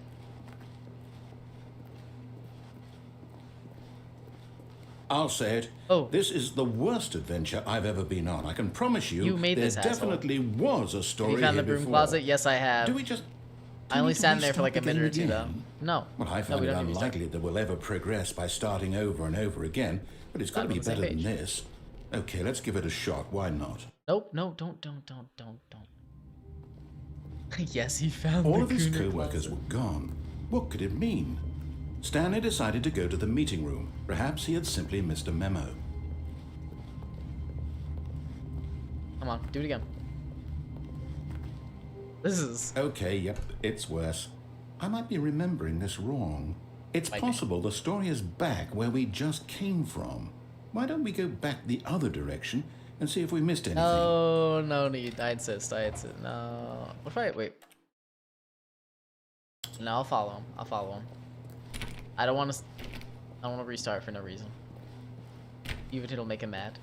I'll say it. Oh. This is the worst adventure I've ever been on. I can promise you, You made there this, asshole. definitely was a story Have you found the here broom before. closet? Yes, I have. Do we just... I only need to sat in there for like a restart the minute or game two, though. again? No. Well, I No, find we it don't need to restart. unlikely that we'll ever progress by starting over and over again, but it's got to Not be on the same better than page. this. Okay, let's give it a shot. Why not? Nope, no, don't. Yes, he found All the of his Gooner co-workers closet. were gone. What could it mean? Stanley decided to go to the meeting room. Perhaps he had simply missed a memo. Come on, do it again. This is... Okay, yep, it's worse. I might be remembering this wrong. It's Might be. possible the story is back where we just came from. Why don't we go back the other direction and see if we missed anything? No need. I insist. No. What if I... Wait. No, I'll follow him. I don't want to restart for no reason. Even if it'll make him mad.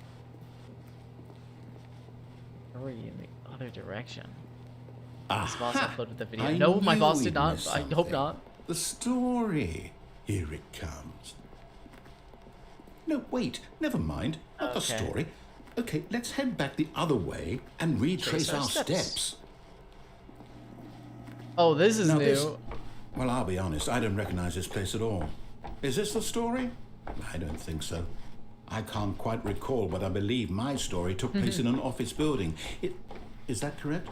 Story in the other direction. His boss Aha! uploaded the video. I No, my knew boss we'd did not. miss I hope something. not. The story. Here it comes. No, wait. Never mind. Not the Okay. story. Okay, let's head back the other way and retrace our our steps. steps. Oh, this is Now new. this- Well, I'll be honest. I don't recognize this place at all. Is this the story? I don't think so. I can't quite recall, but I believe my story took place in an office building. Is that correct?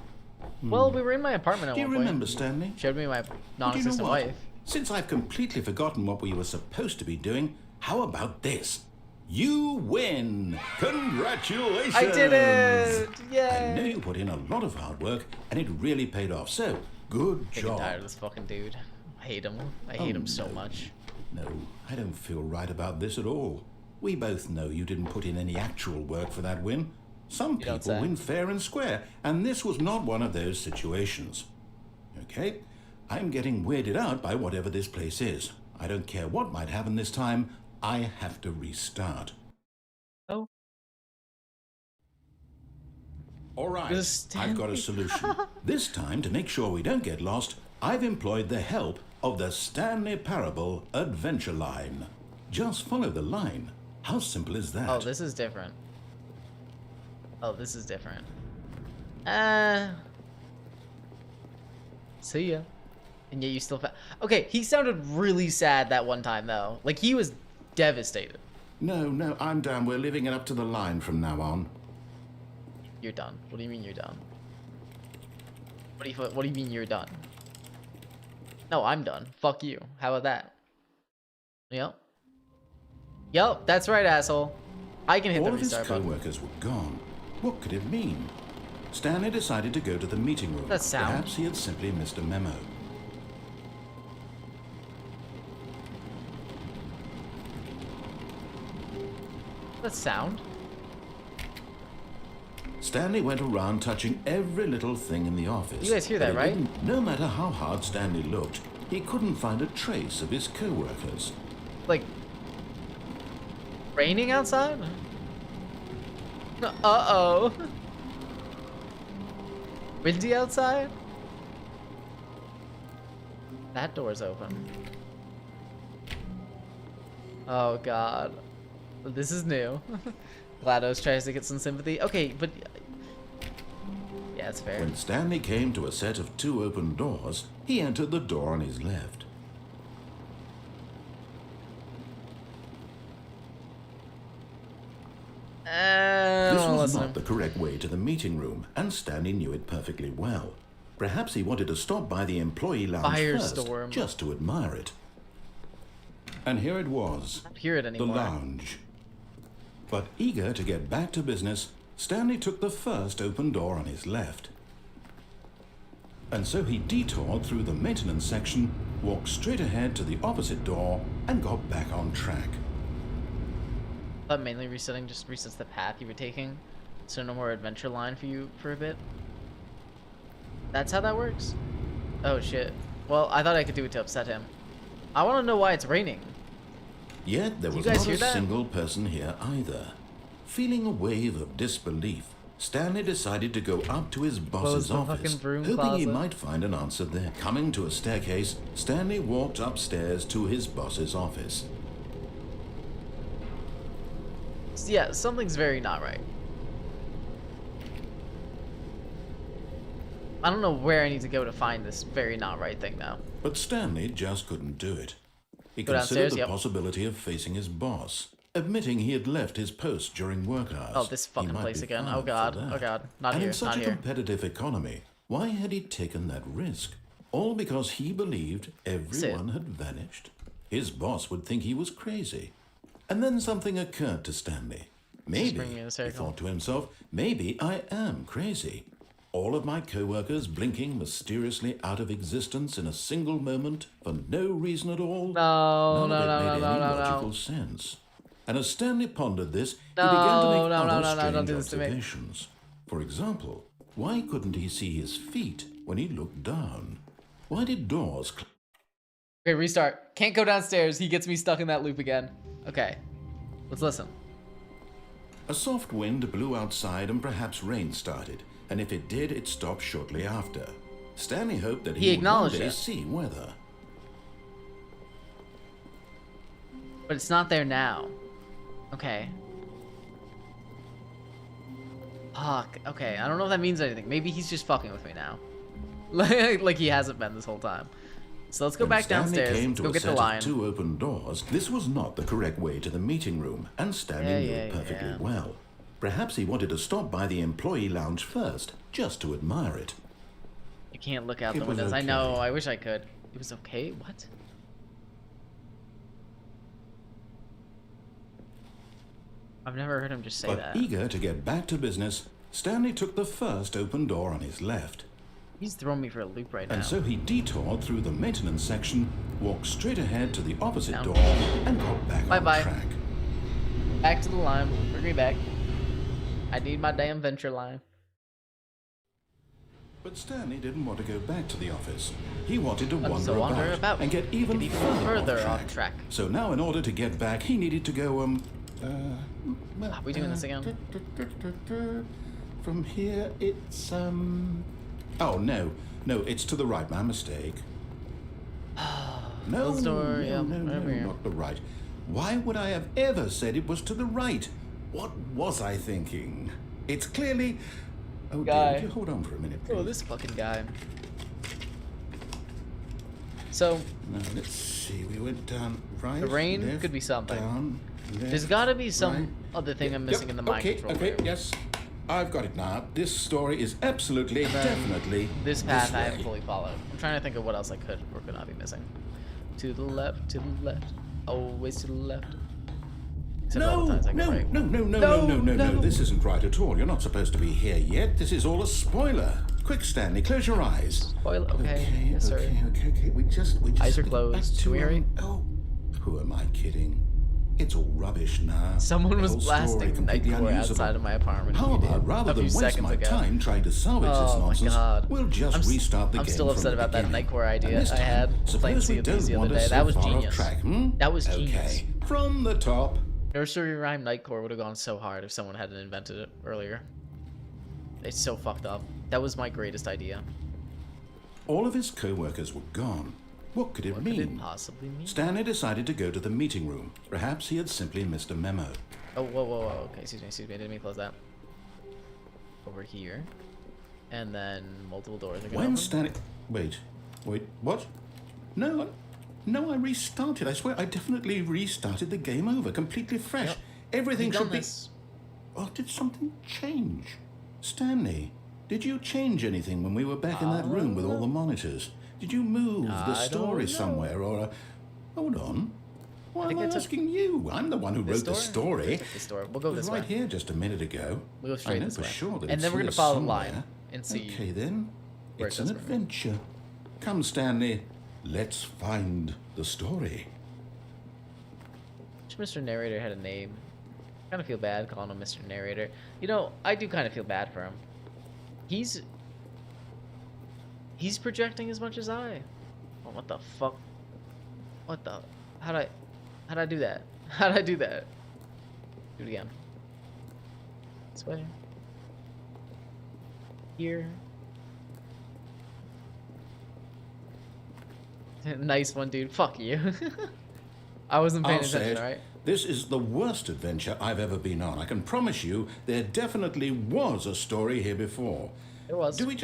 Well, we were in my apartment at Do you one point. remember, Stanley? Showed me my Do you know non-existent what? wife. Since I've completely forgotten what we were supposed to be doing, how about this? You win! Congratulations! I did it! I know Yay! you put in a lot of hard work, and it really paid off. So, good I'm job. tired of this fucking dude. I hate him. I hate him so much. No, I don't feel right about this at all. We both know you didn't put in any actual work for that win. Some You don't people say. win fair and square, and this was not one of those situations. Okay? I'm getting weirded out by whatever this place is. I don't care what might happen this time. I have to restart. Oh. All right, This I've got a solution. This time, to make sure we don't get lost, I've employed the help of the Stanley Parable Adventure Line. Just follow the line. How simple is that? Oh, this is different. See ya. And yet you still okay, he sounded really sad that one time, though. Like, he was devastated. No, I'm down. We're living it up to the line from now on. You're done. What do you mean you're done? What do you mean you're done? No, I'm done. Fuck you. How about that? Yep. Yup, that's right, asshole. I can hit All the of his restart button. co-workers were gone. What could it mean? Stanley decided to go to the meeting room. That sound. Perhaps he had simply missed a memo. That sound? Stanley went around touching every little thing in the office. You guys hear but that, he right? didn't- No matter how hard Stanley looked, he couldn't find a trace of his co-workers. Like, raining outside? Uh-oh. Windy outside? That door's open. Oh god. This is new. GLaDOS tries to get some sympathy. Okay, but... Yeah, that's fair. When Stanley came to a set of 2 open doors, he entered the door on his left. This was not the correct way to the meeting room, and Stanley knew it perfectly well. Perhaps he wanted to stop by the employee lounge first, Firestorm. just to admire it. And here it was, I don't hear it the anymore. lounge. But eager to get back to business, Stanley took the first open door on his left. And so he detoured through the maintenance section, walked straight ahead to the opposite door, and got back on track. I thought mainly resetting just resets the path you were taking, so no more adventure line for you for a bit. That's how that works? Oh shit. Well, I thought I could do it to upset him. I want to know why it's raining. Yet there You was guys not hear a that? single person here either. Feeling a wave of disbelief, Stanley decided to go up to his boss's the office, fucking broom hoping he closet. might find an answer there. Coming to a staircase, Stanley walked upstairs to his boss's office. Yeah, something's very not right. I don't know where I need to go to find this very not right thing now. But Stanley just couldn't do it. He Go considered downstairs, the yep. possibility of facing his boss, admitting he had left his post during work hours. Oh, this He fucking might place be again. fired Oh for god. that. Oh god. Not And here. in such Not a here. competitive economy, why had he taken that risk? All because he believed everyone had vanished. His boss would think he was crazy. And then something occurred to Stanley. Maybe, bring me in a he circle. thought to himself, maybe I am crazy. All of my co-workers blinking mysteriously out of existence in a single moment for no reason at all. No, None of it no, made no, any no, no, logical no. sense. And as Stanley pondered this, No, he began to make no, no, other no, no, don't strange do this to me. observations. For example, why couldn't he see his feet when he looked down? Why did doors Okay, restart. Can't go downstairs. He gets me stuck in that loop again. Okay. Let's listen. A soft wind blew outside and perhaps rain started, and if it did, it stopped shortly after. Stanley hoped that He he would one acknowledged day it. see weather. But it's not there now. Okay. Fuck. Okay, I don't know if that means anything. Maybe he's just fucking with me now. Like he hasn't been this whole time. So let's go When back Stanley downstairs. came Let's to go a get set the lion. of 2 open doors, this was not the correct way to the meeting room, and Stanley knew it perfectly well. Perhaps he wanted to stop by the employee lounge first, just to admire it. You can't look out It the was windows. I know. okay. I wish I could. It was okay. What? I've never heard him just say But that. eager to get back to business, Stanley took the first open door on his left. He's throwing me for a loop right now. And so he detoured through the maintenance section, walked straight ahead to the opposite Down. door, and got back Bye-bye. on track. Back to the line. Bring me back. I need my damn venture line. But Stanley didn't want to go back to the office. He wanted to So wander about. and get even, Get further off track. So now in order to get back, he needed to go, Are we doing this again? From here, it's, Oh, no. No, it's to the right. My mistake. No, Closed door, no, yeah, no, over here. not the right. Why would I have ever said it was to the right? What was I thinking? It's clearly... Oh, Guy. dear, would you hold on for a minute, please? Oh, this fucking guy. So, Now, let's see. We went down right, The rain left, could be something. down, left, there's gotta be some right. other thing I'm missing in the mind okay, control. Okay, room. yes. I've got it now. This story is absolutely, definitely This path I way. have fully followed. I'm trying to think of what else I could or could not be missing. To the left, always to the left. Except for all the times I get right. No. This isn't right at all. You're not supposed to be here yet. This is all a spoiler. Quick, Stanley, close your eyes. Spoiler. Okay. Yes, sir. Okay. We just Eyes are get closed. back to, Do we hurry? Oh, who am I kidding? It's all rubbish now. Someone The was whole story blasting completely Nightcore unusable. outside of my apartment. How about rather than waste my time trying to salvage this nonsense, we'll just restart the game. I'm still upset about that Nightcore idea And this I time, had playing suppose Sea we of Thieves the don't other wander day. so That was far off genius. track, That was genius. Okay, from the top. Nursery Rhyme Nightcore would have gone so hard if someone hadn't invented it earlier. It's so fucked up. That was my greatest idea. All of his co-workers were gone. What could it What mean? could it possibly mean? Stanley decided to go to the meeting room. Perhaps he had simply missed a memo. Oh, whoa. Okay, excuse me. I didn't mean to close that. Over here. And then multiple doors are gonna When open. Stanley... Wait, what? No, I restarted. I swear, I definitely restarted the game over, completely fresh. Yep. Everything You've should done be... this. Oh, did something change? Stanley, did you change anything when we were back in that room with all the monitors? Did you move the story somewhere, or... Hold on. Why am I asking you? I'm the one who wrote the story. The story. We'll go It was this right way. here just a minute ago. We'll go straight I know this for way. sure that And it's then we're here gonna follow the somewhere. line and see Okay, then. where It's it an goes from. adventure. Come, Stanley. Let's find the story. Wish Mr. Narrator had a name. Kind of feel bad calling him Mr. Narrator. You know, I do kind of feel bad for him. He's projecting as much as I. Oh, what the fuck? What the? How'd I do that? How'd I do that? Do it again. This way. Here. Nice one, dude. Fuck you. I wasn't paying I'll say attention, it. alright? This is the worst adventure I've ever been on. I can promise you there definitely was a story here before. There was. Do we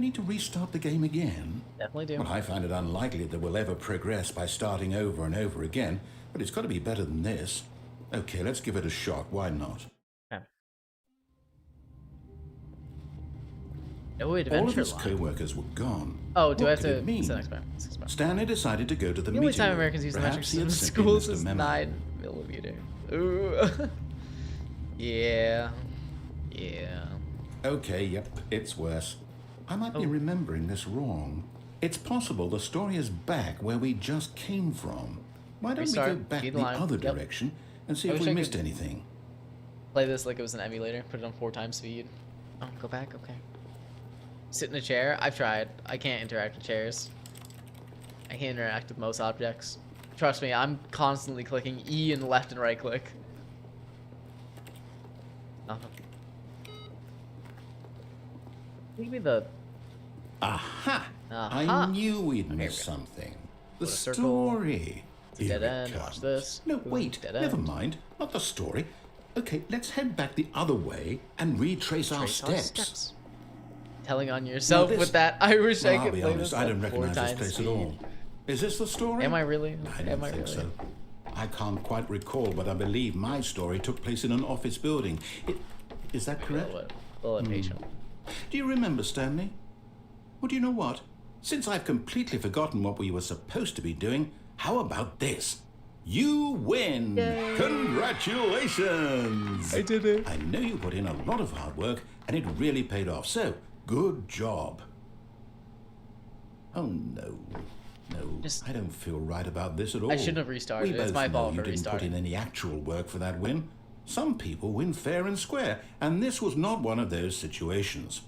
need to restart the game again? Definitely do. Well, I find it unlikely that we'll ever progress by starting over and over again, but it's got to be better than this. Okay, let's give it a shot. Why not? Okay. No All of adventure his line. co-workers were gone. Oh, do What I have could to? it mean? It's the next part. It's the next part. Stanley decided to go to the The only meeting time room. Americans use the metric Perhaps he system had in simply schools missed is a memo. 9mm. Ooh. Yeah. Okay, yep, it's worse. I might be remembering this wrong. It's possible the story is back where we just came from. Why don't we go Restart, back feed the line. other Yep. direction and see I if wish we I missed could- anything? Play this like it was an emulator. Put it on 4x speed. Oh, go back. Okay. Sit in a chair. I've tried. I can't interact with chairs. I can't interact with most objects. Trust me, I'm constantly clicking E and left and right click. Nothing. Give me the. Aha! Aha. I knew we'd we missed go. something. The Put a circle. story. It's a Here dead it end. Watch comes. this. No, Ooh, wait. dead Never end. mind. Not the story. Okay, let's head back the other way and retrace our Trace our steps. Telling on yourself this- with that. I wish I Well, could I'll be play honest, this I at don't 4 recognize this times place speed. at all. Is this the story? Am I really? I don't Am I think really? so. I can't quite recall, but I believe my story took place in an office building. Is that correct? A little impatient. Do you remember, Stanley? Well, do you know what? Since I've completely forgotten what we were supposed to be doing, how about this? You win! Yay. Congratulations! I did it. I know you put in a lot of hard work, and it really paid off, so good job. Oh, no. No, I don't feel right about this at all. I shouldn't have restarted. We It's both my know fault you for didn't put restarting. in any actual work for that win. Some people win fair and square, and this was not one of those situations.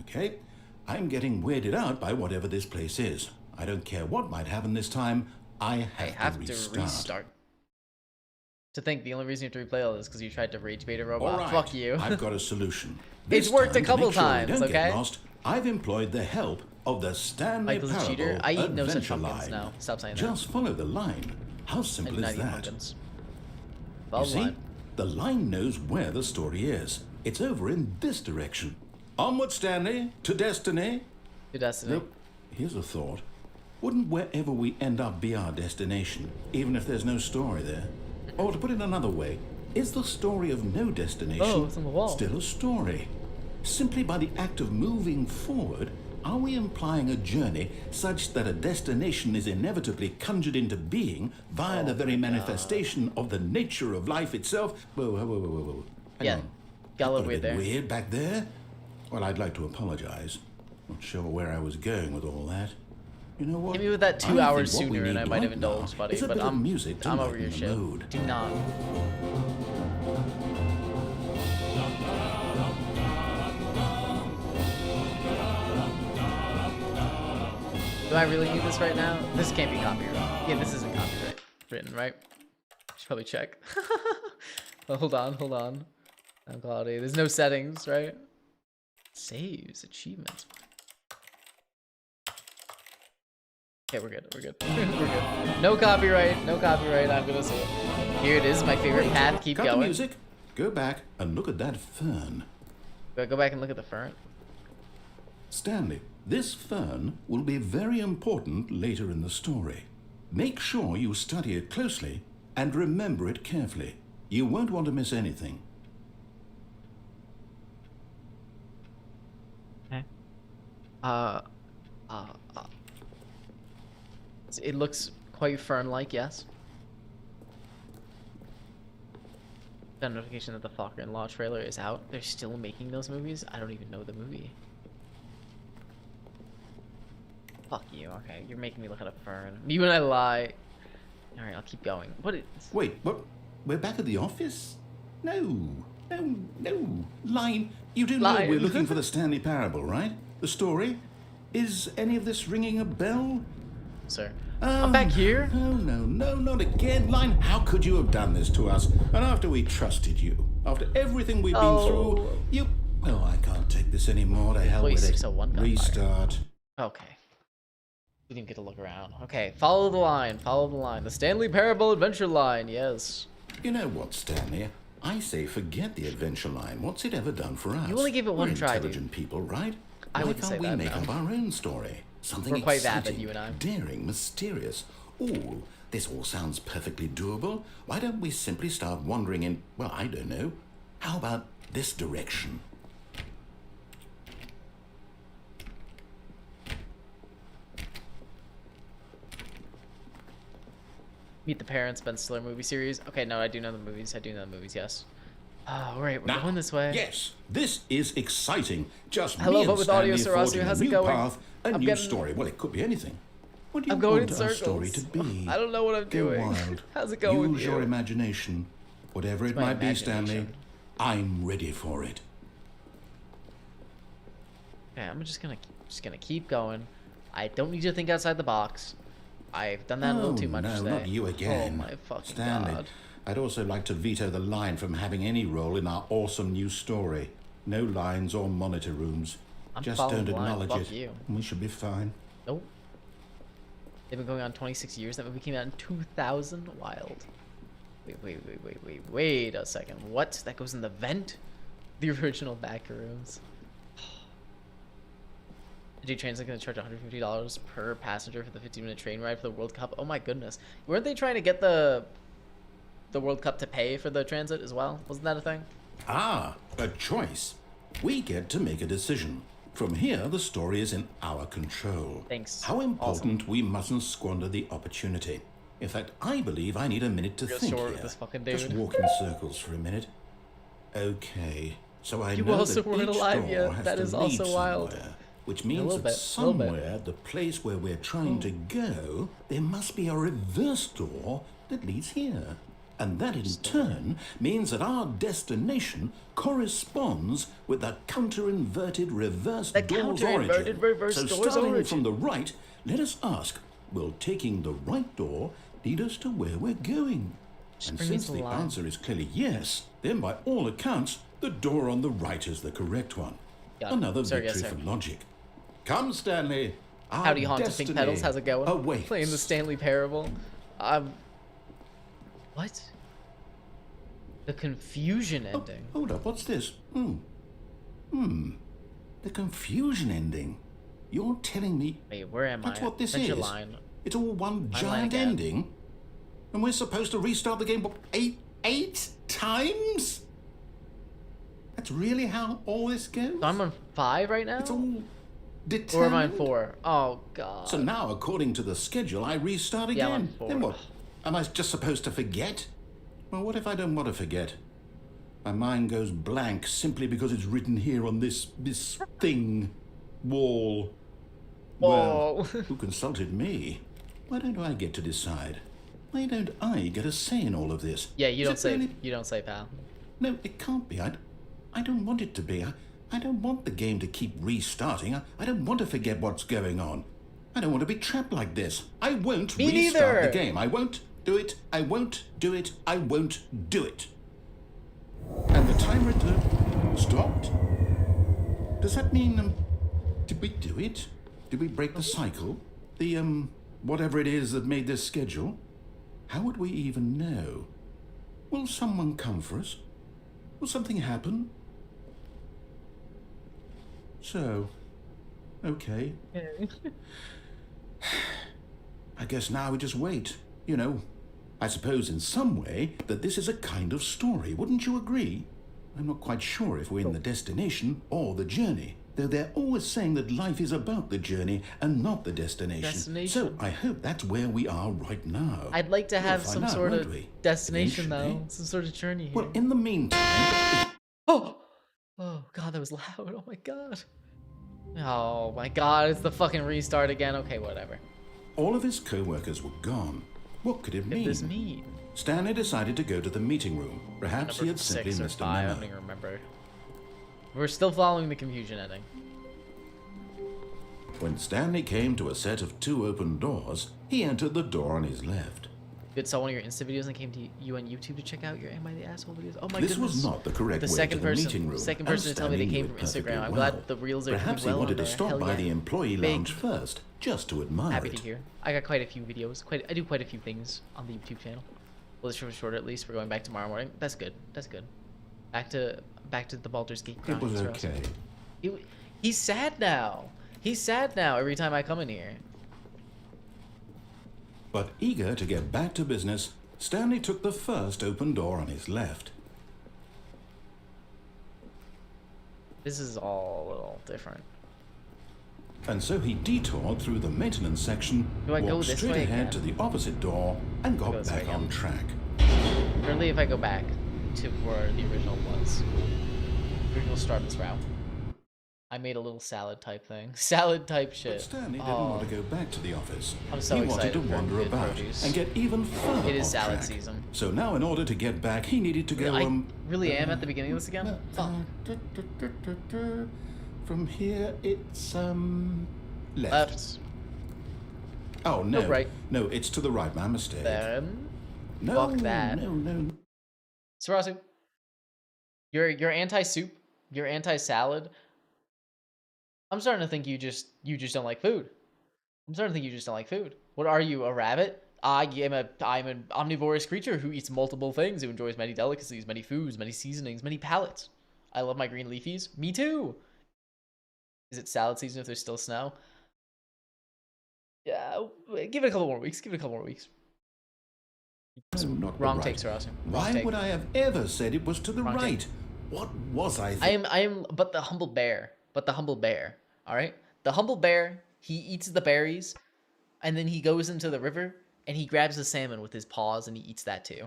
Okay? I'm getting weirded out by whatever this place is. I don't care what might happen this time. I have to restart. To think the only reason you have to replay all this is because you tried to rage bait a robot. All right, Fuck you. I've got a solution. It's This worked a time, to couple make sure we times, don't get okay? lost, I've employed the help of the Stanley Michael's a Parable cheater. I eat no such Adventure pumpkins Line. now. Stop saying that. Just follow the line. How I simple do not is eat that? pumpkins. You Follow the see, line. the line knows where the story is. It's over in this direction. Onward, Stanley, to destiny. To destiny. Look, here's a thought. Wouldn't wherever we end up be our destination, even if there's no story there? Or to put it another way, is the story of no destination Oh, it's on the wall. still a story? Simply by the act of moving forward, are we implying a journey such that a destination is inevitably conjured into being via the very manifestation of the nature of life itself? Whoa. Hang on. Got a little That weird got a there. bit weird back there. Well, I'd like to apologize. Not sure where I was going with all that. You know what? Hit me with that I 2 hours think what we sooner and I need might have right now indulged, buddy. is a But bit of I'm music to over lighten your the shit. mood. Do not. Do I really need this right now? This can't be copyright. Yeah, this isn't copyright written, right? Should probably check. Hold on. Quality. There's no settings, right? Saves, achievements. Okay, we're good. We're good. No copyright. I'm gonna see it. Here it is, my favorite path. Keep Cut going. the music. Go back and look at that fern. Do I go back and look at the fern? Stanley, this fern will be very important later in the story. Make sure you study it closely and remember it carefully. You won't want to miss anything. Okay. It looks quite fern-like, yes. Got a notification that the Fokker-in-Law trailer is out. They're still making those movies? I don't even know the movie. Fuck you, okay. You're making me look at a fern. You and I lie. Alright, I'll keep going. What is... Wait, what? We're back at the office? No. Line. You do know Line. we're looking for the Stanley Parable, right? The story? Is any of this ringing a bell? Sir. I'm back here? Oh, no, not again. Line, how could you have done this to us? And after we trusted you, after everything we've been through, you... Well, I can't take this anymore. To hell with it. 601 gunfire. Restart. Okay. We didn't get to look around. Okay, follow the line. The Stanley Parable Adventure line, yes. You know what, Stanley? I say forget the adventure line. What's it ever done for us? You only gave it one We're try, dude. intelligent people, right? I Why wouldn't can't say we that, make no. up our own story? Something We're quite exciting, that, you and I. daring, mysterious. Ooh, this all sounds perfectly doable. Why don't we simply start wandering in, well, I don't know. How about this direction? Meet the Parents, Ben Stiller movie series. Okay, no, I do know the movies. Yes. All right, we're going this way. Yes, this is exciting. Just Hello, me but and with audio Stanley Sarasi, forging how's a it new going? path, a I'm new getting- story. Well, it could be anything. What do you I'm going want in our circles. story to be? I don't know what I'm Go doing. wild. How's it going with Use your you? imagination. Whatever it my might be, Stanley, imagination. I'm ready for it. Okay, I'm just gonna keep going. I don't need you to think outside the box. I've done that a little too much no, today. not you again. Oh my fucking Stanley, god. I'd also like to veto the line from having any role in our awesome new story. No lines or monitor rooms. I'm Just following don't the line. acknowledge Fuck it. you. We should be fine. Nope. They've been going on 26 years. That movie came out in 2000. Wild. Wait a second. What? That goes in the vent? The original back rooms. The train's going to charge $150 per passenger for the 15-minute train ride for the World Cup. Oh my goodness. Weren't they trying to get the World Cup to pay for the transit as well? Wasn't that a thing? Ah, a choice. We get to make a decision. From here, the story is in our control. Thanks. How important we mustn't squander the opportunity. In fact, I believe I need a minute to Real think short here. with this fucking Just dude. walk in circles for a minute. Okay, so I You know also that weren't each alive door yet. has That to is lead also wild. somewhere, which means little that bit, little bit. somewhere, the place where we're trying to go, there must be a reverse door that leads here. And that in turn means that our destination corresponds with the counter-inverted reverse The door's counter-inverted origin. reverse So door's starting origin. from the right, let us ask, will taking the right door lead us to where we're going? And bring me since to the the line. answer is clearly yes, then by all accounts, the door on the right is the correct one. Got it. Another Sir, yes, victory sir. for logic. Come, Stanley. Our Howdy, Haunted destiny Pink Petals. How's it going? awaits. Playing the Stanley Parable. What? The confusion ending. Hold up, what's this? The confusion ending. You're telling me Wait, where am that's I? what this Adventure is? Line. It's all one line giant again. ending? And we're supposed to restart the game what, eight times? That's really how all this goes? So I'm on 5 right now? It's all determined? Or am I 4? Oh, God. So now, according to the schedule, I restart again. Yeah, I'm 4. Then what? Am I just supposed to forget? Well, what if I don't want to forget? My mind goes blank simply because it's written here on this thing. Wall. Well, who consulted me? Why don't I get to decide? Why don't I get a say in all of this? Yeah, you don't say, really? You don't say, pal. No, it can't be. I don't want it to be. I don't want the game to keep restarting. I don't want to forget what's going on. I don't want to be trapped like this. I won't restart the game. I won't do it. I won't do it. I won't do it. And the timer stopped? Does that mean, did we do it? Did we break the cycle? The, whatever it is that made this schedule? How would we even know? Will someone come for us? Will something happen? So, okay. I guess now we just wait. You know, I suppose in some way that this is a kind of story. Wouldn't you agree? I'm not quite sure if we're in the destination or the journey, though they're always saying that life is about the journey and not the destination. So I hope that's where we are right now. I'd like to have some sort of destination, though. Some sort of journey here. Well, in the meantime... Oh, God, that was loud. Oh, my God. Oh, my God, it's the fucking restart again. Okay, whatever. All of his co-workers were gone. What could it mean? What does this mean? Stanley decided to go to the meeting room. Perhaps he had simply missed a memo. I don't even remember. We're still following the confusion ending. When Stanley came to a set of 2 open doors, he entered the door on his left. You saw one of your Insta videos and came to you on YouTube to check out your Am I the Asshole videos? Oh my goodness. This was not the correct way to the meeting room. Second person to tell me they came from Instagram. I'm glad the reels are doing well. Perhaps he wanted to stop by the employee lounge first, just to admire it. Happy to hear. I got quite a few videos. I do quite a few things on the YouTube channel. Well, this was shorter at least. We're going back tomorrow morning. That's good. That's good. Back to the Baldur's Gate. It was okay. He's sad now. He's sad now every time I come in here. But eager to get back to business, Stanley took the first open door on his left. This is all a little different. And so he detoured through the maintenance section, walked straight ahead to the opposite door, and got back on track. Currently, if I go back to where the original was, original start this route, I made a little salad type thing. Salad type shit. But Stanley didn't want to go back to the office. I'm so excited. He wanted to wander about and get even further. It is salad season. So now in order to get back, he needed to go, I really am at the beginning of this again? From here, it's, left. Oh, no. No, right. No, it's to the right. My mistake. Then, no, fuck that. No. Sarasu, you're anti-soup? You're anti-salad? I'm starting to think you just don't like food. I'm starting to think you just don't like food. What are you, a rabbit? I'm an omnivorous creature who eats multiple things, who enjoys many delicacies, many foods, many seasonings, many palates. I love my green leafies. Me too. Is it salad season if there's still snow? Yeah, give it a couple more weeks. No, wrong takes are awesome. Why would I have ever said it was to the right? What was I? I am, but the humble bear. All right, the humble bear. He eats the berries, and then he goes into the river and he grabs the salmon with his paws and he eats that too.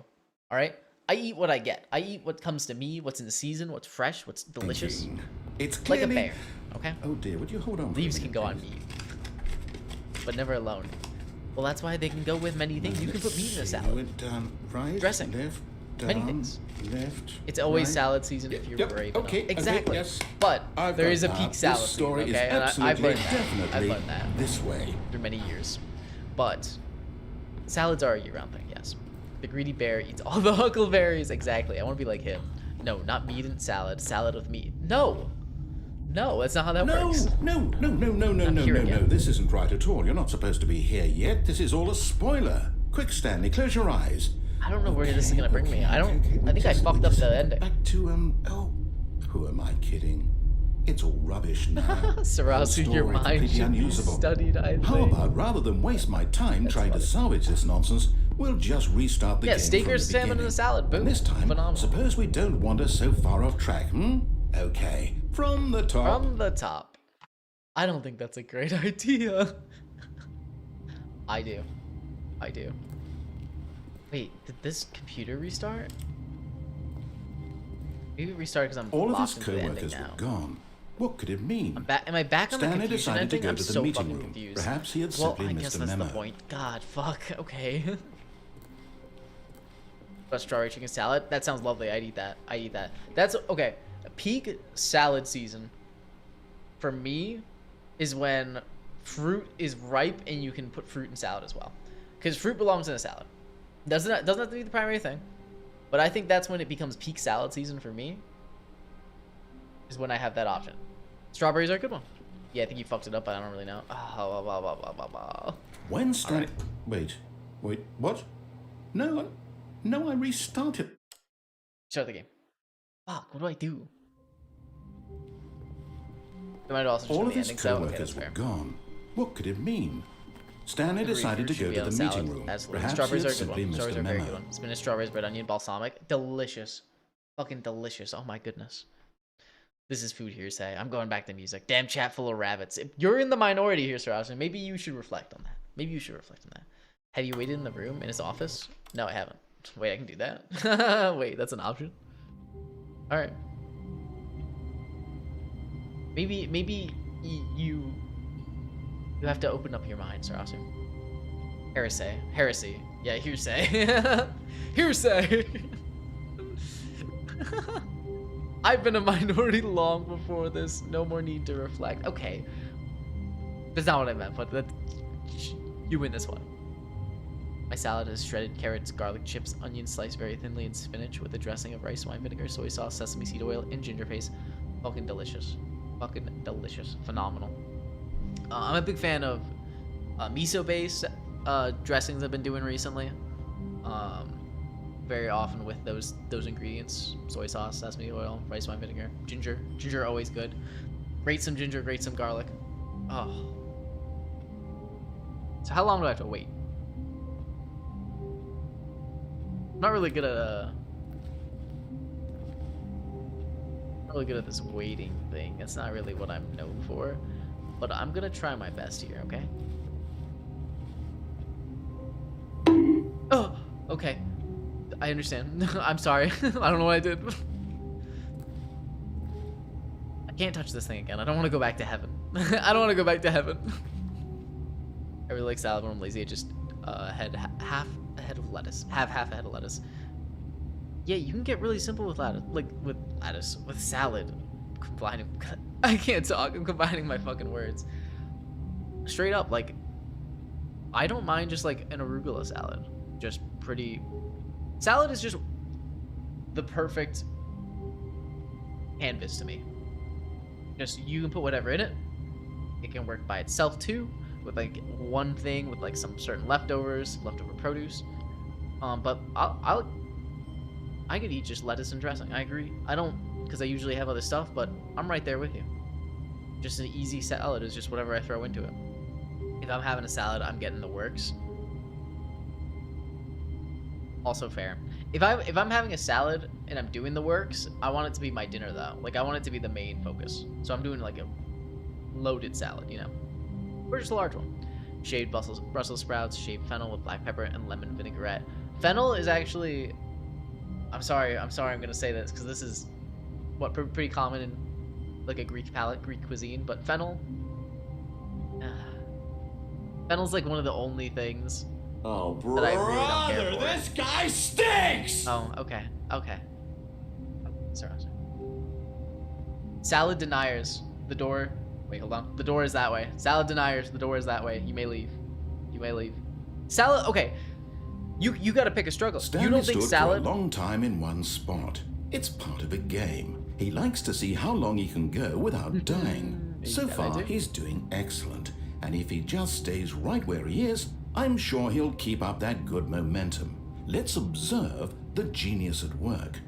All right, I eat what I get. I eat what comes to me. What's in the season? What's fresh? What's delicious? It's clearly... like a bear. Okay. Oh dear, would you hold on? Leaves can go on meat, but never alone. Well, that's why they can go with many things. You can put meat in a salad. Went down, right, dressing, left, down, many things. Left. It's always right. salad season if you're brave enough. Okay, exactly. Yes. But there is a peak salad this story season, okay? Is absolutely, I've learned that this way through many years. But salads are a year-round thing. Yes. The greedy bear eats all the huckleberries. Exactly. I want to be like him. No, not meat and salad. Salad with meat. No, that's not how that works. No. This isn't right at all. You're not supposed to be here yet. This is all a spoiler. Quick, Stanley, close your eyes. I don't know where this is gonna bring me. I think I fucked up the ending. Back to oh, who am I kidding? It's all rubbish now. Sarasu, your mind should be studied, I think. How about rather than waste my time trying to salvage this nonsense, we'll just restart the game steak or salmon in a salad. Boom. And this time, phenomenal. Suppose we don't wander so far off track, Okay, from the top. From the top. I don't think that's a great idea. I do. I do. Wait, did this computer restart? Maybe it restarted because I'm All of locked his into the ending co-workers now. were gone. What could it mean? I'm back. Am I back on the Stanley confusion decided to ending? go I'm to the so meeting fucking room. confused. Perhaps he had Well, simply I missed guess a that's memo. the point. God, fuck. Okay. But strawberry chicken salad. That sounds lovely. I'd eat that. I eat that. That's okay. Peak salad season for me is when fruit is ripe and you can put fruit in salad as well, because fruit belongs in a salad. Doesn't have to be the primary thing, but I think that's when it becomes peak salad season for me. Is when I have that option. Strawberries are a good one. Yeah, I think you fucked it up, but I don't really know. Oh, blah, blah, blah, blah, blah. When Stanley... Wait, what? No, I restarted. Start the game. Fuck, what do I do? It might also just All be of the his ending, so okay, co-workers that's were fair. gone. What could it mean? Stanley Every decided to fruit go should to be the on meeting salad. room. Absolutely. Perhaps Strawberries he are had a good simply one. missed Strawberries a are a very good memo. one. Spinach, strawberries, bread, onion, balsamic. Delicious. Fucking delicious. Oh my goodness. This is food hearsay. I'm going back to music. Damn chat full of rabbits. If you're in the minority here, Sir Austin, maybe you should reflect on that. Maybe you should reflect on that. Have you waited in the room in his office? No, I haven't. Wait, I can do that? Wait, that's an option? Alright. Maybe you have to open up your mind, Sir Austin. Heresy. Yeah, hearsay. Hearsay! I've been a minority long before this. No more need to reflect. Okay. That's not what I meant, but you win this one. My salad has shredded carrots, garlic chips, onions sliced very thinly, and spinach with a dressing of rice wine vinegar, soy sauce, sesame seed oil, and ginger paste. Fucking delicious. Fucking delicious. Phenomenal. I'm a big fan of miso-based dressings I've been doing recently. Very often with those ingredients: soy sauce, sesame oil, rice wine vinegar, ginger always good. Grate some ginger, grate some garlic. Oh. So how long do I have to wait? I'm not really good at this waiting thing. That's not really what I'm known for, but I'm gonna try my best here. Okay. Oh, okay. I understand. I'm sorry. I don't know what I did. I can't touch this thing again. I don't want to go back to heaven. I don't want to go back to heaven. I really like salad when I'm lazy. I just half a head of lettuce. Half a head of lettuce. Yeah, you can get really simple with lettuce. With salad. I can't talk. I'm combining my fucking words. Straight up, like, I don't mind just like an arugula salad. Just pretty. Salad is just the perfect canvas to me. Just, you can put whatever in it. It can work by itself too, with like one thing, with like some certain leftover produce. But I could eat just lettuce and dressing. I agree. I don't, because I usually have other stuff, but I'm right there with you. Just an easy salad is just whatever I throw into it. If I'm having a salad, I'm getting the works. Also fair. If I'm having a salad and I'm doing the works, I want it to be my dinner though. Like, I want it to be the main focus. So I'm doing like a loaded salad, you know, or just a large one. Shaved Brussels sprouts, shaved fennel with black pepper and lemon vinaigrette. Fennel is actually, I'm sorry I'm gonna say this because this is what pretty common in like a Greek palate, Greek cuisine. But fennel's like one of the only things. Oh, that I really don't care for. this guy stinks! Oh, okay. Sorry. Salad deniers. The door. Wait, hold on. The door is that way. Salad deniers. The door is that way. You may leave. Salad. Okay. You got to pick a struggle. Stanley You don't think stood salad? for a long time in one spot. It's part of a game. He likes to see how long he can go without dying. So far, he's doing excellent. And if he just stays right where he is, I'm sure he'll keep up that good momentum. Let's observe the genius at work.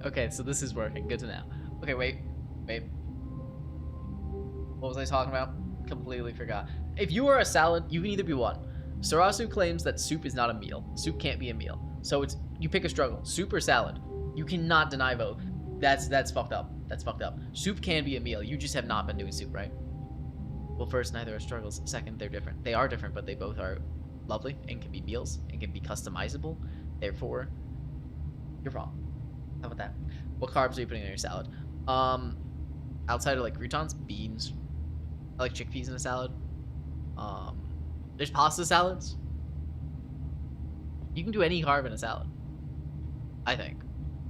Okay, so this is working. Good to know. Okay, wait. What was I talking about? Completely forgot. If you are a salad, you can either be one. Sarasu claims that soup is not a meal. Soup can't be a meal. So you pick a struggle. Soup or salad. You cannot deny both. That's fucked up. That's fucked up. Soup can be a meal. You just have not been doing soup, right? Well, first, neither are struggles. Second, they're different. They are different, but they both are lovely and can be meals and can be customizable. Therefore, you're wrong. How about that? What carbs are you putting in your salad? Outside of like croutons, beans. I like chickpeas in a salad. There's pasta salads. You can do any carb in a salad, I think.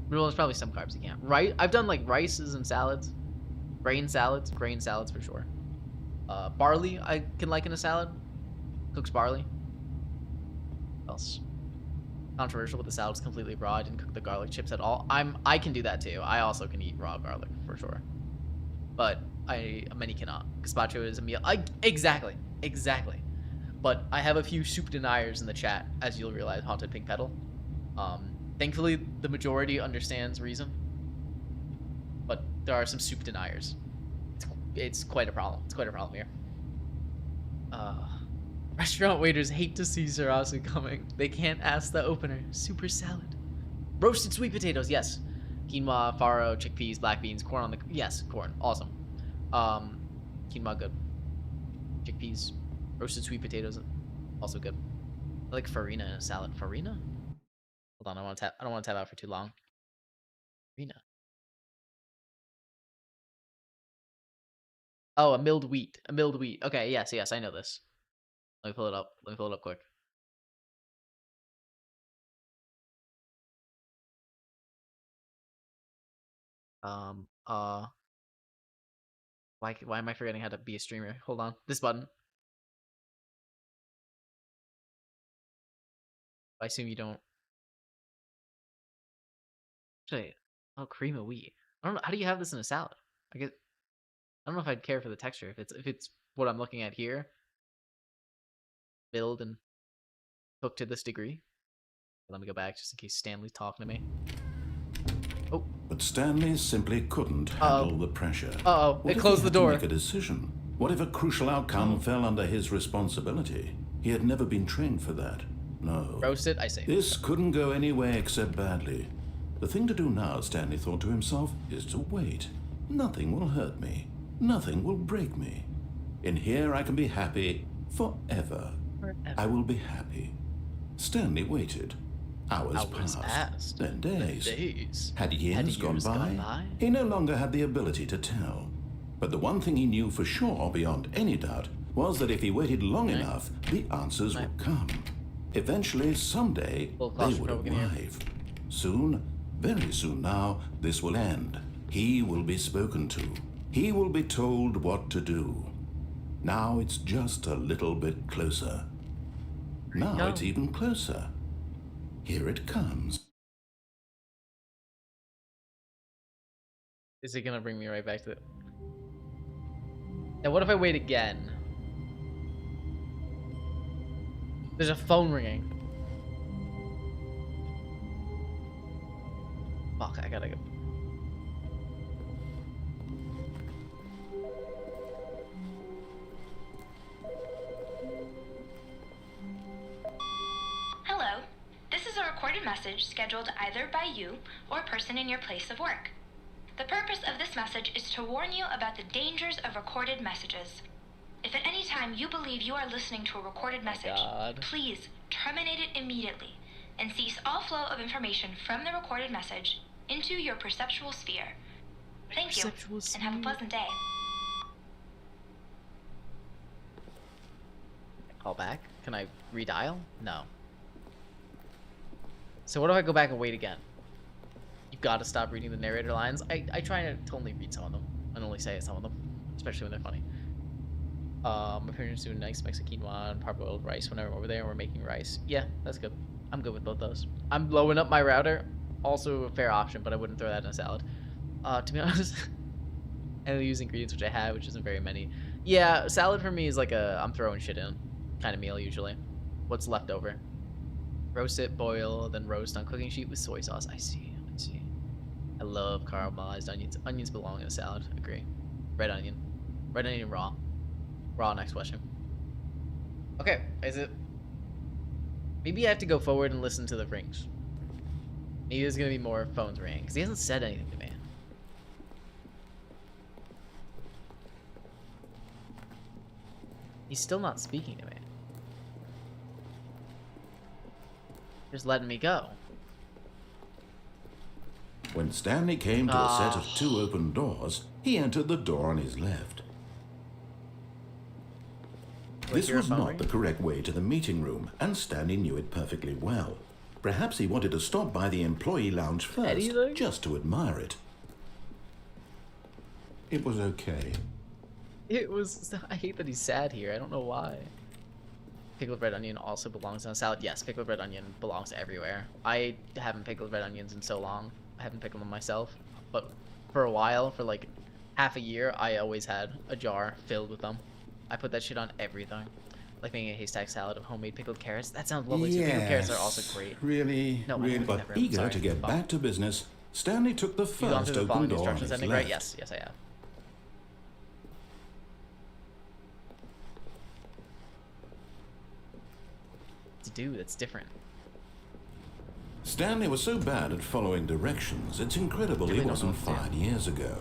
Well, there's probably some carbs you can't. Right? I've done like rices and salads, grain salads for sure. Barley I can like in a salad. Cooks barley. What else? Controversial, but the salad's completely raw. I didn't cook the garlic chips at all. I can do that too. I also can eat raw garlic for sure. But many cannot. Gazpacho is a meal. Exactly. But I have a few soup deniers in the chat, as you'll realize, Haunted Pink Petal. Thankfully, the majority understands reason. But there are some soup deniers. It's quite a problem. It's quite a problem here. Restaurant waiters hate to see Sarasu coming. They can't ask the opener. Super salad. Roasted sweet potatoes, yes. Quinoa, farro, chickpeas, black beans, corn on the... Yes, corn. Awesome. Quinoa, good. Chickpeas, roasted sweet potatoes, also good. I like farina in a salad. Farina? Hold on, I don't want to tap out for too long. Farina. Oh, a milled wheat. A milled wheat. Okay, yes, I know this. Let me pull it up quick. Why am I forgetting how to be a streamer? Hold on. This button. I assume you don't. Actually, oh, cream of wheat. I don't know. How do you have this in a salad? I don't know if I'd care for the texture. If it's what I'm looking at here, milled and cooked to this degree. Let me go back just in case Stanley's talking to me. Oh. But Stanley simply couldn't handle the pressure. It closed the door. What if he had to make a decision? What if a crucial outcome fell under his responsibility? He had never been trained for that. No. Roasted, I say. This couldn't go any way except badly. The thing to do now, Stanley thought to himself, is to wait. Nothing will hurt me. Nothing will break me. In here I can be happy forever. I will be happy. Stanley waited. Hours passed. Then days. Had years gone by? He no longer had the ability to tell. But the one thing he knew for sure, beyond any doubt, was that if he waited long enough, the answers would come. Eventually, someday, they would arrive. Soon, very soon now, this will end. He will be spoken to. He will be told what to do. Now it's just a little bit closer. Now it's even closer. Here it comes. Is it gonna bring me right back to it? Now, what if I wait again? There's a phone ringing. Fuck, I gotta go. Hello. This is a recorded message scheduled either by you or a person in your place of work. The purpose of this message is to warn you about the dangers of recorded messages. If at any time you believe you are listening to a recorded message, please terminate it immediately and cease all flow of information from the recorded message into your perceptual sphere. Thank you, and have a pleasant day. Call back? Can I redial? No. So what if I go back and wait again? You've got to stop reading the narrator lines. I try to only read some of them and only say some of them, especially when they're funny. My parents do a nice mix of quinoa and parboiled rice whenever I'm over there and we're making rice. Yeah, that's good. I'm good with both those. I'm blowing up my router. Also a fair option, but I wouldn't throw that in a salad. To be honest, and use ingredients which I have, which isn't very many. Yeah, salad for me is like a I'm throwing shit in kind of meal usually. What's left over. Roast it, boil, then roast on cooking sheet with soy sauce. I see. I love caramelized onions. Onions belong in a salad. Agree. Red onion raw. Raw, next question. Okay, is it... Maybe I have to go forward and listen to the rings. Maybe there's gonna be more phones ringing, because he hasn't said anything to me. He's still not speaking to me. Just letting me go. When Stanley came to a set of 2 open doors, he entered the door on his left. This was not the correct way to the meeting room, and Stanley knew it perfectly well. Perhaps he wanted to stop by the employee lounge first, just to admire it. It was okay. It was... I hate that he's sad here. I don't know why. Pickled red onion also belongs on a salad. Yes, pickled red onion belongs everywhere. I haven't pickled red onions in so long. I haven't pickled them myself. But for a while, for like half a year, I always had a jar filled with them. I put that shit on everything. Like making a haystack salad of homemade pickled carrots. That sounds lovely too. Pickled carrots are also great. Really, no, really. But eager to get back to business, Stanley took the first open door on his left. Right? Yes, yes I have. Do that's different. Stanley was so bad at following directions, it's incredible he wasn't 5 years ago.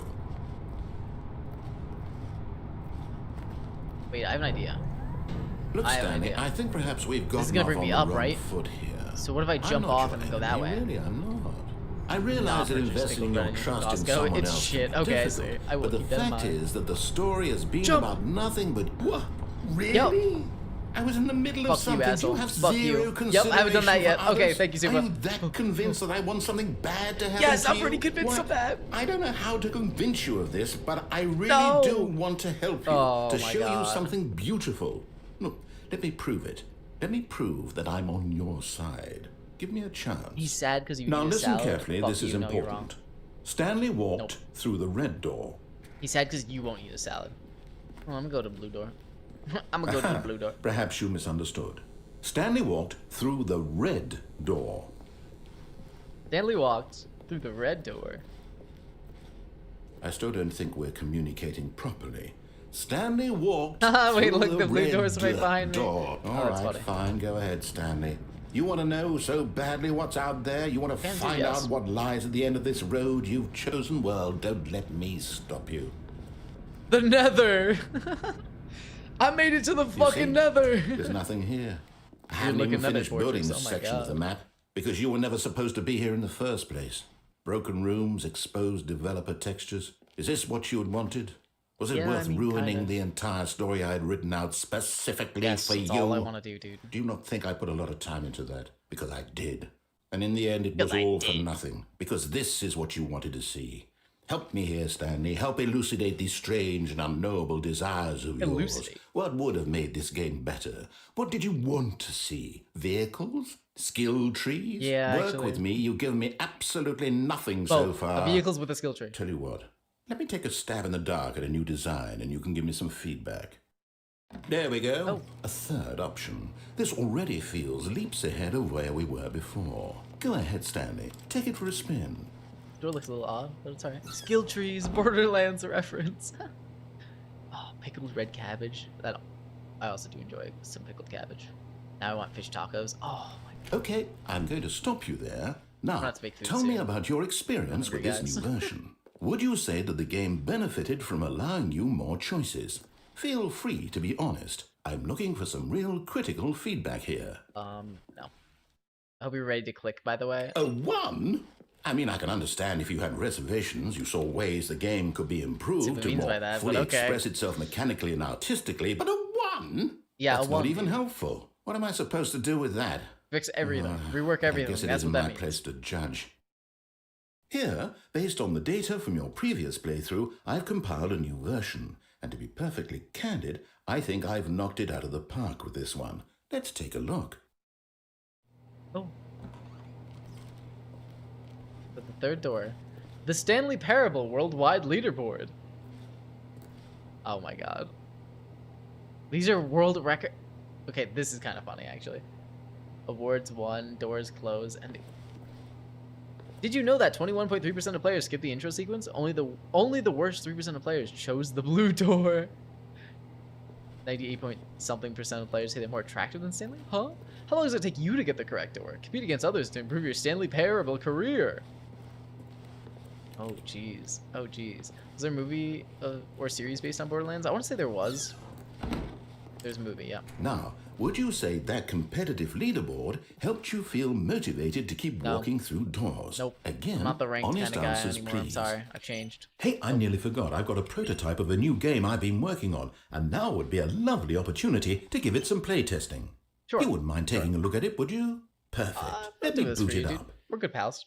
Wait, I have an idea. Look, Stanley, I think perhaps we've got off on the wrong foot here. So what if I jump off and go that way? Really, I'm not. I realize that investing your trust in someone else shit. is Okay, difficult, I will but the fact is that the story has been about nothing but... What? Really? Yep. I was in the middle of something. You, Do you have Fuck zero you. consideration? Yep, I haven't done that yet. Others? Okay, thank you, Super. Are you that convinced that I want something bad to happen to you? Yes, I'm pretty convinced of that. I don't know how to convince you of this, but I really do want to help you, to show you something beautiful. Look, let me prove it. Let me prove that I'm on your side. Give me a chance. He's sad because you now eat a listen salad. carefully, Fuck this is important. Stanley walked through the red door. He's sad because you won't eat a salad. Well, I'm gonna go to the blue door. I'm gonna go to the blue door. Perhaps you misunderstood. Stanley walked through the red door. Stanley walked through the red door. I still don't think we're communicating properly. Stanley walked Wait, through look, the the blue red door's right behind me. door. All right, fine. Go ahead, Stanley. You want to know so badly what's out there? You want to find out what lies at the end of this road you've chosen? Well, don't let me stop you. The Nether! I made it to the fucking Nether! There's nothing here. I haven't even finished building this section of the map because you were never supposed to be here in the first place. Broken rooms, exposed developer textures. Is this what you had wanted? Was it worth ruining the entire story I had written out specifically for you? That's all I want to do, dude. Do you not think I put a lot of time into that? Because I did. And in the end, it was all for nothing. Because this is what you wanted to see. Help me here, Stanley. Help elucidate these strange and unknowable desires of yours. What would have made this game better? What did you want to see? Vehicles? Skill trees? Yeah, Work with me. You've given me absolutely nothing so far. Vehicles with a skill tree. Tell you what. Let me take a stab in the dark at a new design and you can give me some feedback. There we go. A third option. This already feels leaps ahead of where we were before. Go ahead, Stanley. Take it for a spin. Door looks a little odd, but it's alright. Skill trees, Borderlands reference. Oh, pickled red cabbage. That I also do enjoy some pickled cabbage. Now I want fish tacos. Oh my god. Okay, I'm going to stop you there. Now, tell me about your experience with this new version. Would you say that the game benefited from allowing you more choices? Feel free to be honest. I'm looking for some real critical feedback here. No. I hope you're ready to click, by the way. A 1? I mean, I can understand if you had reservations, you saw ways the game could be improved to more fully express itself mechanically and artistically, but a 1? Yeah, that's a 1. Not even helpful. What am I supposed to do with that? Fix everything. Rework everything. I guess it isn't my place to judge. Here, based on the data from your previous playthrough, I've compiled a new version. And to be perfectly candid, I think I've knocked it out of the park with this one. Let's take a look. Oh. But the third door. The Stanley Parable Worldwide Leaderboard. Oh my god. These are world record... Okay, this is kind of funny, actually. Awards won, doors closed, and... Did you know that 21.3% of players skip the intro sequence? Only the worst 3% of players chose the blue door. 98-point-something% of players say they're more attractive than Stanley? Huh? How long does it take you to get the correct door? Compete against others to improve your Stanley Parable career. Oh, jeez. Oh, jeez. Was there a movie or series based on Borderlands? I want to say there was. There's a movie, yeah. Now, would you say that competitive leaderboard helped you feel motivated to keep walking through doors? Nope. Again, I'm not the ranked kind honest of guy answers, anymore. please. I'm sorry. I've changed. Hey, I nearly forgot. I've got a prototype of a new game I've been working on, and now would be a lovely opportunity to give it some playtesting. Sure. You wouldn't mind taking a look at it, would you? Perfect. Let me boot it up. We're good pals.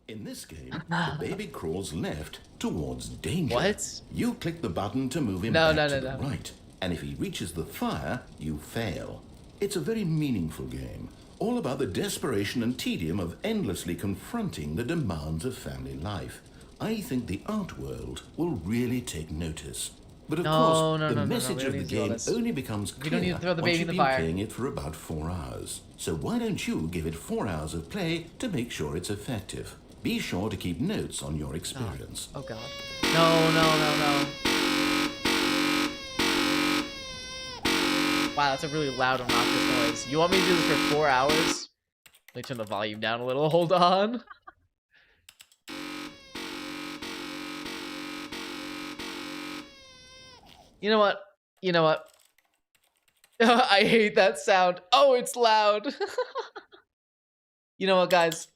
In this game, the baby crawls left towards danger. What? You click the button to move him back to the right, and if he reaches the fire, you fail. It's a very meaningful game, all about the desperation and tedium of endlessly confronting the demands of family life. I think the art world will really take notice. But of course, the message of the game only becomes clear once you've been playing it for about 4 hours. So why don't you give it 4 hours of play to make sure it's effective? Be sure to keep notes on your experience. Oh god. No. Wow, that's a really loud, obnoxious noise. You want me to do this for 4 hours? Let me turn the volume down a little. Hold on. You know what? I hate that sound. Oh, it's loud. You know what, guys?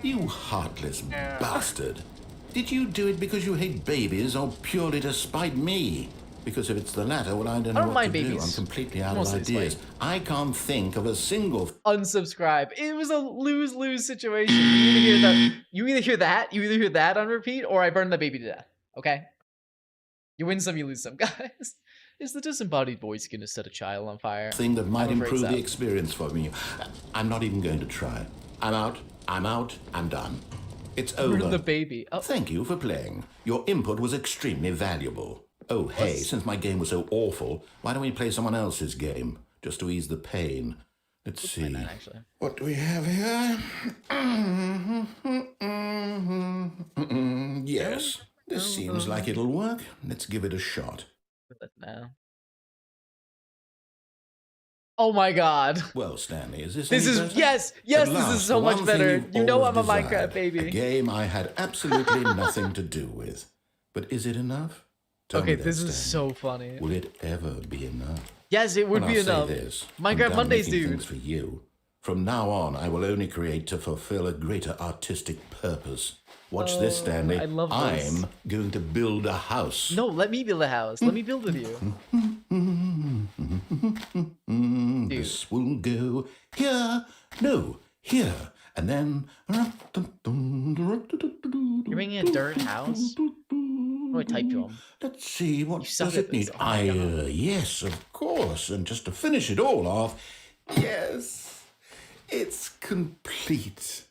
You heartless bastard. Did you do it because you hate babies or purely to spite me? Because if it's the latter, well, I don't know what to do. I'm completely out of ideas. I can't think of a single... Unsubscribe. It was a lose-lose situation. You either hear that on repeat, or I burn the baby to death. Okay? You win some, you lose some, guys. Is the disembodied voice gonna set a child on fire? Thing that might improve the experience for me. I'm not even going to try. I'm out. I'm done. It's over. Burn the baby. Oh. Thank you for playing. Your input was extremely valuable. Oh, hey, since my game was so awful, why don't we play someone else's game? Just to ease the pain. Let's see. What do we have here? Yes, this seems like it'll work. Let's give it a shot. Now. Oh my god. Well, Stanley, is this better? Yes, this is so much better. You know I'm a Minecraft baby. A game I had absolutely nothing to do with. But is it enough? Tell me that, this Stanley. is so funny. Will it ever be enough? Yes, it would be enough. Say this, Minecraft Mondays, dude. Things for you. From now on, I will only create to fulfill a greater artistic purpose. Watch this, Stanley. I love this. I'm going to build a house. No, let me build a house. Let me build with you. This will go here. No, here. And then... You're making a dirt house? What do I type to him? Let's see, what does it need? Yes, of course. And just to finish it all off, yes, it's complete.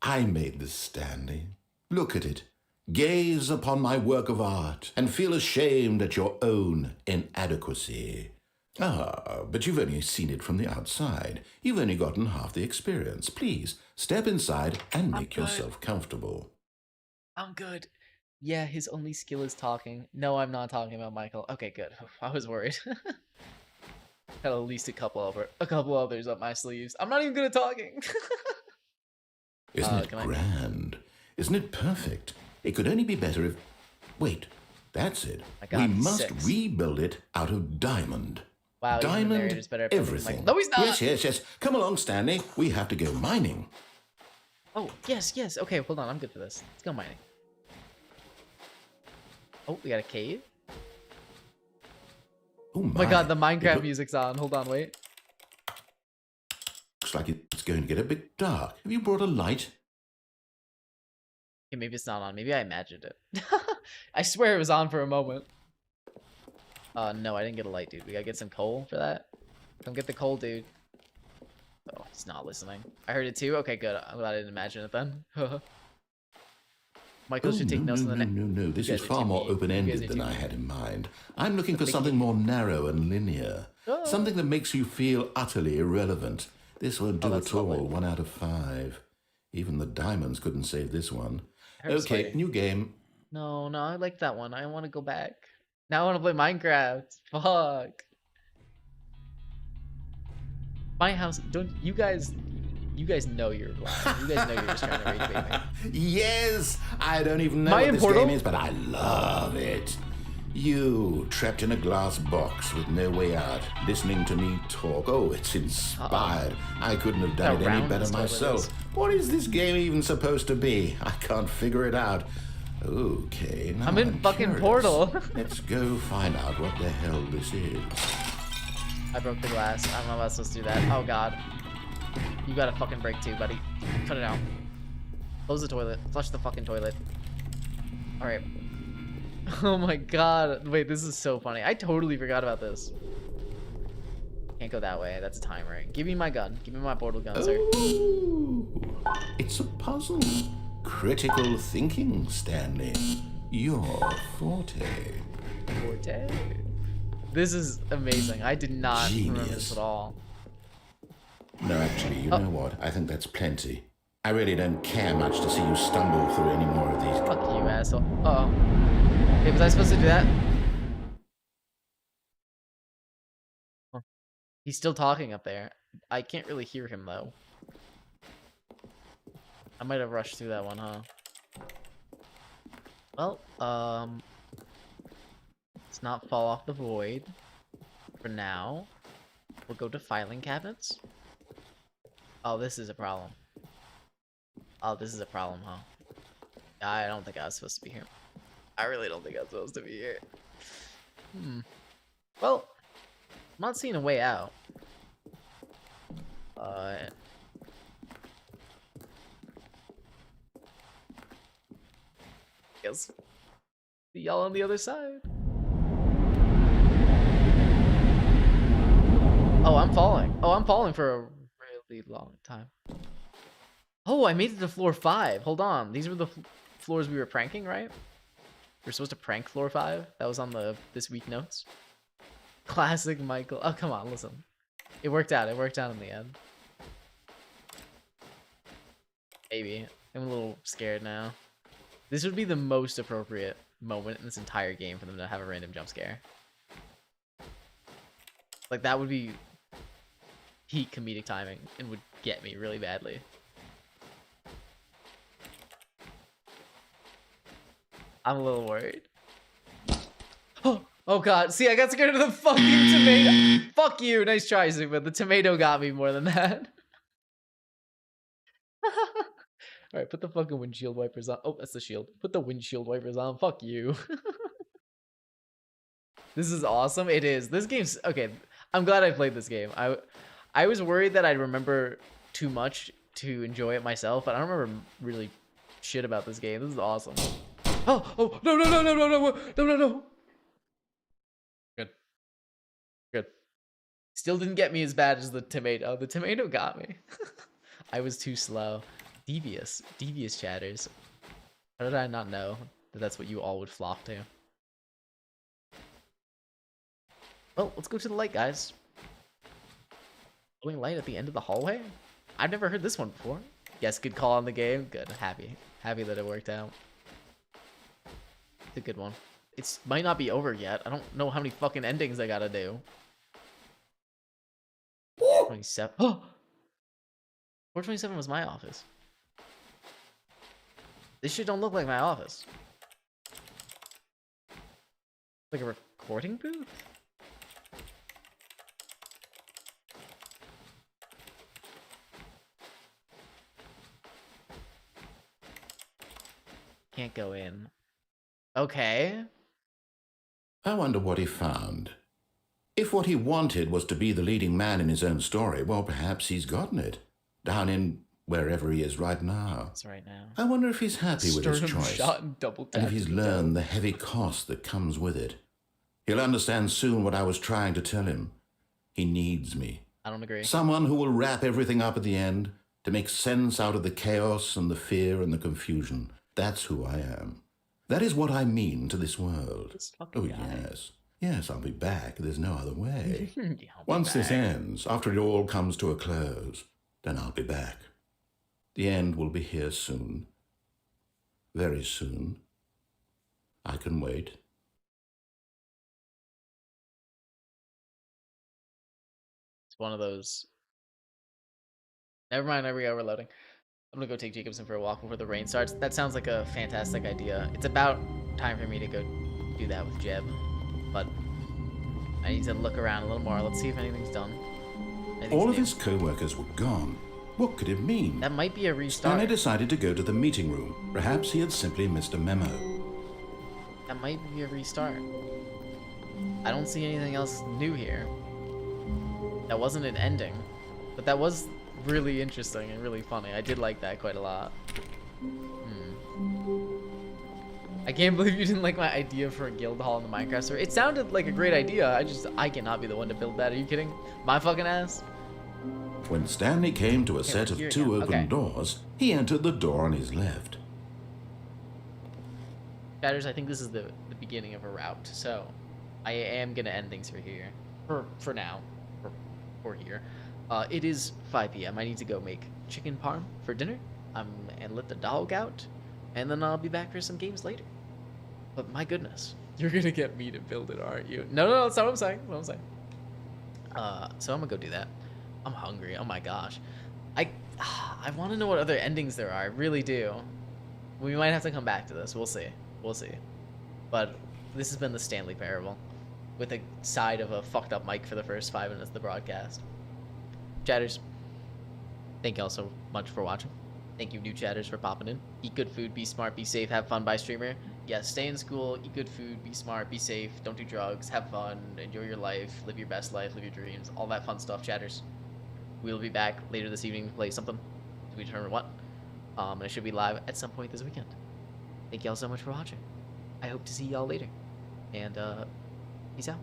I made this, Stanley. Look at it. Gaze upon my work of art and feel ashamed at your own inadequacy. Ah, but you've only seen it from the outside. You've only gotten half the experience. Please, step inside and make yourself comfortable. I'm good. Yeah, his only skill is talking. No, I'm not talking about Michael. Okay, good. I was worried. Had at least a couple others up my sleeves. I'm not even good at talking. Isn't it grand? Isn't it perfect? It could only be better if... Wait, that's it. We must rebuild it out of diamond. Wow, diamond, is better at everything. No, he's not! Yes. Come along, Stanley. We have to go mining. Oh, yes. Okay, hold on. I'm good for this. Let's go mining. Oh, we got a cave. Oh my god, the Minecraft music's on. Hold on, wait. Looks like it's going to get a bit dark. Have you brought a light? Okay, maybe it's not on. Maybe I imagined it. I swear it was on for a moment. No, I didn't get a light, dude. We gotta get some coal for that. Come get the coal, dude. Oh, he's not listening. I heard it too? Okay, good. I'm glad I didn't imagine it then. Michael should take notes on the No. This is far more open-ended than I had in mind. I'm looking for something more narrow and linear. Something that makes you feel utterly irrelevant. This won't do at all. 1 out of 5. Even the diamonds couldn't save this one. Okay, new game. No, I like that one. I want to go back. Now I want to play Minecraft. Fuck. My house, don't you guys You guys know you're lying. You guys know you're just trying to rage bait me. Yes, I don't even know Am I what in this Portal? game is, but I love it. You, trapped in a glass box with no way out, listening to me talk. Oh, it's inspired. I couldn't have done How it any round better this toilet myself. is. What is this game even supposed to be? I can't figure it out. Okay, now I'm in fucking curious. Portal. Let's go find out what the hell this is. I broke the glass. I don't know if I was supposed to do that. Oh god. You gotta fucking break too, buddy. Cut it out. Close the toilet. Flush the fucking toilet. Alright. Oh my god. Wait, this is so funny. I totally forgot about this. Can't go that way. That's a timer. Give me my gun. Give me my portal gun, sir. Ooh, it's a puzzle. Critical thinking, Stanley. Your forte. Forte. This is amazing. I did not remember Genius. this at all. No, actually, you know what? I think that's plenty. I really don't care much to see you stumble through any more of these. Fuck you, asshole. Uh-oh. Hey, was I supposed to do that? Huh. He's still talking up there. I can't really hear him, though. I might have rushed through that one, huh? Well, let's not fall off the void. For now, we'll go to filing cabinets. Oh, this is a problem. Oh, this is a problem, huh? I don't think I was supposed to be here. I really don't think I was supposed to be here. Well, I'm not seeing a way out. Guess see y'all on the other side. Oh, I'm falling. Oh, I'm falling for a really long time. Oh, I made it to floor 5. Hold on. These were the floors we were pranking, right? We're supposed to prank floor 5. That was on the this week notes. Classic Michael. Oh, come on, listen. It worked out. It worked out in the end. Maybe. I'm a little scared now. This would be the most appropriate moment in this entire game for them to have a random jump scare. Like, that would be peak comedic timing and would get me really badly. I'm a little worried. Oh god, see, I got scared of the fucking tomato. Fuck you, nice try, Sigma. The tomato got me more than that. Alright, put the fucking windshield wipers on. Oh, that's the shield. Put the windshield wipers on. Fuck you. This is awesome. It is. This game's... Okay, I'm glad I played this game. I was worried that I'd remember too much to enjoy it myself, but I don't remember really shit about this game. This is awesome. Oh, no. Good. Still didn't get me as bad as the tomato. The tomato got me. I was too slow. Devious chatters. How did I not know that that's what you all would flock to? Well, let's go to the light, guys. Glowing light at the end of the hallway? I've never heard this one before. Yes, good call on the game. Good. Happy that it worked out. It's a good one. It might not be over yet. I don't know how many fucking endings I gotta do. 27. Oh! 427 was my office. This shit don't look like my office. Like a recording booth? Can't go in. Okay. I wonder what he found. If what he wanted was to be the leading man in his own story, well, perhaps he's gotten it. Down in wherever he is right now. That's right now. I wonder if he's happy with his Sternum choice. shot and double And if tapped he's to the learned the heavy cost that comes with it. He'll understand soon what I was trying to tell him. He needs me. I don't agree. Someone who will wrap everything up at the end to make sense out of the chaos and the fear and the confusion. That's who I am. That is what I mean to this world. This fucking guy. Yes. Yes, I'll be back. There's no other way. Yeah, I'll be Once this back. ends, after it all comes to a close, then I'll be back. The end will be here soon. Very soon. I can wait. It's one of those Never mind, there we go, we're loading. I'm gonna go take Jacobson for a walk before the rain starts. That sounds like a fantastic idea. It's about time for me to go do that with Jeb. But I need to look around a little more. Let's see if anything's done. All of his co-workers were gone. What could it mean? That might be a restart. Stanley decided to go to the meeting room. Perhaps he had simply missed a memo. That might be a restart. I don't see anything else new here. That wasn't an ending. But that was really interesting and really funny. I did like that quite a lot. I can't believe you didn't like my idea for a guild hall in the Minecraft server. It sounded like a great idea. I cannot be the one to build that. Are you kidding? My fucking ass? When Stanley came to a set of two open doors, he entered the door on his left. Chatters, I think this is the beginning of a route. So I am gonna end things for here. For now. For here. It is 5 p.m. I need to go make chicken parm for dinner. And let the dog out. And then I'll be back for some games later. But my goodness, you're gonna get me to build it, aren't you? No, that's not what I'm saying. So I'm gonna go do that. I'm hungry. Oh my gosh. I want to know what other endings there are. I really do. We might have to come back to this. We'll see. But this has been the Stanley Parable, with a side of a fucked up mic for the first 5 minutes of the broadcast. Chatters, thank you all so much for watching. Thank you, new chatters, for popping in. Eat good food, be smart, be safe, have fun, by streamer. Yes, stay in school, eat good food, be smart, be safe, don't do drugs, have fun, enjoy your life, live your best life, live your dreams, all that fun stuff, chatters. We'll be back later this evening to play something, to determine what. And it should be live at some point this weekend. Thank you all so much for watching. I hope to see y'all later. And, peace out.